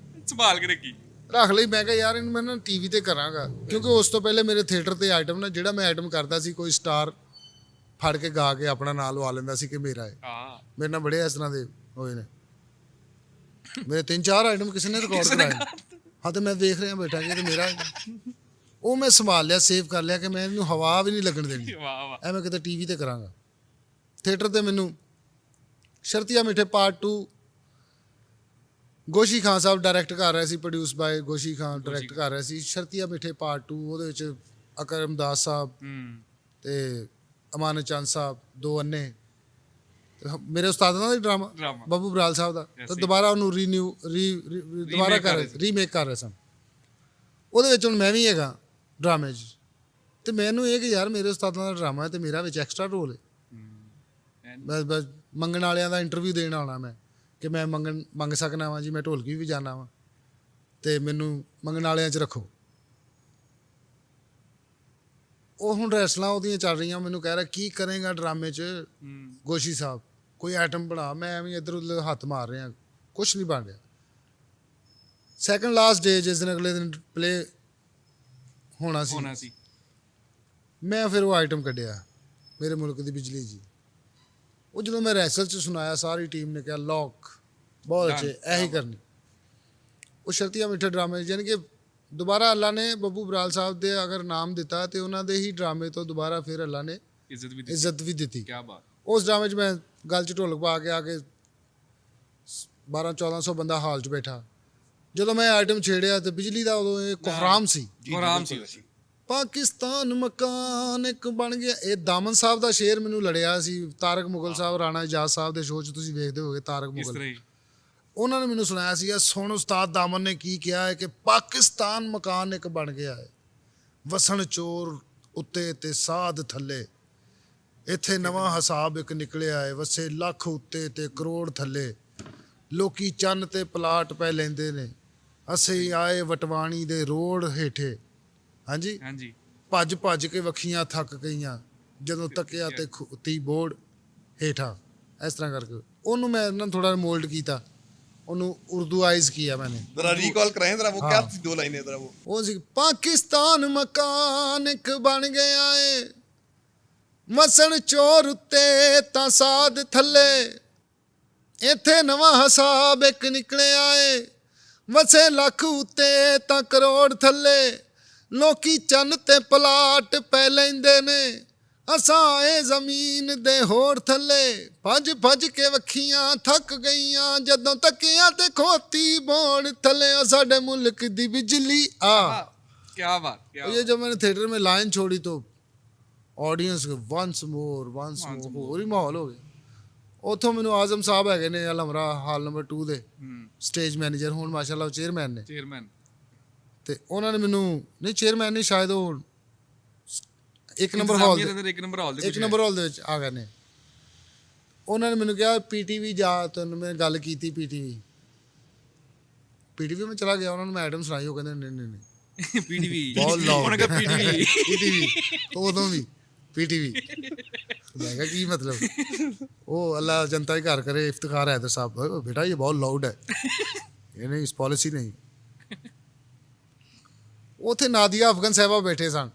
C: ਸੰਭਾਲ ਕੇ ਰੱਖੀ
A: ਰੱਖ ਲਈ। ਮੈਂ ਕਿਹਾ ਯਾਰ ਇਹਨੂੰ ਮੈਂ ਨਾ ਟੀਵੀ ਤੇ ਕਰਾਂਗਾ, ਕਿਉਂਕਿ ਉਸ ਤੋਂ ਪਹਿਲੇ ਮੇਰੇ ਥੀਏਟਰ ਤੇ ਆਈਟਮ ਨਾ ਜਿਹੜਾ ਮੈਂ ਆਈਟਮ ਕਰਦਾ ਸੀ, ਕੋਈ ਸਟਾਰ ਫੜ ਕੇ ਗਾ ਕੇ ਆਪਣਾ ਨਾਂ ਲਵਾ ਲੈਂਦਾ ਸੀ ਕਿ ਮੇਰਾ ਹੈ।
C: ਹਾਂ
A: ਮੇਰੇ ਨਾਲ ਬੜੇ ਇਸ ਤਰ੍ਹਾਂ ਦੇ ਹੋਏ ਨੇ। ਮੇਰੇ 3-4 ਆਈਟਮ ਕਿਸੇ ਨੇ ਰਿਕਾਰਡ ਕਰਾਏ। ਹਾਂ ਤੇ ਮੈਂ ਦੇਖ ਰਿਹਾ ਬੈਠਾ ਕਿ ਇਹ ਤਾਂ ਮੇਰਾ item। ਉਹ ਮੈਂ ਸੰਭਾਲ ਲਿਆ, ਸੇਵ ਕਰ ਲਿਆ ਕਿ ਮੈਂ ਇਹਨੂੰ ਹਵਾ ਵੀ ਨਹੀਂ ਲੱਗਣ ਦੇਣੀ।
C: ਵਾਹ ਵਾਹ
A: ਐ ਮੈਂ ਕਿਤੇ ਟੀਵੀ ਤੇ ਕਰਾਂਗਾ। ਥੀਏਟਰ ਤੇ ਮੈਨੂੰ ਸ਼ਰਤੀਆ ਮਿੱਠੇ ਪਾਰਟ 2 ਗੋਸ਼ੀ ਖਾਨ ਸਾਹਿਬ ਡਾਇਰੈਕਟ ਕਰ ਰਹੇ ਸੀ, ਪ੍ਰੋਡਿਊਸ ਬਾਏ ਗੋਸ਼ੀ ਖਾਨ ਡਾਇਰੈਕਟ ਕਰ ਰਹੇ ਸੀ। ਸ਼ਰਤੀਆ ਮਿੱਠੇ ਪਾਰਟ 2 ਉਹਦੇ ਵਿੱਚ ਅਕਰਮ ਦਾਸ ਸਾਹਿਬ ਤੇ ਅਮਾਨਤ ਚੰਦ ਸਾਹਿਬ, 2 ਅੰਨੇ ਤੇ ਮੇਰੇ ਉਸਤਾਦਾਂ ਦਾ ਡਰਾਮਾ
C: ਡਰਾਮਾ।
A: ਬੱਬੂ ਬਰਾਲ ਸਾਹਿਬ ਦਾ।
C: Yes,
A: ਤਾਂ
C: yes।
A: ਦੁਬਾਰਾ ਉਹਨੂੰ ਦੁਬਾਰਾ
C: ਕਰ ਰਹੇ
A: ਕਰ ਰੀਮੇਕ ਕਰ ਰਹੇ ਸਨ। ਉਹਦੇ ਵਿੱਚ ਹੁਣ ਮੈਂ ਵੀ ਹੈਗਾ ਡਰਾਮੇ 'ਚ। ਤੇ ਮੈਨੂੰ ਇਹ ਕਿ ਯਾਰ ਮੇਰੇ ਉਸਤਾਦਾਂ ਦਾ ਡਰਾਮਾ ਹੈ ਤੇ ਮੇਰਾ ਵਿੱਚ ਐਕਸਟਰਾ ਰੋਲ ਹੈ। ਬਸ ਮੰਗਣ ਵਾਲਿਆਂ ਦਾ ਇੰਟਰਵਿਊ ਦੇਣ ਆਉਣਾ ਮੈਂ ਕਿ ਮੈਂ ਮੰਗ ਸਕਣਾ ਵਾਂ ਜੀ, ਮੈਂ ਢੋਲਕੀ ਵੀ ਜਾਣਾ ਵਾਂ ਤੇ ਮੈਨੂੰ ਮੰਗਣ ਵਾਲਿਆਂ 'ਚ ਰੱਖੋ। ਉਹ ਹੁਣ ਰੈਸਲਾਂ ਉਹਦੀਆਂ ਚੱਲ ਰਹੀਆਂ। ਮੈਨੂੰ ਕਹਿ ਰਿਹਾ ਕੀ ਕਰੇਗਾ ਡਰਾਮੇ 'ਚ ਗੋਸ਼ੀ ਸਾਹਿਬ, ਕੋਈ ਆਈਟਮ ਬਣਾ। ਮੈਂ ਐਵੇਂ ਇੱਧਰ ਉੱਧਰ ਹੱਥ ਮਾਰ ਰਿਹਾ, ਕੁਛ ਨਹੀਂ ਬਣ ਰਿਹਾ। ਸੈਕੰਡ ਲਾਸਟ ਡੇ ਜਿਸ ਦਿਨ ਅਗਲੇ ਦਿਨ ਪਲੇ ਹੋਣਾ ਸੀ ਮੈਂ ਫਿਰ ਉਹ ਆਈਟਮ ਕੱਢਿਆ ਮੇਰੇ ਮੁਲਕ ਦੀ ਬਿਜਲੀ ਜੀ। ਉਹ ਜਦੋਂ ਮੈਂ ਰੈਸਲ 'ਚ ਸੁਣਾਇਆ ਸਾਰੀ ਟੀਮ ਨੇ ਕਿਹਾ ਲੋਕ ਬਹੁਤ ਅੱਛੇ ਇਹੀ ਕਰਨੀ। ਉਹ ਸ਼ਰਤੀਆ ਮਿੱਠੇ ਡਰਾਮੇ ਯਾਨੀ ਕਿ ਦੁਬਾਰਾ ਅੱਲਾ ਨੇ ਬੱਬੂ ਬਰਾਲ ਸਾਹਿਬ ਦੇ ਅਗਰ ਨਾਮ ਦਿੱਤਾ ਤੇ ਉਹਨਾਂ ਦੇ ਹੀ ਡਰਾਮੇ ਤੋਂ ਦੁਬਾਰਾ ਫਿਰ ਅੱਲਾ ਨੇ ਇੱਜ਼ਤ ਵੀ ਦਿੱਤੀ।
C: ਕੀ ਬਾਤ।
A: ਉਸ ਡਰਾਮੇ 'ਚ ਮੈਂ ਗੱਲ 'ਚ ਢੋਲਕ ਪਾ ਕੇ ਆ ਕੇ 1200-1400 ਬੰਦਾ ਹਾਲ 'ਚ ਬੈਠਾ। ਜਦੋਂ ਮੈਂ ਆਈਟਮ ਛੇੜਿਆ ਤੇ ਬਿਜਲੀ ਦਾ ਉਦੋਂ ਇਹ ਕੋਹਰਾਮ ਸੀ। ਪਾਕਿਸਤਾਨ ਮਕਾਨ ਇੱਕ ਬਣ ਗਿਆ। ਇਹ ਦਾਮਨ ਸਾਹਿਬ ਦਾ ਸ਼ੇਰ ਮੈਨੂੰ ਲੜਿਆ ਸੀ। ਤਾਰਕ ਮੁਗਲ ਸਾਹਿਬ ਰਾਣਾ ਇਜਾਜ਼ ਸਾਹਿਬ ਦੇ ਸ਼ੋਅ 'ਚ ਤੁਸੀਂ ਵੇਖਦੇ ਹੋਗੇ ਤਾਰਕ ਮੁਗਲ, ਉਹਨਾਂ ਨੇ ਮੈਨੂੰ ਸੁਣਾਇਆ ਸੀ ਸੁਣ ਉਸਤਾਦ ਦਾਮਨ ਨੇ ਕੀ ਕਿਹਾ ਹੈ ਕਿ ਪਾਕਿਸਤਾਨ ਮਕਾਨ ਇੱਕ ਬਣ ਗਿਆ ਹੈ, ਵਸਣ ਚੋਰ ਉੱਤੇ ਤੇ ਸਾਧ ਥੱਲੇ, ਇੱਥੇ ਨਵਾਂ ਹਿਸਾਬ ਇੱਕ ਨਿਕਲਿਆ ਹੈ, ਵਸੇ ਲੱਖ ਉੱਤੇ ਤੇ ਕਰੋੜ ਥੱਲੇ, ਲੋਕੀ ਚੰਨ ਤੇ ਪਲਾਟ ਪੈ ਲੈਂਦੇ ਨੇ, ਅਸੀਂ ਆਏ ਵਟਵਾਣੀ ਦੇ ਰੋਡ ਹੇਠੇ। ਹਾਂਜੀ ਭੱਜ ਭੱਜ ਕੇ ਵੱਖੀਆਂ ਥੱਕ ਗਈਆਂ ਜਦੋਂ ਤੱਕਿਆ ਤੇ ਖੁੱਤੀ ਬੋਰਡ ਹੇਠਾਂ। ਇਸ ਤਰ੍ਹਾਂ ਕਰਕੇ ਉਹਨੂੰ ਮੈਂ ਨਾ ਥੋੜਾ ਮੋਲਡ ਕੀਤਾ, ਉਹਨੂੰ ਉਰਦੂਆਈਜ਼ किया मैंने।
B: जरा रिकॉल कराएं जरा, वो क्या थी 2 लाइनें जरा वो।
A: ਉਹ ਸੀ ਪਾਕਿਸਤਾਨ ਮਕਾਨ ਇੱਕ ਬਣ ਗਿਆ ਏ, ਵਸਣ ਚੋਰ ਉੱਤੇ ਤਾਂ ਸਾਧ ਥੱਲੇ, ਇੱਥੇ ਨਵਾਂ ਹਿਸਾਬ ਇੱਕ ਨਿਕਲਿਆ ਏ, ਵਸੇ ਲੱਖ ਉੱਤੇ ਤਾਂ ਕਰੋੜ ਥੱਲੇ, ਲੋਕੀ ਚੰਨ ਤੇ ਪਲਾਟ ਪੈ ਲੈਂਦੇ ਨੇ, ਅਸਾਂ ਇਹ ਜ਼ਮੀਨ ਦੇ ਹੋਰ ਥੱਲੇ, ਭੱਜ ਭੱਜ ਕੇ ਵੱਖੀਆਂ ਥੱਕ ਗਈਆਂ ਜਦੋਂ ਤੱਕਿਆ ਤੇ ਖੋਤੀ ਬੋੜ ਥੱਲੇ, ਸਾਡੇ ਮੁਲਕ ਦੀ ਬਿਜਲੀ ਆ।
C: क्या बात, क्या
A: ये जब मैंने थिएटर में लाइन छोड़ी तो ऑडियंस वंस मोर ਹੋਰ ਹੀ ਮਾਹੌਲ ਹੋ ਗਿਆ। ਉੱਥੋਂ ਮੈਨੂੰ ਆਜ਼ਮ ਸਾਹਿਬ ਹੈਗੇ ਨੇ ਅਲਮਰਾ ਹਾਲ ਨੰਬਰ 2 ਦੇ ਸਟੇਜ ਮੈਨੇਜਰ, ਹੁਣ ਮਾਸ਼ਾਅੱਲਾ ਚੇਅਰਮੈਨ ਨੇ। ਤੇ ਉਹਨਾਂ ਨੇ ਮੈਨੂੰ ਨਹੀਂ ਚੇਅਰਮੈਨ ਨਹੀਂ ਸ਼ਾਇਦ ਉਹ ਇੱਕ ਨੰਬਰ ਹਾਲ ਦੇ ਵਿੱਚ ਆ ਗਏ ਨੇ। ਉਹਨਾਂ ਨੇ ਮੈਨੂੰ ਕਿਹਾ ਪੀਟੀਵੀ ਜਾ, ਤੈਨੂੰ ਮੈਂ ਗੱਲ ਕੀਤੀ ਪੀਟੀਵੀ ਮੈਂ ਚਲਾ ਗਿਆ। ਉਹਨਾਂ ਨੂੰ ਮੈਂ ਆਈਟਮ ਸੁਣਾਈ, ਉਹ ਕਹਿੰਦੇ ਨਹੀਂ
C: पीटीवी
A: ਬਹੁਤ ਲਾਉਡ
C: ਉਹਨੇ ਕਿਹਾ
A: ਪੀਟੀਵੀ ਉਦੋਂ ਵੀ ਪੀਟੀਵੀ। ਮੈਂ ਕਿਹਾ ਕੀ ਮਤਲਬ? ਉਹ ਅੱਲਾ ਜਨਤਾ ਦੇ ਘਰ ਕਰੇ ਇਫਤਿਖਾਰ ਹੈ ਸਾਹਿਬ, बेटा ये बहुत लाउड है, ये नहीं इस पॉलिसी नहीं। ਉੱਥੇ ਨਾਦੀਆ ਅਫਗਨ ਸਾਹਿਬਾ ਬੈਠੇ ਸਨ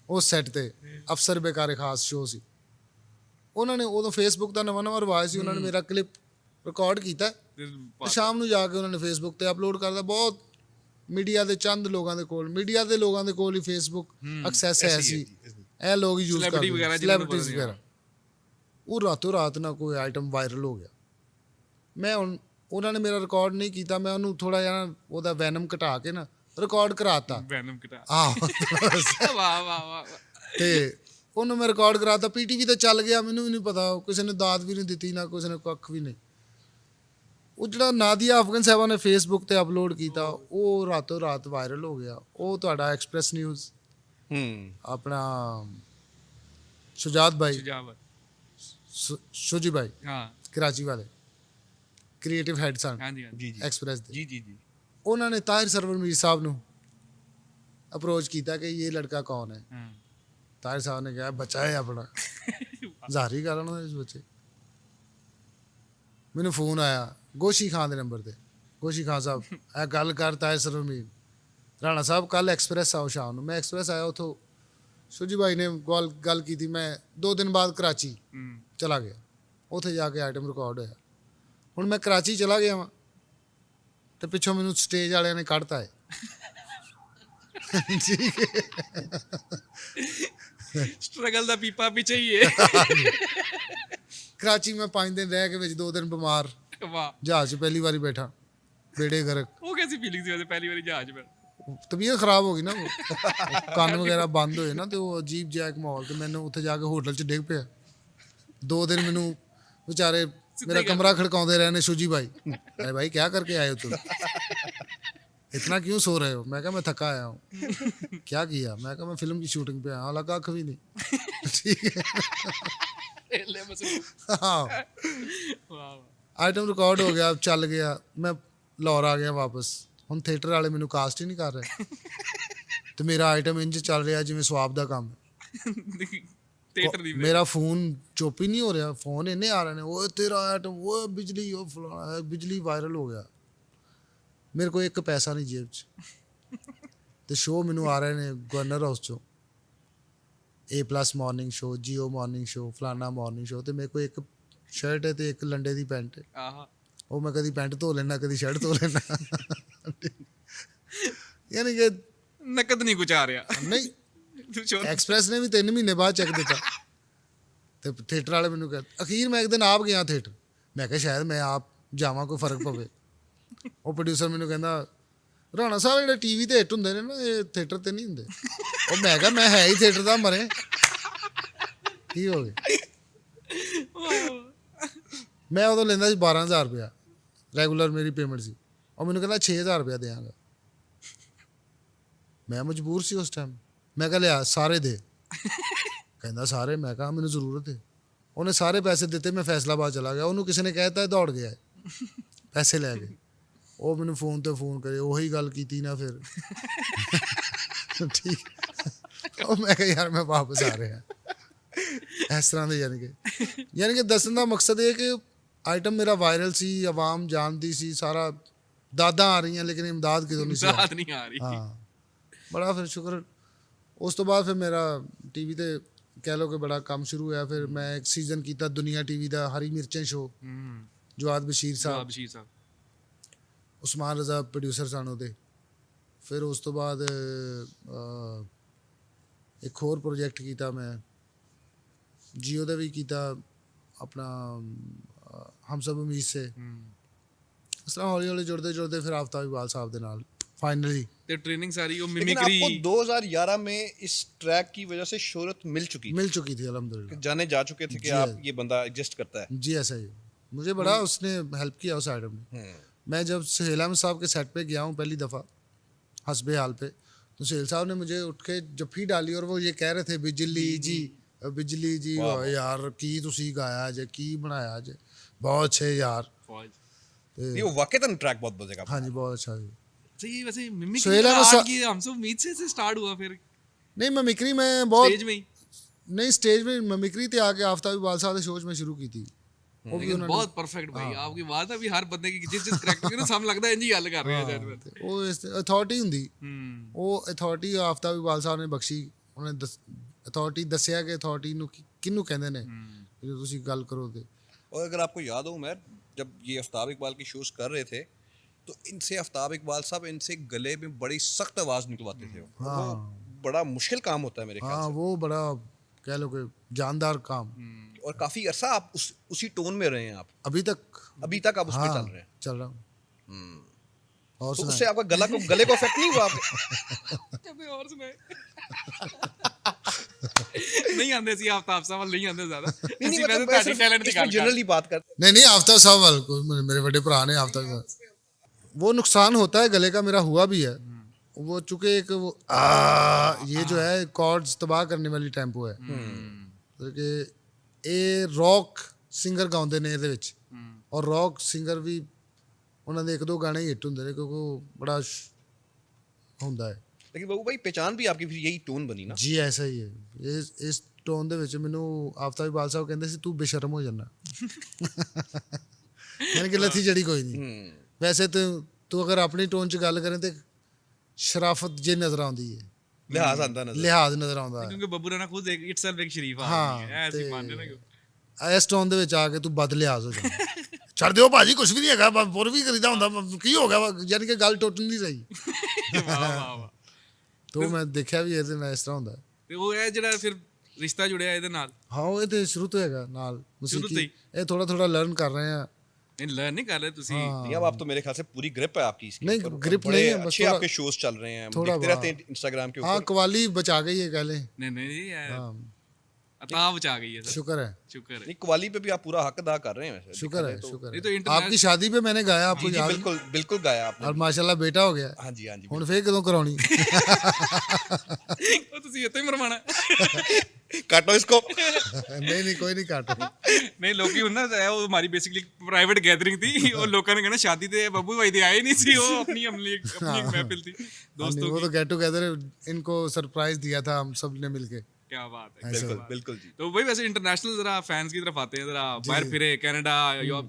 A: ਉਸ ਸੈੱਟ ਤੇ, ਅਫਸਰ ਬੇਕਾਰੇ ਖਾਸ ਸ਼ੋਅ ਸੀ। ਉਹਨਾਂ ਨੇ ਉਦੋਂ ਫੇਸਬੁੱਕ ਦਾ ਨਵਾਂ ਰਿਵਾਜ ਸੀ, ਉਹਨਾਂ ਨੇ ਮੇਰਾ ਕਲਿੱਪ ਰਿਕਾਰਡ ਕੀਤਾ ਤੇ ਸ਼ਾਮ ਨੂੰ ਜਾ ਕੇ ਉਹਨਾਂ ਨੇ ਫੇਸਬੁੱਕ ਤੇ ਅਪਲੋਡ ਕਰਦਾ। ਬਹੁਤ ਮੀਡੀਆ ਦੇ ਚੰਦ ਲੋਕਾਂ ਦੇ ਕੋਲ ਹੀ ਫੇਸਬੁੱਕ ਐਕਸੈਸ ਹੈ ਸੀ, ਇਹ ਲੋਕ ਯੂਜ਼ ਕਰਦੇ ਸੈਲੈਬ੍ਰਿਟੀਜ਼ ਵਗੈਰਾ। ਉਹ ਰਾਤੋਂ ਰਾਤ ਨਾ ਕੋਈ ਆਈਟਮ ਵਾਇਰਲ ਹੋ ਗਿਆ। ਮੈਂ ਹੁਣ ਉਹਨਾਂ ਨੇ ਮੇਰਾ ਰਿਕਾਰਡ ਨਹੀਂ ਕੀਤਾ, ਮੈਂ ਉਹਨੂੰ ਥੋੜਾ ਜਿਹਾ ਉਹਦਾ ਵੈਨਮ ਘਟਾ ਕੇ ਨਾ ਰਿਕਾਰਡ ਕਰਾਤਾ। ਤੇ ਉਹਨੂੰ ਮੈਂ ਰਿਕਾਰਡ ਕਰਾਤਾ, ਪੀਟੀਵੀ ਤੇ ਚੱਲ ਗਿਆ। ਮੈਨੂੰ ਵੀ ਨਹੀਂ ਪਤਾ, ਕਿਸੇ ਨੇ ਦਾਤ ਵੀ ਨਹੀਂ ਦਿੱਤੀ ਨਾ ਕਿਸੇ ਨੇ ਕੱਖ ਵੀ ਨਹੀਂ। ਉਹ ਜਿਹੜਾ ਨਾਦੀਆ ਅਫਗਨ ਸਾਹਿਬਾ ਨੇ ਫੇਸਬੁੱਕ ਤੇ ਅਪਲੋਡ ਕੀਤਾ, ਉਹ ਰਾਤੋਂ ਰਾਤ ਵਾਇਰਲ ਹੋ ਗਿਆ। ਉਹ ਤੁਹਾਡਾ ਐਕਸਪ੍ਰੈਸ ਨਿਊਜ਼ ਆਪਣਾ ਸੁਜਾਤ ਭਾਈ ਸ਼ੁਜੀ ਭਾਈ ਕਰਾਚੀ ਵਾਲੇ ਕ੍ਰੀਏਟਿਵ ਹੈਡ ਸਨ ਐਕਸਪ੍ਰੈਸ ਦੇ, ਜੀ ਉਹਨਾਂ ਨੇ ਤਾਹਿਰ ਸਰਵਰ ਮੀਰ ਸਾਹਿਬ ਨੂੰ ਅਪਰੋਚ ਕੀਤਾ ਕਿ ਇਹ ਲੜਕਾ ਕੌਣ ਹੈ। ਤਾਹਿਰ ਸਾਹਿਬ ਨੇ ਕਿਹਾ ਬੱਚਾ ਹੈ ਆਪਣਾ, ਜ਼ਾਹਰੀ ਗੱਲ ਉਹਨਾਂ ਦੇ ਬੱਚੇ। ਮੈਨੂੰ ਫੋਨ ਆਇਆ ਗੋਸ਼ੀ ਖਾਨ ਦੇ ਨੰਬਰ ਤੇ, ਗੋਸ਼ੀ ਖਾਨ ਸਾਹਿਬ ਇਹ ਗੱਲ ਕਰ ਤਾਹਿਰ ਸਰਵਰ ਮੀਰ ਰਾਣਾ ਸਾਹਿਬ ਕੱਲ ਐਕਸਪ੍ਰੈਸ ਆਓ ਸ਼ਾਮ ਨੂੰ। ਮੈਂ ਐਕਸਪ੍ਰੈਸ ਆਇਆ, ਉੱਥੋਂ ਸ਼ੁਜੀ ਭਾਈ ਨੇ ਗੱਲ ਕੀਤੀ। ਮੈਂ 2 ਦਿਨ ਬਾਅਦ ਕਰਾਚੀ ਚਲਾ ਗਿਆ, ਉੱਥੇ ਜਾ ਕੇ ਆਈਟਮ ਰਿਕਾਰਡ ਹੋਇਆ। ਹੁਣ ਮੈਂ ਕਰਾਚੀ ਚਲਾ ਗਿਆ ਵਾਂ ਤੇ ਪਿੱਛੋਂ ਮੈਨੂੰ ਸਟੇਜ ਵਾਲਿਆਂ ਨੇ ਕੱਢਤਾ ਹੈ। ਠੀਕ ਹੈ,
C: ਸਟਰਗਲ ਦਾ ਪੀਪਾ ਪਿੱਛੇ ਹੀ ਹੈ।
A: ਕਰਾਚੀ ਮੈਂ 5 ਦਿਨ ਰਹਿ ਕੇ ਵਿੱਚ 2 ਦਿਨ ਬਿਮਾਰ,
C: ਵਾਹ,
A: ਜਹਾਜ਼ 'ਚ ਪਹਿਲੀ ਵਾਰੀ ਬੈਠਾ, ਬੇੜੇ ਗਰਕ।
C: ਉਹ ਕੈਸੀ ਫੀਲਿੰਗ ਸੀ ਪਹਿਲੀ ਵਾਰੀ ਜਹਾਜ਼ 'ਚ?
A: ਤਬੀਅਤ ਖਰਾਬ ਹੋ ਗਈ ਨਾ, ਕੰਨ ਵਗੈਰਾ ਬੰਦ ਹੋਏ ਨਾ, ਤੇ ਉਹ ਅਜੀਬ ਜਿਹਾ ਇੱਕ ਮਾਹੌਲ। ਤੇ ਮੈਨੂੰ ਉੱਥੇ ਜਾ ਕੇ ਹੋਟਲ 'ਚ ਡਿੱਗ ਪਿਆ। 2 ਦਿਨ ਮੈਨੂੰ ਵਿਚਾਰੇ मेरा कमरा खड़काते रहने शुजी भाई, अरे भाई क्या करके आए हो तुम, इतना क्यों सो रहे हो? मैं कहा मैं थका आया हूँ। क्या किया? मैं कहा मैं फिल्म की शूटिंग पे आया, लगा कभी नहीं। ठीक है, हाँ आइटम रिकॉर्ड हो गया, चल गया, मैं लाहौर आ गया वापस। ਹੁਣ ਥੀਏਟਰ ਵਾਲੇ ਮੈਨੂੰ ਕਾਸਟ ਹੀ ਨਹੀਂ ਕਰ ਰਹੇ ਤੇ ਮੇਰਾ ਆਈਟਮ ਇੰਜ ਚੱਲ ਰਿਹਾ ਜਿਵੇਂ ਸਵਾਬ ਦਾ ਕੰਮ। ਮੇਰਾ ਫੋਨ ਚੁੱਪ ਹੀ ਨਹੀਂ ਹੋ ਰਿਹਾ, ਫੋਨ ਇੰਨੇ ਆ ਰਹੇ ਨੇ, ਉਹ ਤੇਰਾ ਆਈਟਮ, ਉਹ ਬਿਜਲੀ, ਉਹ ਫਲਾਣਾ, ਬਿਜਲੀ ਵਾਇਰਲ ਹੋ ਗਿਆ। ਮੇਰੇ ਕੋਲ 1 ਪੈਸਾ ਨਹੀਂ ਜੇਬ 'ਚ। ਤੇ ਸ਼ੋਅ ਮੈਨੂੰ ਆ ਰਹੇ ਨੇ ਗਵਰਨਰ ਹਾਊਸ ਚੋਂ, A+ morning show, JIO morning show, ਫਲਾਨਾ ਮਾਰਨਿੰਗ ਸ਼ੋਅ, ਤੇ ਮੇਰੇ ਕੋਲ ਇੱਕ ਸ਼ਰਟ ਹੈ ਤੇ ਇੱਕ ਲੰਡੇ ਦੀ ਪੈਂਟ ਹੈ।
C: ਆਹਾ
A: ਉਹ ਮੈਂ ਕਦੀ ਪੈਂਟ ਧੋ ਲੈਣਾ, ਕਦੀ ਸ਼ਰਟ ਧੋ ਲੈਣਾ। ਯਾਨੀ ਕਿ
C: ਨਕਦ ਨਹੀਂ ਕੁਝ ਆ ਰਿਹਾ
A: ਨਹੀਂ,
C: ਸ਼ੋਅ
A: ਐਕਸਪ੍ਰੈਸ ਨੇ ਵੀ 3 ਮਹੀਨੇ ਬਾਅਦ ਚੈੱਕ ਦਿੱਤਾ। ਤੇ ਥੀਏਟਰ ਵਾਲੇ ਮੈਨੂੰ ਕਹਿੰਦੇ, ਅਖੀਰ ਮੈਂ ਇੱਕ ਦਿਨ ਆਪ ਗਿਆ ਥੀਏਟਰ, ਮੈਂ ਕਿਹਾ ਸ਼ਾਇਦ ਮੈਂ ਆਪ ਜਾਵਾਂ, ਕੋਈ ਫਰਕ ਪਵੇ। ਉਹ ਪ੍ਰੋਡਿਊਸਰ ਮੈਨੂੰ ਕਹਿੰਦਾ, ਰਾਣਾ ਸਾਹਿਬ ਜਿਹੜੇ ਟੀਵੀ ਤੇ ਹਿੱਟ ਹੁੰਦੇ ਨੇ ਨਾ, ਇਹ ਥੀਏਟਰ ਤੇ ਨਹੀਂ ਹੁੰਦੇ। ਉਹ ਮੈਂ ਕਿਹਾ ਮੈਂ ਹੈ ਹੀ ਥੀਏਟਰ ਦਾ ਮਰੇ, ਕੀ ਹੋ ਗਿਆ। ਮੈਂ ਉਦੋਂ ਲੈਂਦਾ ਸੀ 12,000 ਰੁਪਇਆ, ਰੈਗੂਲਰ ਮੇਰੀ ਪੇਮੈਂਟ ਸੀ। ਉਹ ਮੈਨੂੰ ਕਹਿੰਦਾ 6,000 ਰੁਪਇਆ ਦਿਆਂਗਾ। ਮੈਂ ਮਜਬੂਰ ਸੀ ਉਸ ਟਾਈਮ, ਮੈਂ ਕਿਹਾ ਲਿਆ ਸਾਰੇ ਦੇ। ਕਹਿੰਦਾ ਸਾਰੇ? ਮੈਂ ਕਿਹਾ ਮੈਨੂੰ ਜ਼ਰੂਰਤ ਹੈ। ਉਹਨੇ ਸਾਰੇ ਪੈਸੇ ਦਿੱਤੇ, ਮੈਂ ਫੈਸਲਾਬਾਦ ਚਲਾ ਗਿਆ। ਉਹਨੂੰ ਕਿਸੇ ਨੇ ਕਹਿਤਾ ਦੌੜ ਗਿਆ, ਪੈਸੇ ਲੈ ਗਏ। ਉਹ ਮੈਨੂੰ ਫੋਨ ਤੇ ਫੋਨ ਕਰੇ, ਉਹੀ ਗੱਲ ਕੀਤੀ ਨਾ ਫਿਰ। ਠੀਕ, ਉਹ ਮੈਂ ਕਿਹਾ ਯਾਰ ਮੈਂ ਵਾਪਸ ਆ ਰਿਹਾ। ਇਸ ਤਰ੍ਹਾਂ ਦੇ ਯਾਨੀ ਕਿ ਦੱਸਣ ਦਾ ਮਕਸਦ ਇਹ ਕਿ ਆਈਟਮ ਮੇਰਾ ਵਾਇਰਲ ਸੀ, ਆਵਾਮ ਜਾਣਦੀ ਸੀ, ਸਾਰਾ ਦਾਦਾਂ ਆ ਰਹੀਆਂ, ਲੇਕਿਨ ਇਮਦਾਦ ਕਿਦੋਂ ਨਹੀਂ ਸੀ ਆ
C: ਦਾਦ ਨਹੀਂ ਆ ਰਹੀ।
A: ਹਾਂ, ਬੜਾ ਫਿਰ ਸ਼ੁਕਰ। ਉਸ ਤੋਂ ਬਾਅਦ ਫਿਰ ਮੇਰਾ ਟੀਵੀ ਤੇ ਕਹਿ ਲਓ ਕਿ ਬੜਾ ਕੰਮ ਸ਼ੁਰੂ ਹੋਇਆ। ਫਿਰ ਮੈਂ ਇੱਕ ਸੀਜ਼ਨ ਕੀਤਾ ਦੁਨੀਆ ਟੀਵੀ ਦਾ, ਹਰੀ ਮਿਰਚਾਂ ਸ਼ੋਅ, ਜਵਾਦ ਬਸ਼ੀਰ ਸਾਹਿਬ,
C: ਬਸ਼ੀਰ ਸਾਹਿਬ,
A: ਉਸਮਾਨ ਰਜ਼ਾ ਪ੍ਰੋਡਿਊਸਰ ਸਨ ਉਹਦੇ। ਫਿਰ ਉਸ ਤੋਂ ਬਾਅਦ ਇੱਕ ਹੋਰ ਪ੍ਰੋਜੈਕਟ ਕੀਤਾ ਮੈਂ, ਜੀਓ ਦਾ ਵੀ ਕੀਤਾ, ਆਪਣਾ ਹਮ ਸਭ ਉਮੀਦ ਸੇ। ਇਸ ਤਰ੍ਹਾਂ ਹੌਲੀ ਹੌਲੀ ਜੁੜਦੇ ਫਿਰ ਆਫਤਾਬ ਇਕਬਾਲ ਸਾਹਿਬ ਦੇ ਨਾਲ फाइनली।
C: ਤੇ ट्रेनिंग सारी वो
B: लेकिन
C: मिमिक्री।
B: आपको 2011 में इस ट्रैक की वजह से शोहरत मिल चुकी
A: थी अल्हम्दुलिल्लाह,
B: जाने जा चुके थे कि आप ये बंदा एग्जिस्ट करता है।
A: जी ऐसा ही, मुझे बड़ा उसने हेल्प किया उस आइटम ने। मैं जब सुहेल अहमद साहब के सेट पे गया हूँ पहली दफ़ा हसबे हाल पे, तो सुहेल साहब ने मुझे उठ के जफ्फी डाली और वो ये कह रहे थे बिजली जी बिजली जी, यार की तुसी गाया जे, की बनाया जे, बहुत अच्छे यार।
B: ये वाकई ट्रैक बहुत बजेगा।
A: हाँ जी, बहुत अच्छा जी।
C: सही। वैसे मिमिक्री
A: सुहेल
C: का
A: अहमद
C: आपकी हमसे उम्मीद से स्टार्ट हुआ, फिर
A: नहीं मिमिक्री में बहुत
C: स्टेज में ही?
A: नहीं, स्टेज में मिमिक्री थे आके आफताब इकबाल साहब के शोज में शुरू की थी। वो भी
C: लेकिन
A: उन्होंने
C: बहुत परफेक्ट भाई आपकी बात है। अभी हर बंदे की जिस करैक्टर के ना सामने लगता है इंजी गल कर रहे हैं जज।
A: वो अथॉरिटी हुंदी, वो अथॉरिटी आफताब इकबाल साहब ने बख्शी। उन्होंने अथॉरिटी दसिया कि अथॉरिटी ਨੂੰ ਕਿਹਨੂੰ ਕਹਿੰਦੇ ਨੇ ਜਦੋਂ ਤੁਸੀਂ ਗੱਲ ਕਰੋ ਤੇ।
B: और अगर आपको याद हो उमर, जब ये आफ्ताब इकबाल के शोज कर रहे थे तो इनसे आफ्ताब इकबाल साहब इनसे गले में बड़ी सख्त आवाज निकलवाते थे। वो बड़ा मुश्किल काम होता है मेरे ख्याल से।
A: वो बड़ा कह लो कि जानदार काम।
B: और काफी अरसा आप उसी टोन में रहे हैं आप
A: अभी तक
B: आप उस पे चल रहे हैं।
A: चल रहा हूँ। और
B: तो उससे आपका गले को इफेक्ट नहीं हुआ आपके?
C: कभी और सुनाए। नहीं आंदे सी आफ्ताब साहब नहीं आंदे ज्यादा।
B: नहीं मतलब मैं सिर्फ
C: टैलेंट
B: इसमें जनरली बात करते हैं।
A: नहीं आफ्ताब साहब वाले को, मेरे बड़े भरा ने आफ्ताब साहब, वो नुकसान होता है गले का, मेरा हुआ भी है। वो चूंकि एक वो ये जो है कॉर्ड्स तबाह करने वाली टेम्पो है कि ਇਹ ਰੌਕ ਸਿੰਗਰ ਗਾਉਂਦੇ ਨੇ ਇਹਦੇ ਵਿੱਚ, ਔਰ ਰੌਕ ਸਿੰਗਰ ਵੀ ਉਹਨਾਂ ਦੇ ਇੱਕ ਦੋ ਗਾਣੇ ਹਿੱਟ ਹੁੰਦੇ ਨੇ ਕਿਉਂਕਿ ਉਹ ਬੜਾ ਹੁੰਦਾ ਹੈ।
B: लेकिन बाबू भाई पहचान भी आपकी फिर यही टोन बनी ना?
A: जी ऐसा ही है। ਇਸ ਟੋਨ ਦੇ ਵਿੱਚ ਮੈਨੂੰ ਆਫਤਾਬ ਇਕਬਾਲ ਸਾਹਿਬ ਕਹਿੰਦੇ ਸੀ ਤੂੰ ਬੇਸ਼ਰਮ ਹੋ ਜਾਣਾ। ਯਾਨੀ ਕਿ ਲੱਥੀ ਜੜੀ ਕੋਈ ਨਹੀਂ। ਵੈਸੇ ਤੂੰ ਅਗਰ ਆਪਣੀ ਟੋਨ 'ਚ ਗੱਲ ਕਰੇ ਤੇ ਸ਼ਰਾਫਤ ਜੇ ਨਜ਼ਰ ਆਉਂਦੀ ਹੈ,
B: लिहाज नजर
A: ਆਉਂਦਾ ਹੈ।
C: क्योंकि बब्बू राणा खुद एक इटसेल्फ एक शरीफ
A: हाँ,
C: आदमी है, ऐसे मानने ना क्यों?
A: ਇਸ ਟੋਨ ਦੇ ਵਿੱਚ ਆ ਕੇ ਤੂੰ ਬਦ ਲਿਹਾਜ਼ ਹੋ ਜਾ। ਛੱਡ ਦਿਓ ਭਾਜੀ, ਕੁਝ ਵੀ ਨਹੀਂ ਹੈਗਾ, ਬੁਰ ਵੀ ਕਰੀਦਾ ਹੁੰਦਾ, ਕੀ ਹੋ ਗਿਆ, ਯਾਨੀ ਕਿ ਗੱਲ ਟੁੱਟ ਨਹੀਂ ਰਹੀ।
C: वाह वाह वाह।
A: ਤੋ ਮੈਂ ਦੇਖਿਆ ਵੀ ਇਹਦੇ ਨਾਲ ਇਸ ਤਰ੍ਹਾਂ ਹੁੰਦਾ।
C: ਤੇ ਉਹ ਇਹ ਜਿਹੜਾ ਫਿਰ ਰਿਸ਼ਤਾ ਜੁੜਿਆ ਇਹਦੇ ਨਾਲ,
A: ਹਾਂ ਉਹ ਇਹ ਤੇ ਸ਼ੁਰੂ ਤੋਂ ਹੈਗਾ ਨਾਲ
C: ਸ਼ੁਰੂ ਤੋਂ
A: ਮੂਸੀਕੀ।
C: ਹੀ?
A: ਇਹ ਥੋੜਾ ਲਰਨ ਕਰ ਰਹੇ ਆ।
C: ਨਹੀਂ ਲਰਨ ਨਹੀਂ ਕਰ ਰਹੇ ਤੁਸੀਂ?
B: नहीं अब आप तो मेरे ख्याल से पूरी ग्रिप है आपकी इसकी।
A: नहीं,
B: और
A: ग्रिप
B: बड़े
A: नहीं है, बस
B: अच्छे
A: थोड़ा-
B: आपके शोज चल रहे हैं,
A: थोड़ा
B: देखते रहते हैं इंस्टाग्राम के
A: हाँ
B: ऊपर।
A: कवाली बचा गई है कह लें।
C: नहीं नहीं जी
A: हाँ
C: अता बचा गई है सर,
A: शुक्र है,
C: शुक्र है।
B: नहीं कवाली पे भी आप पूरा हक अदा कर रहे हैं वैसे।
A: शुक्र है,
B: तो-
A: शुक्र
C: ये तो
A: है।
C: इंटरनेशनल-
A: आपकी शादी पे मैंने गाया, आपको
B: जी जी
A: याद है?
B: बिल्कुल बिल्कुल गाया आपने।
A: और माशाल्लाह बेटा हो गया।
B: हाँ जी हाँ जी
A: ਹੁਣ ਫੇਰ ਕਦੋਂ ਕਰਾਉਣੀ?
C: ਉਹ ਤੁਸੀਂ ਇੱਥੇ ਹੀ ਮਰਵਾਣਾ।
B: काटो इसको।
A: ਨਹੀਂ ਕੋਈ ਨਹੀਂ ਕੱਟ।
C: ਨਹੀਂ ਲੋਕੀ ਹੁੰਦਾ ਉਹ ਹਮਾਰੀ ਬੇਸਿਕਲੀ ਪ੍ਰਾਈਵੇਟ ਗੈਦਰਿੰਗ थी। ਉਹ ਲੋਕਾਂ ਨੇ ਕਹਿਣਾ ਸ਼ਾਦੀ ਤੇ ਬੱਬੂ ਭਾਈ ਦੇ ਆਏ ਨਹੀਂ ਸੀ, ਉਹ अपनी महफिल थी दोस्तों
A: वो
C: की।
A: तो गेट टुगेदर इनको सरप्राइज दिया था हम सब ने मिलके।
C: क्या बात है,
A: ऐसा।
B: बिल्कुल बिल्कुल जी।
C: तो भाई वैसे इंटरनेशनल जरा फैंस की तरफ आते हैं, जरा बाहर फिरे कनाडा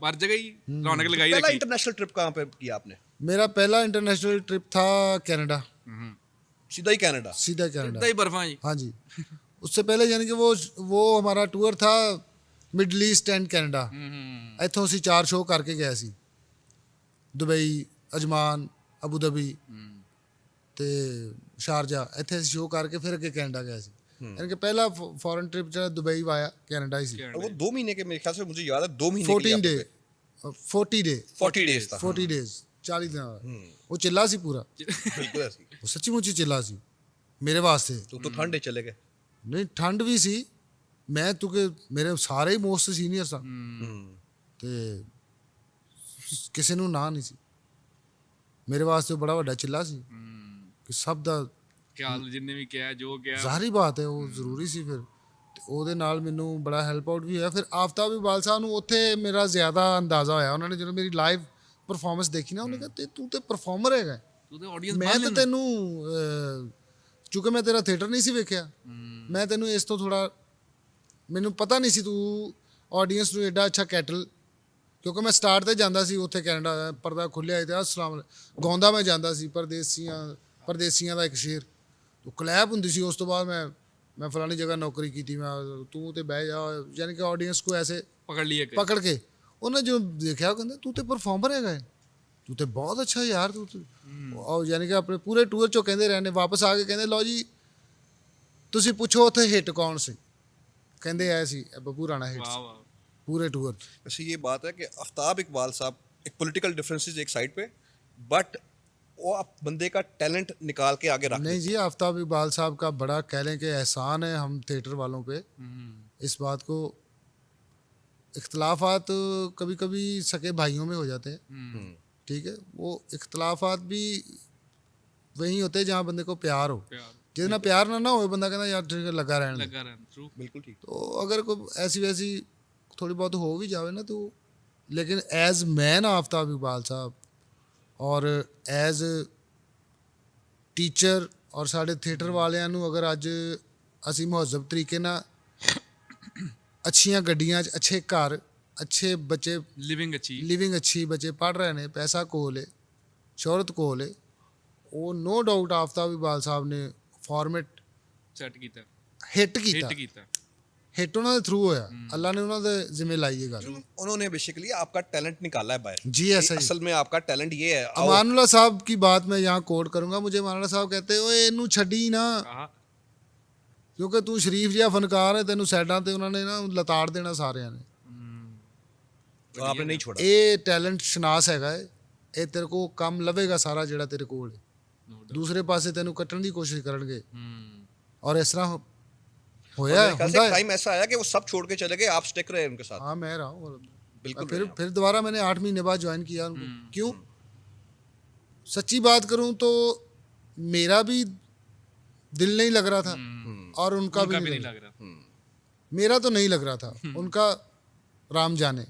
C: हर जगह ही रौनक लगाई
B: पहला
C: रखी।
B: इंटरनेशनल ट्रिप कहाँ पे किया आपने?
A: मेरा पहला इंटरनेशनल ट्रिप था कनाडा।
B: सीधा ही कनाडा।
A: सीधा कनाडा।
C: इतना ही बर्फा जी।
A: हाँ जी। उससे पहले यानी कि वो हमारा टूर था ਮਿਡਲ ਈਸਟ ਐਂਡ ਕੈਨੇਡਾ। ਇੱਥੋਂ ਅਸੀਂ 4 ਸ਼ੋਅ ਕਰਕੇ ਗਏ ਸੀ, ਦੁਬਈ, ਅਜਮਾਨ, ਅਬੂ ਧਾਬੀ ਤੇ ਸ਼ਾਰਜਾ। ਇੱਥੇ ਅਸੀਂ ਸ਼ੋਅ ਕਰਕੇ ਫਿਰ ਅੱਗੇ ਕੈਨੇਡਾ ਗਏ ਸੀ। यानी कि पहला फॉरेन ट्रिप जो दुबई वाया कनाडा ही सी।
B: वो 2 महीने के मेरे ख्याल से मुझे याद है 2 महीने
A: 14 डे 40 डे
B: 40 डेज था।
A: 40 डेज 40 दिन ਦਾ। ਉਹ ਚਿੱਲਾ ਸੀ ਪੂਰਾ,
B: बिल्कुल ऐसी।
A: ਉਹ ਸੱਚੀ ਮੁੱਚੀ ਚਿੱਲਾ ਸੀ ਮੇਰੇ ਵਾਸਤੇ।
B: तो ठंडे चले गए।
A: ਨਹੀਂ ਠੰਡ ਵੀ ਸੀ, ਮੈਂ ਕਿਉਂਕਿ ਮੇਰੇ ਸਾਰੇ ਹੀ ਮੋਸਟ ਸੀਨੀਅਰ ਸਨ ਤੇ ਕਿਸੇ ਨੂੰ ਨਾ ਨਹੀਂ ਸੀ। ਮੇਰੇ ਵਾਸਤੇ ਉਹ ਬੜਾ ਵੱਡਾ ਚਿੱਲਾ ਸੀ ਕਿ ਸਭ ਦਾ
C: ਖਿਆਲ ਜਿੰਨੇ ਵੀ ਕਿਹਾ ਜੋ ਕਿਹਾ
A: ਜ਼ਾਹਰੀ ਬਾਤ ਹੈ ਉਹ ਜ਼ਰੂਰੀ ਸੀ। ਫਿਰ ਤੇ ਉਹਦੇ ਨਾਲ ਮੈਨੂੰ ਬੜਾ ਹੈਲਪ ਆਊਟ ਵੀ ਹੋਇਆ। ਫਿਰ ਆਫਤਾਬ ਇਕਬਾਲ ਸਾਹਿਬ ਨੂੰ ਉੱਥੇ ਮੇਰਾ ਜ਼ਿਆਦਾ ਅੰਦਾਜ਼ਾ ਹੋਇਆ। ਉਹਨਾਂ ਨੇ ਜਦੋਂ ਮੇਰੀ ਲਾਈਵ ਪਰਫਾਰਮੈਂਸ ਦੇਖੀ ਨਾ, ਉਹਨੇ ਕਿਹਾ ਤੇ ਤੂੰ ਤੇ ਪਰਫਾਰਮਰ ਹੈਗਾ।
C: ਤੂੰ ਤੇ ਆਡੀਅנס
A: ਮੈਂ ਤਾਂ ਤੈਨੂੰ ਚੂੰਕਿ ਮੈਂ ਤੇਰਾ ਥੀਏਟਰ ਨਹੀਂ ਸੀ ਵੇਖਿਆ, ਮੈਂ ਤੈਨੂੰ ਇਸ ਤੋਂ ਥੋੜਾ, ਮੈਨੂੰ ਪਤਾ ਨਹੀਂ ਸੀ ਤੂੰ ਆਡੀਅנס ਨੂੰ ਐਡਾ ਅੱਛਾ ਕੈਟਲ, ਕਿਉਂਕਿ ਮੈਂ ਸਟਾਰਟ ਤੇ ਜਾਂਦਾ ਸੀ ਉੱਥੇ ਕੈਨੇਡਾ, ਪਰਦਾ ਖੁੱਲਿਆ ਤੇ ਅਸਲਾਮ ਗਾਉਂਦਾ ਮੈਂ ਜਾਂਦਾ ਸੀ ਪਰਦੇਸੀਆਂ ਦਾ ਇੱਕ ਸ਼ੇਰ, ਉਹ ਕਲੈਪ ਹੁੰਦੀ ਸੀ। ਉਸ ਤੋਂ ਬਾਅਦ ਮੈਂ ਫਲਾਣੀ ਜਗ੍ਹਾ ਨੌਕਰੀ ਕੀਤੀ, ਮੈਂ ਤੂੰ ਤੇ ਬਹਿ ਜਾ, ਯਾਨੀ ਕਿ ਆਡੀਅנס को ऐसे ਪਕੜ ਕੇ ਉਹਨੇ ਜੋ ਦੇਖਿਆ, ਕਹਿੰਦਾ ਤੂੰ ਤੇ ਪਰਫਾਰਮਰ ਹੈਗਾ, ਤੂੰ ਤੇ ਬਹੁਤ ਅੱਛਾ ਯਾਰ ਤੂੰ। ਔਰ ਯਾਨੀ ਕਿ ਆਪਣੇ ਪੂਰੇ ਟੂਰ 'ਚੋਂ ਕਹਿੰਦੇ ਰਹੇ ਨੇ, ਵਾਪਸ ਆ ਕੇ ਕਹਿੰਦੇ ਲਓ ਜੀ ਤੁਸੀਂ ਪੁੱਛੋ ਉੱਥੇ ਹਿੱਟ ਕੌਣ ਸੀ, ਕਹਿੰਦੇ ਆਏ ਸੀ ਬੱਬੂ ਰਾਣਾ ਹਿੱਟ पूरे टूर।
B: वैसे ये बात है कि आफ्ताब इकबाल साहब, एक पॉलिटिकल डिफरेंसेस एक साइड पे, बट वो आप बंदे का टैलेंट निकाल के आगे रख
A: नहीं जी, आफ्ताब इकबाल साहब का बड़ा कह लें कि एहसान है हम थिएटर वालों पे इस बात को। इख्तलाफात कभी कभी सके भाइयों में हो जाते हैं, ठीक है, वो इख्तलाफात भी वहीं होते हैं जहाँ बंदे को प्यार हो। जिस ना प्यार ना हो बंदा कहना यार ठीक है लगा रहने,
B: बिल्कुल ठीक।
A: तो अगर कोई ऐसी वैसी थोड़ी बहुत हो भी जावे ना तो, लेकिन एज मैन आफ्ताब इकबाल साहब और एज टीचर और साढ़े थिएटर वालियां नू अगर अज असी मुहज़्ज़ब तरीके ना अच्छियां गड्डियां च अच्छे घर अच्छे बच्चे लिविंग अच्छी बच्चे पढ़ रहे हैं, पैसा कोल है, शोहरत कोल है, वो नो डाउट आफ्ताब इकबाल साहब ने फॉर्मेट
C: ਸੈੱਟ ਕੀਤਾ,
A: हिट किया। हिट उन्होंने थ्रू होया, अल्लाह ने उन्होंने जिम्मे लाई ये गल।
B: उन्होंने बेसिकली आपका टैलेंट निकाला है बाहर।
A: जी ऐसा ही।
B: असल में आपका टैलेंट ये है।
A: अमानुल्लाह साहब की बात मैं यहाँ कोट करूंगा, मुझे अमानुल्लाह साहब कहते ओए इनू छड़ी ना, क्योंकि तू शरीफ जिहा फनकार है, तेनू सैडां ते उन्होंने ना लताड़ देना सारिਆਂ ने।
B: तो आपने नहीं छोड़ा।
A: ये टैलेंट शनास हैगा है, ये तेरे को काम लवेगा सारा ਜਿਹੜਾ ਤੇਰੇ ਕੋਲ ਹੈ। ਦੂਸਰੇ ਪਾਸੇ ਤੈਨੂੰ ਕੱਟਣ ਦੀ ਕੋਸ਼ਿਸ਼ ਕਰਨਗੇ और इस तरह होया
B: है। टाइम ऐसा आया कि वो सब छोड़ के चले गए, आप स्टिक रहे उनके साथ।
A: हाँ मैं रहा हूँ
B: बिल्कुल।
A: फिर दोबारा मैंने 8 महीने बाद ज्वाइन किया उनको। क्यों, सच्ची बात करूँ तो मेरा भी दिल नहीं लग रहा था और उनका भी नहीं लग रहा। मेरा तो नहीं लग रहा था, उनका राम जाने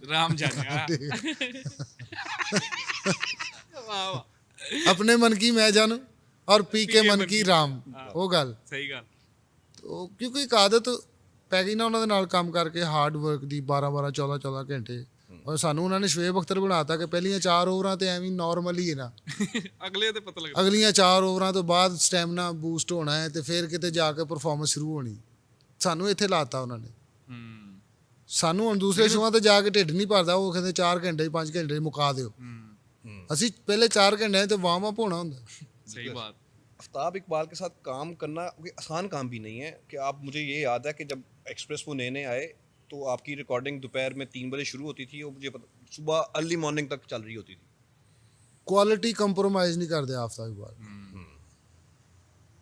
A: अपने मन की मैं जानू और पी के मन की राम, वो गल
C: ਸਹੀ ਗੱਲ।
A: तो क्योंकि एक आदत ਪੈ ਗਈ ਨਾ ਉਹਨਾਂ ਦੇ ਨਾਲ ਕੰਮ ਕਰਕੇ, ਹਾਰਡ ਵਰਕ ਦੀ 12 14 ਘੰਟੇ। ਔਰ ਸਾਨੂੰ ਉਹਨਾਂ ਨੇ ਸ਼ੁਏਬ ਅਖਤਰ ਬਣਾਤਾ ਕਿ ਪਹਿਲੀਆਂ 4 ਓਵਰਾਂ ਤੇ ਐਵੇਂ ਨਾਰਮਲ ਹੀ ਹੈ ਨਾ,
C: ਅਗਲੇ ਤੇ ਪਤਾ ਲੱਗਦਾ,
A: ਅਗਲੀਆਂ 4 ਓਵਰਾਂ ਤੋਂ ਬਾਅਦ ਸਟੈਮਿਨਾ ਬੂਸਟ ਹੋਣਾ ਹੈ ਤੇ ਫਿਰ ਕਿਤੇ ਜਾ ਕੇ ਪਰਫਾਰਮੈਂਸ ਸ਼ੁਰੂ ਹੋਣੀ। ਸਾਨੂੰ ਇੱਥੇ ਲਾਤਾ ਉਹਨਾਂ ਨੇ। ਸਾਨੂੰ ਹੁਣ ਦੂਸਰੇ ਸ਼ੋਆਂ ਤੇ ਜਾ ਕੇ ਢਿੱਡ ਨਹੀਂ ਭਰਦਾ, ਉਹ ਕਹਿੰਦੇ 4 ਘੰਟੇ 5 ਘੰਟੇ ਮੁਕਾ ਦਿਓ। ਅਸੀਂ ਪਹਿਲੇ 4 घंटे ਤੇ ਵਾਰਮ ਅਪ ਹੋਣਾ ਹੁੰਦਾ।
C: सही बात।
B: आफ्ताब इकबाल के साथ काम करना कोई आसान काम भी नहीं है। कि आप, मुझे ये याद है कि जब एक्सप्रेस वो नए आए तो आपकी रिकॉर्डिंग दोपहर में 3 बजे शुरू होती थी और मुझे पता सुबह अर्ली मॉर्निंग तक चल रही होती थी।
A: ਕੁਆਲਿਟੀ ਕੰਪਰੋਮਾਈਜ਼ ਨਹੀਂ ਕਰਦੇ आफ्ताब इकबाल,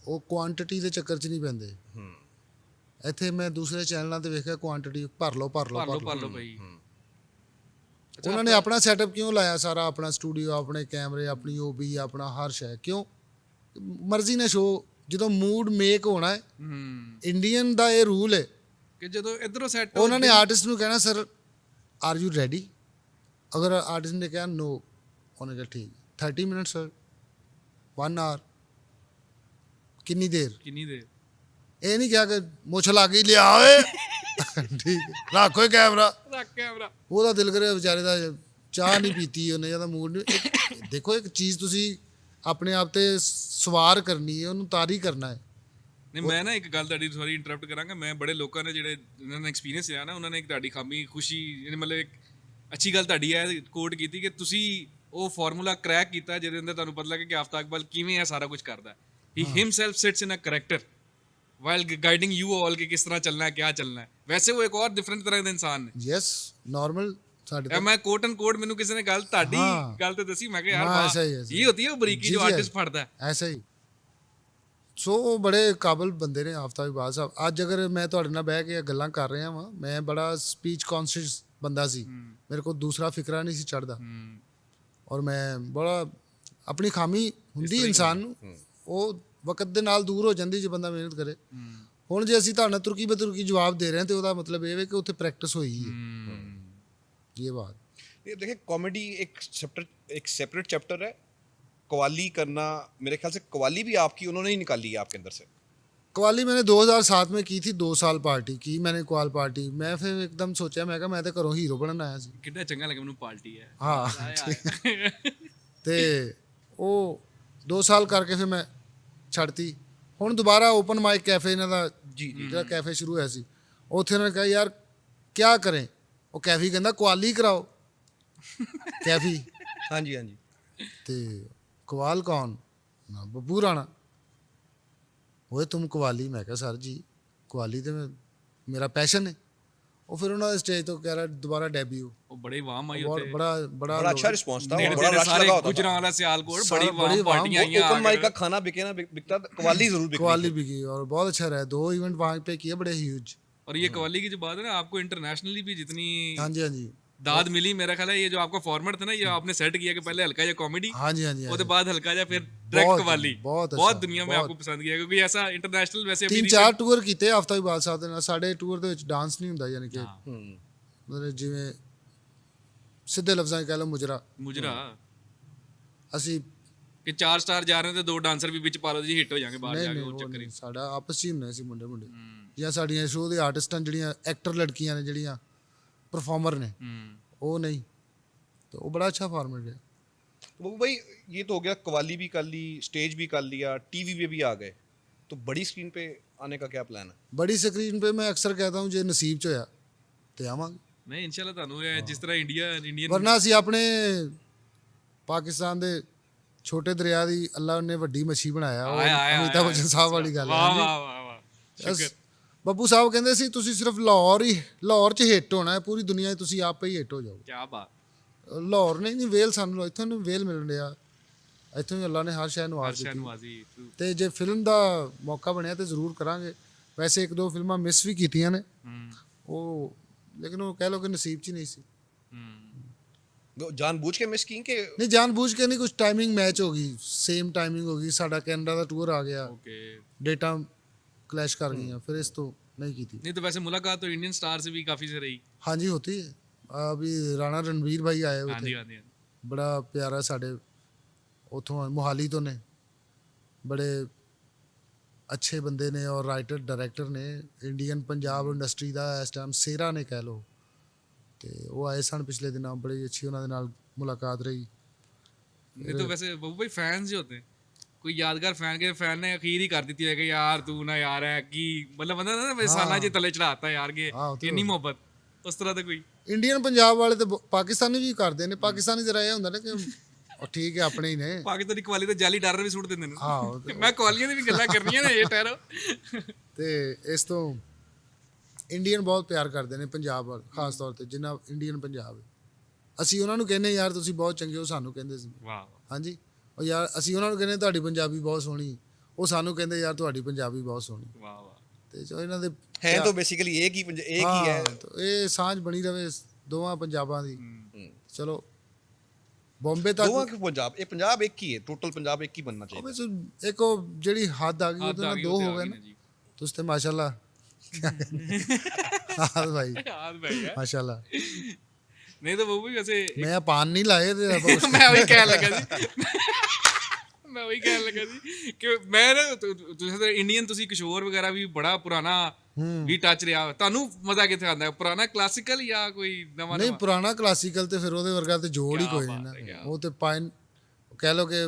A: ਉਹ ਕੁਆਂਟੀਟੀ ਦੇ ਚੱਕਰ 'ਚ ਨਹੀਂ ਪੈਂਦੇ। ਇੱਥੇ ਮੈਂ ਦੂਸਰੇ ਚੈਨਲਾਂ ਤੇ ਵੇਖਿਆ ਕੁਆਂਟੀਟੀ ਭਰ ਲਓ
C: ਭਾਈ।
A: ਉਹਨਾਂ ਨੇ ਆਪਣਾ ਸੈਟਅਪ ਕਿਉਂ ਲਾਇਆ ਸਾਰਾ, ਆਪਣਾ ਸਟੂਡੀਓ, ਆਪਣੇ ਕੈਮਰੇ, ਆਪਣੀ ਓਬੀ, ਆਪਣਾ ਹਰ ਸ਼ੈ, ਕਿਉਂ? ਮਰਜ਼ੀ ਨਾਲ ਸ਼ੋ, ਜਦੋਂ ਮੂਡ ਮੇਕ ਹੋਣਾ ਹੈ। ਇੰਡੀਅਨ ਦਾ ਇਹ ਰੂਲ ਹੈ
C: ਕਿ ਜਦੋਂ ਇਧਰੋਂ ਸੈੱਟ
A: ਉਹਨਾਂ ਨੇ ਆਰਟਿਸਟ ਨੂੰ ਕਹਿਣਾ ਸਰ ਆਰ ਯੂ ਰੈਡੀ, ਅਗਰ ਆਰਟਿਸਟ ਨੇ ਕਿਹਾ ਨੋ, ਉਹਨੇ ਕਿਹਾ ਠੀਕ 30 ਮਿੰਟ ਸਰ 1 ਆਵਰ, ਕਿੰਨੀ ਦੇਰ ਇਹ ਨਹੀਂ ਕਿਹਾ ਕਿ ਮੁੱਛ ਲਾ ਕੇ ਲਿਆ ਓਏ ਠੀਕ ਰੱਖੋ ਕੈਮਰਾ, ਉਹਦਾ ਦਿਲ ਕਰੇ ਵਿਚਾਰੇ ਦਾ ਚਾਹ ਨਹੀਂ ਪੀਤੀ ਉਹਨੇ, ਜਾਂ ਮੂਡ ਨਹੀਂ। ਦੇਖੋ ਇੱਕ ਚੀਜ਼ ਤੁਸੀਂ ਆਪਣੇ ਆਪ ਤੇ ਸਵਾਰ ਕਰਨੀ ਹੈ, ਉਹਨੂੰ ਤਾਰੀ ਕਰਨਾ ਹੈ।
C: ਨਹੀਂ ਮੈਂ ਨਾ ਇੱਕ ਗੱਲ ਤੁਹਾਡੀ ਸੌਰੀ ਇੰਟਰਰਪਟ ਕਰਾਂਗਾ, ਮੈਂ ਬੜੇ ਲੋਕਾਂ ਨੇ ਜਿਹੜੇ ਉਹਨਾਂ ਨੇ ਐਕਸਪੀਰੀਅੰਸ ਲਿਆ ਨਾ, ਉਹਨਾਂ ਨੇ ਇੱਕ ਤੁਹਾਡੀ ਖਾਮੀ ਖੁਸ਼ੀ ਮਤਲਬ ਇੱਕ ਅੱਛੀ ਗੱਲ ਤੁਹਾਡੀ ਹੈ ਕੋਟ ਕੀਤੀ ਕਿ ਤੁਸੀਂ ਉਹ ਫਾਰਮੂਲਾ ਕ੍ਰੈਕ ਕੀਤਾ ਜਿਹਦੇ ਅੰਦਰ ਤੁਹਾਨੂੰ ਪਤਾ ਲੱਗੇ ਕਿ ਆਫਤਾਬ ਇਕਬਾਲ ਕਿਵੇਂ ਇਹ ਸਾਰਾ ਕੁਝ ਕਰਦਾ ਹੈ। He himself sits in a character while guiding you all ਕਿ ਕਿਸ ਤਰ੍ਹਾਂ ਚੱਲਣਾ ਹੈ, ਕਿਆ ਚੱਲਣਾ ਹੈ। ਵੈਸੇ ਉਹ ਇੱਕ ਔਰ ਡਿਫਰੈਂਟ ਤਰ੍ਹਾਂ ਦੇ ਇਨਸਾਨ ਨੇ।
A: ਯੈਸ ਨਾਰਮਲ ਸਾਡੇ
C: ਇਹ ਮੈਂ ਕੋਟ ਐਂਡ ਕੋਟ ਮੈਨੂੰ ਕਿਸੇ ਨੇ ਗੱਲ ਤੁਹਾਡੀ ਗੱਲ ਤੇ ਦੱਸੀ, ਮੈਂ ਕਿਹਾ ਯਾਰ
A: हाँ,
C: ਵਾਹ
A: ऐसा ही है, ऐसा
C: ਇਹ ਹੁੰਦੀ ਹੈ ਉਹ ਬਰੀਕੀ ਜੋ ਆਰਟਿਸਟ ਫੜਦਾ ਹੈ।
A: ਐਸਾ ਹੀ। ਸੋ ਉਹ ਬੜੇ ਕਾਬਲ ਬੰਦੇ ਨੇ ਆਫਤਾਬ ਇਕਬਾਲ ਸਾਹਿਬ। ਅੱਜ ਅਗਰ ਮੈਂ ਤੁਹਾਡੇ ਨਾਲ ਬਹਿ ਕੇ ਗੱਲਾਂ ਕਰ ਰਿਹਾ ਵਾਂ, ਮੈਂ ਬੜਾ ਸਪੀਚ ਕੌਨਸ਼ੀਅਸ ਬੰਦਾ ਸੀ, ਮੇਰੇ ਕੋਲ ਦੂਸਰਾ ਫਿਕਰਾ ਨਹੀਂ ਸੀ ਚੜਦਾ, ਔਰ ਮੈਂ ਬੜਾ ਆਪਣੀ ਖਾਮੀ ਹੁੰਦੀ ਇਨਸਾਨ ਨੂੰ, ਉਹ ਵਕਤ ਦੇ ਨਾਲ ਦੂਰ ਹੋ ਜਾਂਦੀ ਜੇ ਬੰਦਾ ਮਿਹਨਤ ਕਰੇ। ਹੁਣ ਜੇ ਅਸੀਂ ਤੁਹਾਨੂੰ ਤੁਰਕੀ ਬਤੁਰਕੀ ਜਵਾਬ ਦੇ ਰਹੇ ਹਾਂ ਤੇ ਉਹਦਾ ਮਤਲਬ ਇਹ ਹੈ ਕਿ ਉੱਥੇ ਪ੍ਰੈਕਟਿਸ ਹੋਈ ਹੈ। ਇਹ ਬਾਤ
B: ये देखिए कॉमेडी एक सेपरेट चैप्टर है। कवाली करना मेरे ख्याल से कवाली भी आपकी उन्होंने ही निकाली है आपके अंदर से।
A: कवाली मैंने 2007 में की थी, 2 साल पार्टी की मैंने कवाल पार्टी। मैं फिर एकदम सोचा, मैं कहा मैं तो घरों हीरो बनन आया सी।
C: ਕਿੰਨਾ ਚੰਗਾ ਲੱਗਾ ਮੈਨੂੰ ਪਾਰਟੀ ਹੈ।
A: ਹਾਂ ਤੇ ਉਹ 2 ਸਾਲ ਕਰਕੇ ਫਿਰ ਮੈਂ ਛੱਡਤੀ। ਹੁਣ ਦੁਬਾਰਾ ਓਪਨ ਮਾਈਕ ਕੈਫੇ ਇਹਨਾਂ ਦਾ ਜਿਹੜਾ ਕੈਫੇ ਸ਼ੁਰੂ ਹੋਇਆ ਸੀ, ਉੱਥੇ ਉਹਨਾਂ ਨੇ ਕਿਹਾ ਯਾਰ ਕਿਆ ਕਰੇ, ਉਹ ਕੈਫੀ ਕਹਿੰਦਾ ਕਵਾਲੀ ਕਰਾਓ। ਕੈਫੀ
B: हाँ जी हाँ जी।
A: ਤੇ ਕਵਾਲ ਕੌਣ ਨਾ ਬੱਬੂ ਰਾਣਾ। ਓਏ ਤੁਮ ਕਵਾਲੀ। ਮੈਂ ਕਿਹਾ ਸਰ ਜੀ ਕਵਾਲੀ ਤੇ ਮੇਰਾ ਪੈਸ਼ਨ ਹੈ। ਉਹ ਫਿਰ ਉਹਨਾਂ ਦੇ ਸਟੇਜ ਤੋਂ ਕਹਿ ਰਿਹਾ ਦੁਬਾਰਾ ਡੈਬਿਊ।
C: ਉਹ ਬੜੀ ਵਾਮ ਆਈ
A: ਬਹੁਤ
C: ਉੱਥੇ,
B: बड़ा अच्छा रिस्पांस था,
C: ਨੇੜੇ
B: बड़ा
C: ਤੇੜੇ
B: रश
C: ਸਾਰੇ
B: लगा होता था।
C: ਗੁਜਰਾਂਵਾਲਾ ਸਿਆਲਕੋਟ
A: सारा
C: ਬੜੀ
A: बड़ी
C: ਵਾਮ ਪਾਰਟੀਆਂ
A: वाम,
C: ਆਈਆਂ।
B: ओपन माइक का खाना बिके ना बिकता, कवाली जरूर बिकती
A: कवाली
B: थी।
A: बिकी और बहुत अच्छा रहा। 2 इवेंट वहाँ पे किए बड़े ह्यूज।
C: और ये कवाली की जो बात है ना, आपको इंटरनेशनली भी जितनी
A: हाँ जी हाँ जी
C: दाद मिली, मेरा ख्याल है ये जो आपका फॉर्मेट था ना, ये आपने सेट किया कि पहले हल्का या कॉमेडी,
A: हाँ जी हाँ जी हाँ
C: उसके
A: जी।
C: बाद हल्का या फिर ट्रैक
A: बहुत-
C: कवाली।
A: बहुत अच्छा,
C: बहुत दुनिया में
A: बहुत।
C: आपको पसंद किया क्योंकि ऐसा इंटरनेशनल वैसे अभी
A: 3-4 ਟੂਰ ਕੀਤੇ ਆਫਤਾਬ ਇਕਬਾਲ ਸਾਹਿਬ ਦੇ ਨਾਲ। ਸਾਡੇ ਟੂਰ ਦੇ ਵਿੱਚ ਡਾਂਸ ਨਹੀਂ ਹੁੰਦਾ, ਯਾਨੀ ਕਿ
B: हम्म।
A: ਮਤਲਬ ਜਿਵੇਂ ਸਿੱਧੇ ਲਫ਼ਜ਼ਾਂ 'ਚ ਕਹਿ ਲਓ ਮੁਜਰਾ।
C: मुजरा
A: ਅਸੀਂ
C: कि 4 स्टार जा रहे हैं तो 2 डांसर भी बिच पा लो जी, हिट हो जाएंगे बाहर
A: ਨਹੀਂ
C: जाके,
A: ਨਹੀਂ
C: वो
A: ਉਹ
C: चक्कर
A: ਨਹੀਂ,
C: ही।
A: ਸਾਡਾ ਆਪਸ 'ਚ ਹੀ ਹੁੰਦੇ ਸੀ ਮੁੰਡੇ ਜਾਂ ਸਾਡੀਆਂ ਸ਼ੋਅ ਦੇ ਆਰਟਿਸਟਾਂ ਜਿਹੜੀਆਂ ਐਕਟਰ ਲੜਕੀਆਂ ਨੇ ਜਿਹੜੀਆਂ ਪਰਫਾਰਮਰ ਨੇ, ਉਹ ਨਹੀਂ। तो वो बड़ा अच्छा फॉर्मेट है।
B: तो भाई ये तो हो गया, कवाली भी कर ली, स्टेज भी कर लिया, टीवी पे भी आ गए, तो बड़ी स्क्रीन पे आने का क्या प्लान है?
A: बड़ी स्क्रीन पे मैं अक्सर कहता हूँ जे नसीब च होया ते आवांगे,
C: नहीं इंशाल्लाह ਤੁਹਾਨੂੰ ਇਹ ਜਿਸ ਤਰ੍ਹਾਂ ਇੰਡੀਅਨ
A: वरना ਅਸੀਂ ਆਪਣੇ ਪਾਕਿਸਤਾਨ ਦੇ ਛੋਟੇ ਦਰਿਆ ਦੀ ਅੱਲਾ ਨੇ ਵੱਡੀ ਮੱਛੀ ਬਣਾਇਆ। ਉਹ ਅਮਿਤਾਭ ਬੱਚਨ ਸਾਹਿਬ ਵਾਲੀ ਗੱਲ ਹੈ।
C: ਵਾਹ ਵਾਹ ਵਾਹ ਵਾਹ।
A: ਬਸ ਬੱਬੂ ਸਾਹਿਬ ਕਹਿੰਦੇ ਸੀ ਤੁਸੀਂ ਸਿਰਫ ਲਾਹੌਰ 'ਚ ਹਿੱਟ ਹੋਣਾ ਹੈ, ਪੂਰੀ ਦੁਨੀਆ 'ਚ ਤੁਸੀਂ ਆਪੇ ਹੀ ਹਿੱਟ ਹੋ ਜਾਓ।
C: ਕੀ ਬਾਤ।
A: ਲਾਹੌਰ ਨਹੀਂ ਵੇਲ, ਸਾਨੂੰ ਇੱਥੋਂ ਨੂੰ ਵੇਲ ਮਿਲਣ ਡਿਆ, ਇੱਥੋਂ ਹੀ ਅੱਲਾ ਨੇ ਹਰ ਸ਼ੈ ਨਵਾਜ਼ ਦਿੱਤੀ।
C: ਨਵਾਜ਼ੀ
A: ਤੇ ਜੇ ਫਿਲਮ ਦਾ ਮੌਕਾ ਬਣਿਆ ਤੇ ਜ਼ਰੂਰ ਕਰਾਂਗੇ। ਵੈਸੇ 1-2 ਫਿਲਮਾਂ ਮਿਸ ਵੀ ਕੀਤੀਆਂ ਨੇ ਉਹ, ਲੇਕਿਨ ਉਹ ਕਹਿ ਲਓ ਕਿ ਨਸੀਬ 'ਚ ਹੀ ਨਹੀਂ ਸੀ।
B: जानबूझ के मिस की कि
A: ਨਹੀਂ ਜਾਣਬੁੱਝ ਕੇ ਨਹੀਂ, ਕੁਝ ਟਾਈਮਿੰਗ ਮੈਚ ਹੋ ਗਈ, ਸੇਮ ਟਾਈਮਿੰਗ ਹੋ ਗਈ। ਸਾਡਾ ਕੈਨੇਡਾ ਦਾ ਟੂਰ ਆ ਗਿਆ,
C: ओके।
A: ਡੇਟਾਂ क्लैश कर गई, फिर इस तो नहीं की थी।
C: नहीं तो वैसे मुलाकात तो इंडियन स्टार से भी काफी से रही।
A: हाँ जी होती है। अभी राणा रणवीर भाई आए हुए
C: हाँ
A: थे,
C: जी हाँ जी।
A: बड़ा प्यारा साढ़े उतों मोहाली तो ने, बड़े अच्छे बंदे ने और राइटर डायरैक्टर ने। इंडियन पंजाब इंडस्ट्री का इस टाइम सेरा ने कह लो, तो वो आए सन पिछले दिनों, बड़ी अच्छी उन्होंने नाल मुलाकात रही।
C: नहीं तो वैसे बबू भाई फैंस जो होते हैं, कोई यादगार फैन के फैन ने अखीर ही कर दी है कि यार तू ना यार है कि मतलब बंदा ना साला च तले चढ़ाता यार के
A: हाँ, तो
C: इतनी मोहब्बत उस तरह का कोई।
A: इंडियन पंजाब वाले तो पाकिस्तानी भी करते हैं। पाकिस्तानी जरा ये होंगे ना कि ਉਹ ਠੀਕ ਹੈ ਆਪਣੇ ਹੀ ਨੇ।
C: ਪਾਕਿਸਤਾਨੀ ਕਵਾਲੀ ਤੇ ਜਾਲੀ ਡਾਲਰ ਵੀ ਸੁੱਟ ਦਿੰਦੇ ਨੇ।
A: ਹਾਂ
C: ਮੈਂ ਕਵਾਲੀਆਂ ਦੀ ਵੀ ਗੱਲਾਂ ਕਰਨੀਆਂ ਨੇ, ਇਹ ਠਹਿਰੋ।
A: ਤੇ ਇਸ ਤੋਂ ਇੰਡੀਅਨ ਬਹੁਤ ਪਿਆਰ ਕਰਦੇ ਨੇ ਪੰਜਾਬ ਵੱਲ, ਖਾਸ ਤੌਰ ਤੇ ਜਿੰਨਾ ਇੰਡੀਅਨ ਪੰਜਾਬ ਹੈ। ਅਸੀਂ ਉਹਨਾਂ ਨੂੰ ਕਹਿੰਦੇ ਯਾਰ ਤੁਸੀਂ ਬਹੁਤ ਚੰਗੇ ਹੋ, ਸਾਨੂੰ ਕਹਿੰਦੇ ਸੀ।
C: ਵਾਹ
A: ਹਾਂਜੀ, ਉਹ ਯਾਰ ਅਸੀਂ ਉਹਨਾਂ ਨੂੰ ਕਹਿੰਦੇ ਤੁਹਾਡੀ ਪੰਜਾਬੀ ਬਹੁਤ ਸੋਹਣੀ, ਉਹ ਸਾਨੂੰ ਕਹਿੰਦੇ ਯਾਰ ਤੁਹਾਡੀ ਪੰਜਾਬੀ ਬਹੁਤ ਸੋਹਣੀ।
C: ਵਾਹ ਵਾਹ।
A: ਤੇ ਜੋ ਇਹਨਾਂ ਦੇ
B: है तो बेसिकली एक ही है।
A: ਤਾਂ ਇਹ ਸਾਂਝ ਬਣੀ ਰਵੇ ਦੋਵਾਂ ਪੰਜਾਬਾਂ ਦੀ। ਚਲੋ ਬੰਬੇ ਤੱਕ
B: दोवां के पंजाब एक ही है, टोटल पंजाब एक ही बनना चाहिए।
A: ਵਿੱਚ ਇੱਕ ਉਹ ਜਿਹੜੀ ਹੱਦ ਆ ਗਈ ਉਹਦੇ ਨਾਲ 2 ਹੋ ਗਏ ਨਾ। ਤੁਸੀਂ ਤੇ ਮਾਸ਼ਾਅੱਲਾ ਹਾਂ ਭਾਈ,
C: याद भाई है।
A: माशाल्लाह।
C: नहीं तो वो भी वैसे
A: मैं पान नहीं लाए थे
C: मैं वही कहने लगा जी। मैं वही कहने लगा जी कि मैं ना ਤੁਸੀਂ ਇੰਡੀਅਨ ਤੁਸੀਂ ਕਿਸ਼ੋਰ ਵਗੈਰਾ ਵੀ ਬੜਾ ਪੁਰਾਣਾ ਵੀ ਟੱਚ ਰਿਹਾ, ਤੁਹਾਨੂੰ ਮਜ਼ਾ ਕਿੱਥੇ ਆਉਂਦਾ, ਪੁਰਾਣਾ ਕਲਾਸੀਕਲ ਜਾਂ ਕੋਈ ਨਵਾਂ?
A: ਨਹੀਂ ਪੁਰਾਣਾ ਕਲਾਸੀਕਲ ਤੇ ਫਿਰ ਉਹਦੇ ਵਰਗਾ ਤੇ ਜੋੜ ਹੀ ਕੋਈ ਨਹੀਂ ਨਾ। ਉਹ ਤੇ ਪਾਇਨ ਕਹਿ ਲੋ ਕਿ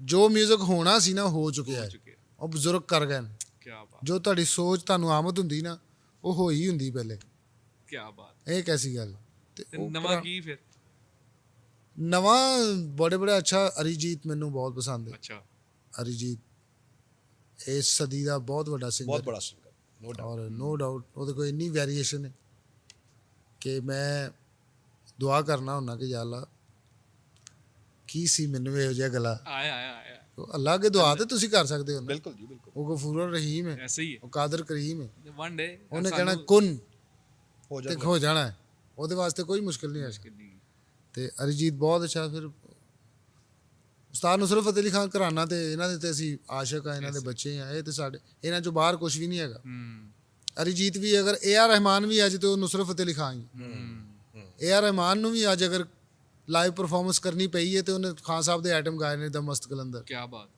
A: ਜੋ 뮤직 ਹੋਣਾ ਸੀ ਨਾ ਹੋ ਚੁੱਕਿਆ ਹੈ
C: ਚੁੱਕਿਆ।
A: ਉਹ ਬਜ਼ੁਰਗ ਕਰ ਗਏ ਨੇ।
C: ਕੀ ਬਾਤ,
A: ਜੋ ਤੁਹਾਡੀ ਸੋਚ ਤੁਹਾਨੂੰ ਆਮਦ ਹੁੰਦੀ ਨਾ ਉਹ ਹੋਈ ਹੁੰਦੀ ਪਹਿਲੇ।
C: ਕੀ ਬਾਤ।
A: ਇਹ ਕੈਸੀ ਗੱਲ ਤੇ
C: ਤੇ
A: ਉਹ
C: ਨਵਾਂ ਕੀ ਫਿਰ?
A: ਨਵਾਂ ਬੜੇ ਅੱਛਾ ਅਰੀਜੀਤ ਮੈਨੂੰ ਬਹੁਤ ਪਸੰਦ ਹੈ।
C: ਅੱਛਾ,
A: ਅਰੀਜੀਤ ਇਸ ਸਦੀ ਦਾ ਬਹੁਤ ਵੱਡਾ
B: बहुत
A: ਸਿੰਗਰ
B: बड़ा सिंगर, नो डाउट।
A: ਔਰ ਨੋ ਡਾਊਟ ਉਹਦੇ ਕੋਲ ਇੰਨੀ ਵੈਰੀਏਸ਼ਨ ਹੈ ਕਿ ਮੈਂ ਦੁਆ ਕਰਨਾ ਹੁੰਨਾ ਕਿ ਯਾ ਅੱਲਾ ਕੀ ਸੀ ਮੈਨੂੰ ਇਹੋ ਜਿਹਾ ਗਲਾ।
C: ਆਇਆ
A: ਉਹ ਅੱਲਾ ਅੱਗੇ ਦੁਆ ਤੇ ਤੁਸੀਂ ਕਰ ਸਕਦੇ ਹੋ ਨਾ।
B: बिल्कुल जी, बिल्कुल
A: ਉਹ ਗਫੂਰ ਰਹੀਮ ਹੈ,
C: ਐਸੇ ਹੀ
A: ਉਹ ਕਾਦਰ ਕਰੀਮ ਹੈ।
C: ਹੈ। ਵਨ ਡੇ
A: ਉਹਨੇ ਕਹਿਣਾ ਕੁਨ
B: हो
A: ਤੇ
B: जाएगा।
A: ਹੋ ਜਾਣਾ ਹੈ। ਉਹਦੇ ਵਾਸਤੇ ਕੋਈ ਮੁਸ਼ਕਿਲ ਨਹੀਂ ਹੈ। ਤੇ ਅਰੀਜੀਤ ਬਹੁਤ ਅੱਛਾ। ਫਿਰ ਉਸਤਾਦ ਨੁਸਰਤ ਫਤਿਹ ਅਲੀ ਖਾਨ ਘਰਾਨਾ ਤੇ ਇਹਨਾਂ ਦੇ ਤੇ ਅਸੀਂ ਆਸ਼ਿਕ ਆ, ਇਹਨਾਂ ਦੇ ਬੱਚੇ ਆ। ਇਹ ਤੇ ਸਾਡੇ ਇਹਨਾਂ ਚੋਂ ਬਾਹਰ ਕੁਝ ਵੀ ਨਹੀਂ ਹੈਗਾ। ਅਰੀਜੀਤ ਵੀ ਅਗਰ AR ਰਹਿਮਾਨ ਵੀ ਅੱਜ ਤੇ ਉਹ ਨੁਸਰਤ ਫਤਿਹ ਅਲੀ ਖਾਨ ਹੀ। AR ਰਹਿਮਾਨ ਨੂੰ ਵੀ ਅੱਜ ਅਗਰ ਲਾਈਵ ਪਰਫਾਰਮੈਂਸ ਕਰਨੀ ਪਈ ਹੈ ਤੇ ਉਹਨੇ ਖਾਨ ਸਾਹਿਬ ਦੇ ਆਈਟਮ ਗਾਏ ਨੇ ਦ ਮਸਤ ਕਲੰਦਰ।
C: ਕੀ ਬਾਤ,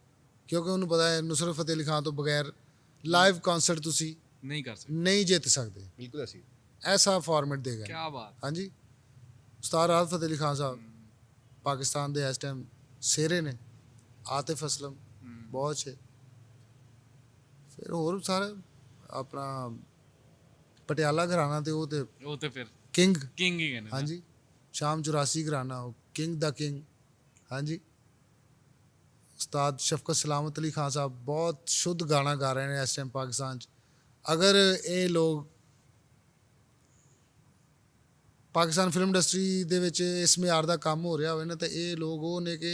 A: ਕਿਉਂਕਿ ਉਹਨੂੰ ਪਤਾ ਹੈ ਨੁਸਰਤ ਫਤਿਹ ਅਲੀ ਖਾਨ ਤੋਂ ਬਗੈਰ ਲਾਈਵ ਕਨਸਰਟ ਤੁਸੀਂ
C: ਨਹੀਂ ਕਰ ਸਕਦੇ।
A: ਨਹੀਂ ਜਿੱਤ ਸਕਦੇ।
B: बिल्कुल ऐसी।
A: ਐਸਾ ਫਾਰਮੈਟ ਦੇਗਾ।
C: ਕੀ ਬਾਤ।
A: ਹਾਂਜੀ ਉਸਤਾਦ ਰਾਹਤ ਫਤਿਹ ਅਲੀ ਖਾਨ ਸਾਹਿਬ ਪਾਕਿਸਤਾਨ ਦੇ ਇਸ ਟਾਈਮ ਸਿਹਰੇ ਨੇ। ਆਤਿਫ ਅਸਲਮ ਬਹੁਤ ਅੱਛੇ। ਫਿਰ ਹੋਰ ਸਾਰੇ ਆਪਣਾ ਪਟਿਆਲਾ ਘਰਾਣਾ ਤੇ ਉਹ ਤੇ
C: ਫਿਰ
A: ਕਿੰਗ।
C: ਕਿੰਗ ਹੀ ਕਹਿੰਦੇ।
A: ਹਾਂਜੀ ਸ਼ਾਮ 84 ਘਰਾਣਾ ਉਹ ਕਿੰਗ ਦਾ ਕਿੰਗ। ਹਾਂਜੀ ਉਸਤਾਦ ਸ਼ਫਕਤ ਸਲਾਮਤ ਅਲੀ ਖਾਨ ਸਾਹਿਬ ਬਹੁਤ ਸ਼ੁੱਧ ਗਾਣਾ ਗਾ ਰਹੇ ਨੇ ਇਸ ਟਾਈਮ ਪਾਕਿਸਤਾਨ 'ਚ। ਅਗਰ ਇਹ ਲੋਕ ਪਾਕਿਸਤਾਨ ਫਿਲਮ ਇੰਡਸਟਰੀ ਦੇ ਵਿੱਚ ਇਸ ਮਿਆਰ ਦਾ ਕੰਮ ਹੋ ਰਿਹਾ ਹੋਵੇ ਨਾ ਤਾਂ ਇਹ ਲੋਕ ਉਹ ਨੇ ਕਿ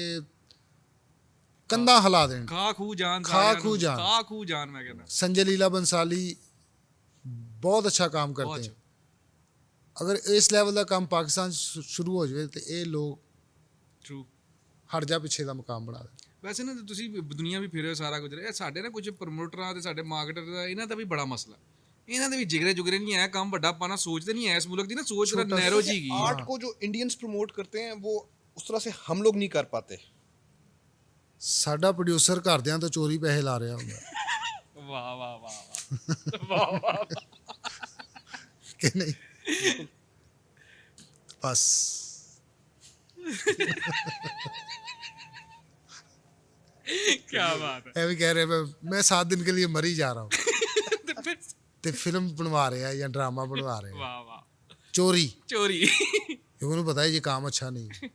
A: ਕੰਧਾਂ ਹਿਲਾ ਦੇਣ।
C: ਖਾ ਖੂ ਜਾਨ,
A: ਖਾ ਖੂ ਜਾਨ।
C: ਖਾ ਖੂ ਜਾਨ ਮੈਂ ਕਹਿੰਦਾ।
A: संजय लीला बंसाली बहुत अच्छा काम
C: बहुत
A: करते हैं। अगर इस लेवल का काम पाकिस्तान शुरू हो जाए तो ये लोग
C: ਟਰੂ।
A: हट जा पिछे का मुकाम बना दें।
C: ਵੈਸੇ ਨਾ ਤੁਸੀਂ ਦੁਨੀਆ ਵੀ ਫਿਰੇ ਹੋ, ਸਾਰਾ ਕੁਝ ਇਹ ਸਾਡੇ ਨਾ ਕੁਝ ਪ੍ਰਮੋਟਰਾਂ ਤੇ ਸਾਡੇ ਮਾਰਕੀਟਰ ਦਾ ਇਹਨਾਂ ਦਾ ਵੀ ਬੜਾ ਮਸਲਾ। ਇਹਨਾਂ ਦੇ ਵੀ ਜਿਗਰੇ ਜੁਗਰੇ ਨਹੀਂ ਹੈ, ਕੰਮ ਵੱਡਾ ਪਾਣਾ ਸੋਚਦੇ ਨਹੀਂ ਹੈ। ਇਸ ਮੁਲਕ ਦੀ ਨਾ ਸੋਚ ਜਰਾ ਨੈਰੋ ਜੀ ਗਈ।
B: आर्ट को जो इंडियंस प्रमोट करते हैं वो उस तरह से हम लोग नहीं कर पाते।
A: साडा प्रोड्यूसर घरदियां तो चोरी पैसे ला रहा होगा
C: ਵਾਹ ਵਾਹ ਵਾਹ ਵਾਹ ਵਾਹ
A: कि नहीं। बस
C: ਕੀ ਬਾਤ ਹੈ।
A: ये भी कह रहे मैं 7 दिन के लिए मर ही जा रहा हूँ
C: ਤੇ ਫਿਰ
A: तो फिल्म बनवा रहे हैं या ड्रामा बनवा रहे हैं
C: ਵਾਹ ਵਾਹ
A: चोरी।
C: ਚੋਰੀ।
A: क्योंकि उन्हें पता है ये काम अच्छा नहीं है।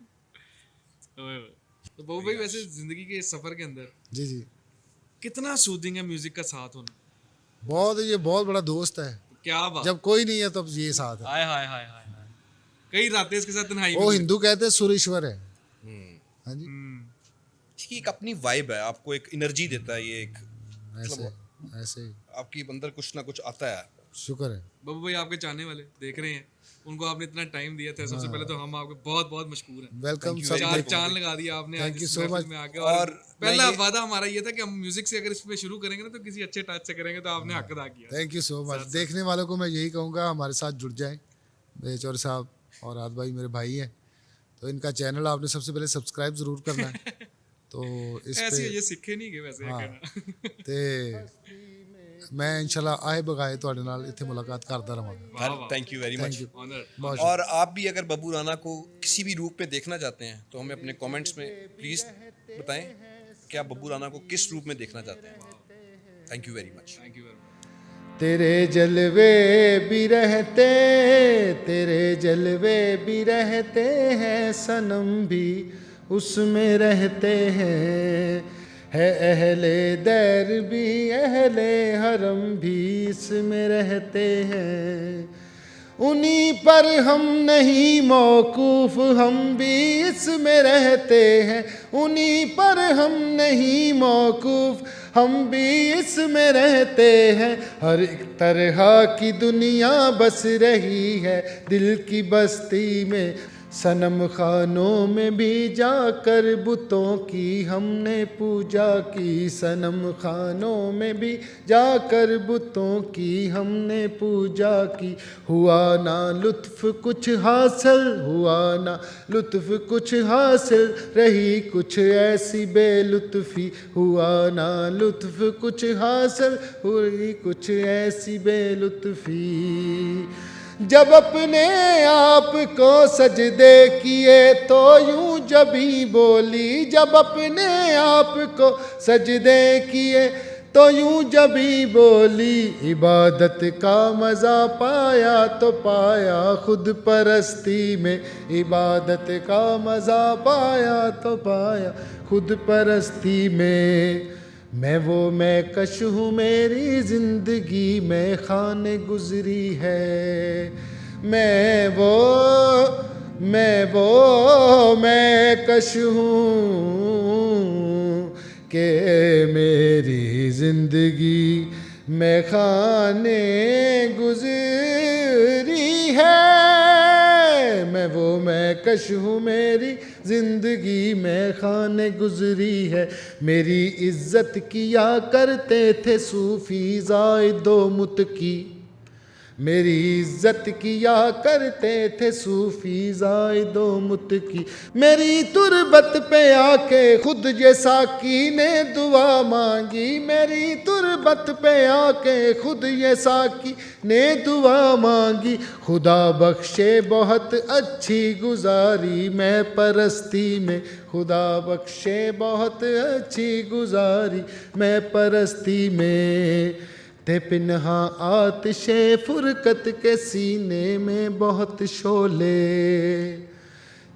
C: ओए ओए। तो बहू भाई वैसे जिंदगी के इस सफर के अंदर
A: जी जी
C: कितना सूदिंग है म्यूजिक का साथ होना?
A: ये बहुत बड़ा दोस्त है।
C: क्या बात।
A: जब कोई नहीं है तब ये साथ है।
C: हाय हाय हाय हाय हाय। कई रातें इसके साथ तन्हाई
A: वो
C: में
A: हिंदू कहते हैं सुरेश्वर है। हाँ जी
B: इसकी एक अपनी वाइब है, आपको एक एनर्जी देता है ये एक,
A: ऐसे ऐसे ही।
B: आपकी अंदर कुछ ना कुछ आता है।
A: शुक्र है।
C: बब्बू भाई आपके चाहने वाले देख रहे हैं, उनको आपने इतना टाइम दिया था। सबसे पहले तो हम आपके बहुत बहुत मशहूर हैं।
A: वेलकम
B: you
A: सब
B: very
C: चार
B: much.
C: चांद लगा दिया आपने
A: Thank
C: आज
A: you
C: इस
A: so
C: महफिल
A: much.
C: में आके।
B: और
C: और पहला
B: मैं ये-
C: वादा हमारा ये था कि हम म्यूजिक से अगर इसमें शुरू करेंगे ना तो किसी अच्छे टच से करेंगे, तो आपने हक अदा किया।
A: Thank you so much. देखने वालों को मैं यही कहूँगा हमारे साथ जुड़ जाएं। बेचौर साहब और आद भाई मेरे भाई हैं, तो इनका चैनल आपने सबसे पहले सब्सक्राइब ज़रूर करना है। तो इस
C: ऐसे
A: पे
C: ये सीखे नहीं गए वैसे ये
A: हाँ।
C: कहना।
A: ਤੇ ਮੈਂ इंशाल्लाह आए बगाए ਤੁਹਾਡੇ ਨਾਲ ਇੱਥੇ ਮੁਲਾਕਾਤ ਕਰਦਾ ਰਹਾਂਗਾ।
C: वाह वाह।
B: Thank you very much.
A: you.
C: Honour.
A: बहुत
B: और आप भी अगर बब्बू राना को किसी भी रूप में देखना चाहते हैं तो हमें अपने कमेंट्स में प्लीज़ बताएं कि आप बब्बू राना को किस रूप में देखना चाहते हैं। Thank you very much.
C: Thank you very much.
A: तेरे जलवे भी रहते, तेरे जलवे भी रहते हैं, सनम भी उसमें रहते हैं। है अहले दैर भी अहले हरम भी इसमें रहते हैं। उन्हीं पर हम नहीं मौकूफ, हम भी इसमें रहते हैं। उन्हीं पर हम नहीं मौकूफ, हम भी इसमें रहते हैं। हर एक तरह की दुनिया बस रही है दिल की बस्ती में। सनम खानों में भी जाकर बुतों की हमने पूजा की। सनम खानों में भी जाकर बुतों की हमने पूजा की। हुआ ना लुत्फ कुछ हासिल, हुआ ना लुत्फ कुछ हासिल, रही कुछ ऐसी बेलुत्फी। हुआ ना लुत्फ कुछ हासिल, हुई कुछ ऐसी बेलुत्फी। जब अपने आप को सजदे किए तो यूं जबी बोली, जब अपने आप को सजदे किए तो यूं जबी बोली, इबादत का मज़ा पाया तो पाया खुद परस्ती में, इबादत का मज़ा पाया तो पाया खुद परस्ती में। मैं वो मैं कश हूँ मेरी ज़िंदगी में खाने गुज़री है, मैं कश हूँ कि मेरी ज़िंदगी में खाने गुज़री है, मैं कश हूँ मेरी ज़िंदगी में खाने गुज़री है। मेरी इज़्ज़त किया करते थे सूफ़ी ज़ाहिदो मुतकी, मेरी इज़्ज़त किया करते थे सूफ़ी ज़ाहिदो मुतकी, मेरी तुरबत पे आके खुद ये साकी ने दुआ मांगी, मेरी तुरबत पे आके खुद ये साकी ने दुआ मांगी, खुदा बख्शे बहुत अच्छी गुजारी मैं परस्ती में, खुदा बख्शे बहुत अच्छी गुजारी मैं परस्ती में। थे पिन्हा आतिशे फुरकत के सीने में बहुत शोले,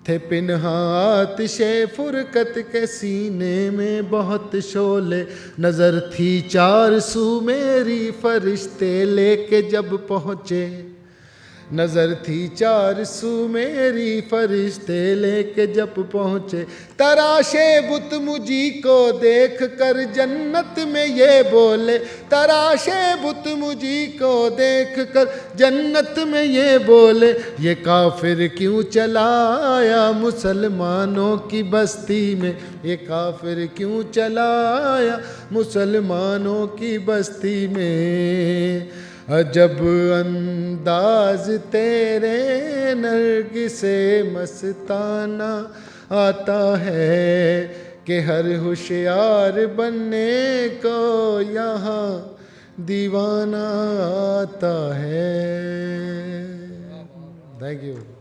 A: थे पिन्हा आतिशे फुरकत के सीने में बहुत शोले, नज़र थी चार सू मेरी फरिश्ते लेके जब पहुँचे, नज़र थी चार सू मेरी फरिश्ते लेके जब पहुँचे, तराशे बुत मुझी को देख कर जन्नत में ये बोले, तराशे बुत मुझी को देख कर जन्नत में ये बोले, ये काफिर क्यों चला आया मुसलमानों की बस्ती में, ये काफिर क्यों चला आया मुसलमानों की बस्ती में। अजब अंदाज तेरे नरगिसे मस्ताना आता है कि हर होशियार बनने को यहाँ दीवाना आता है। Thank you.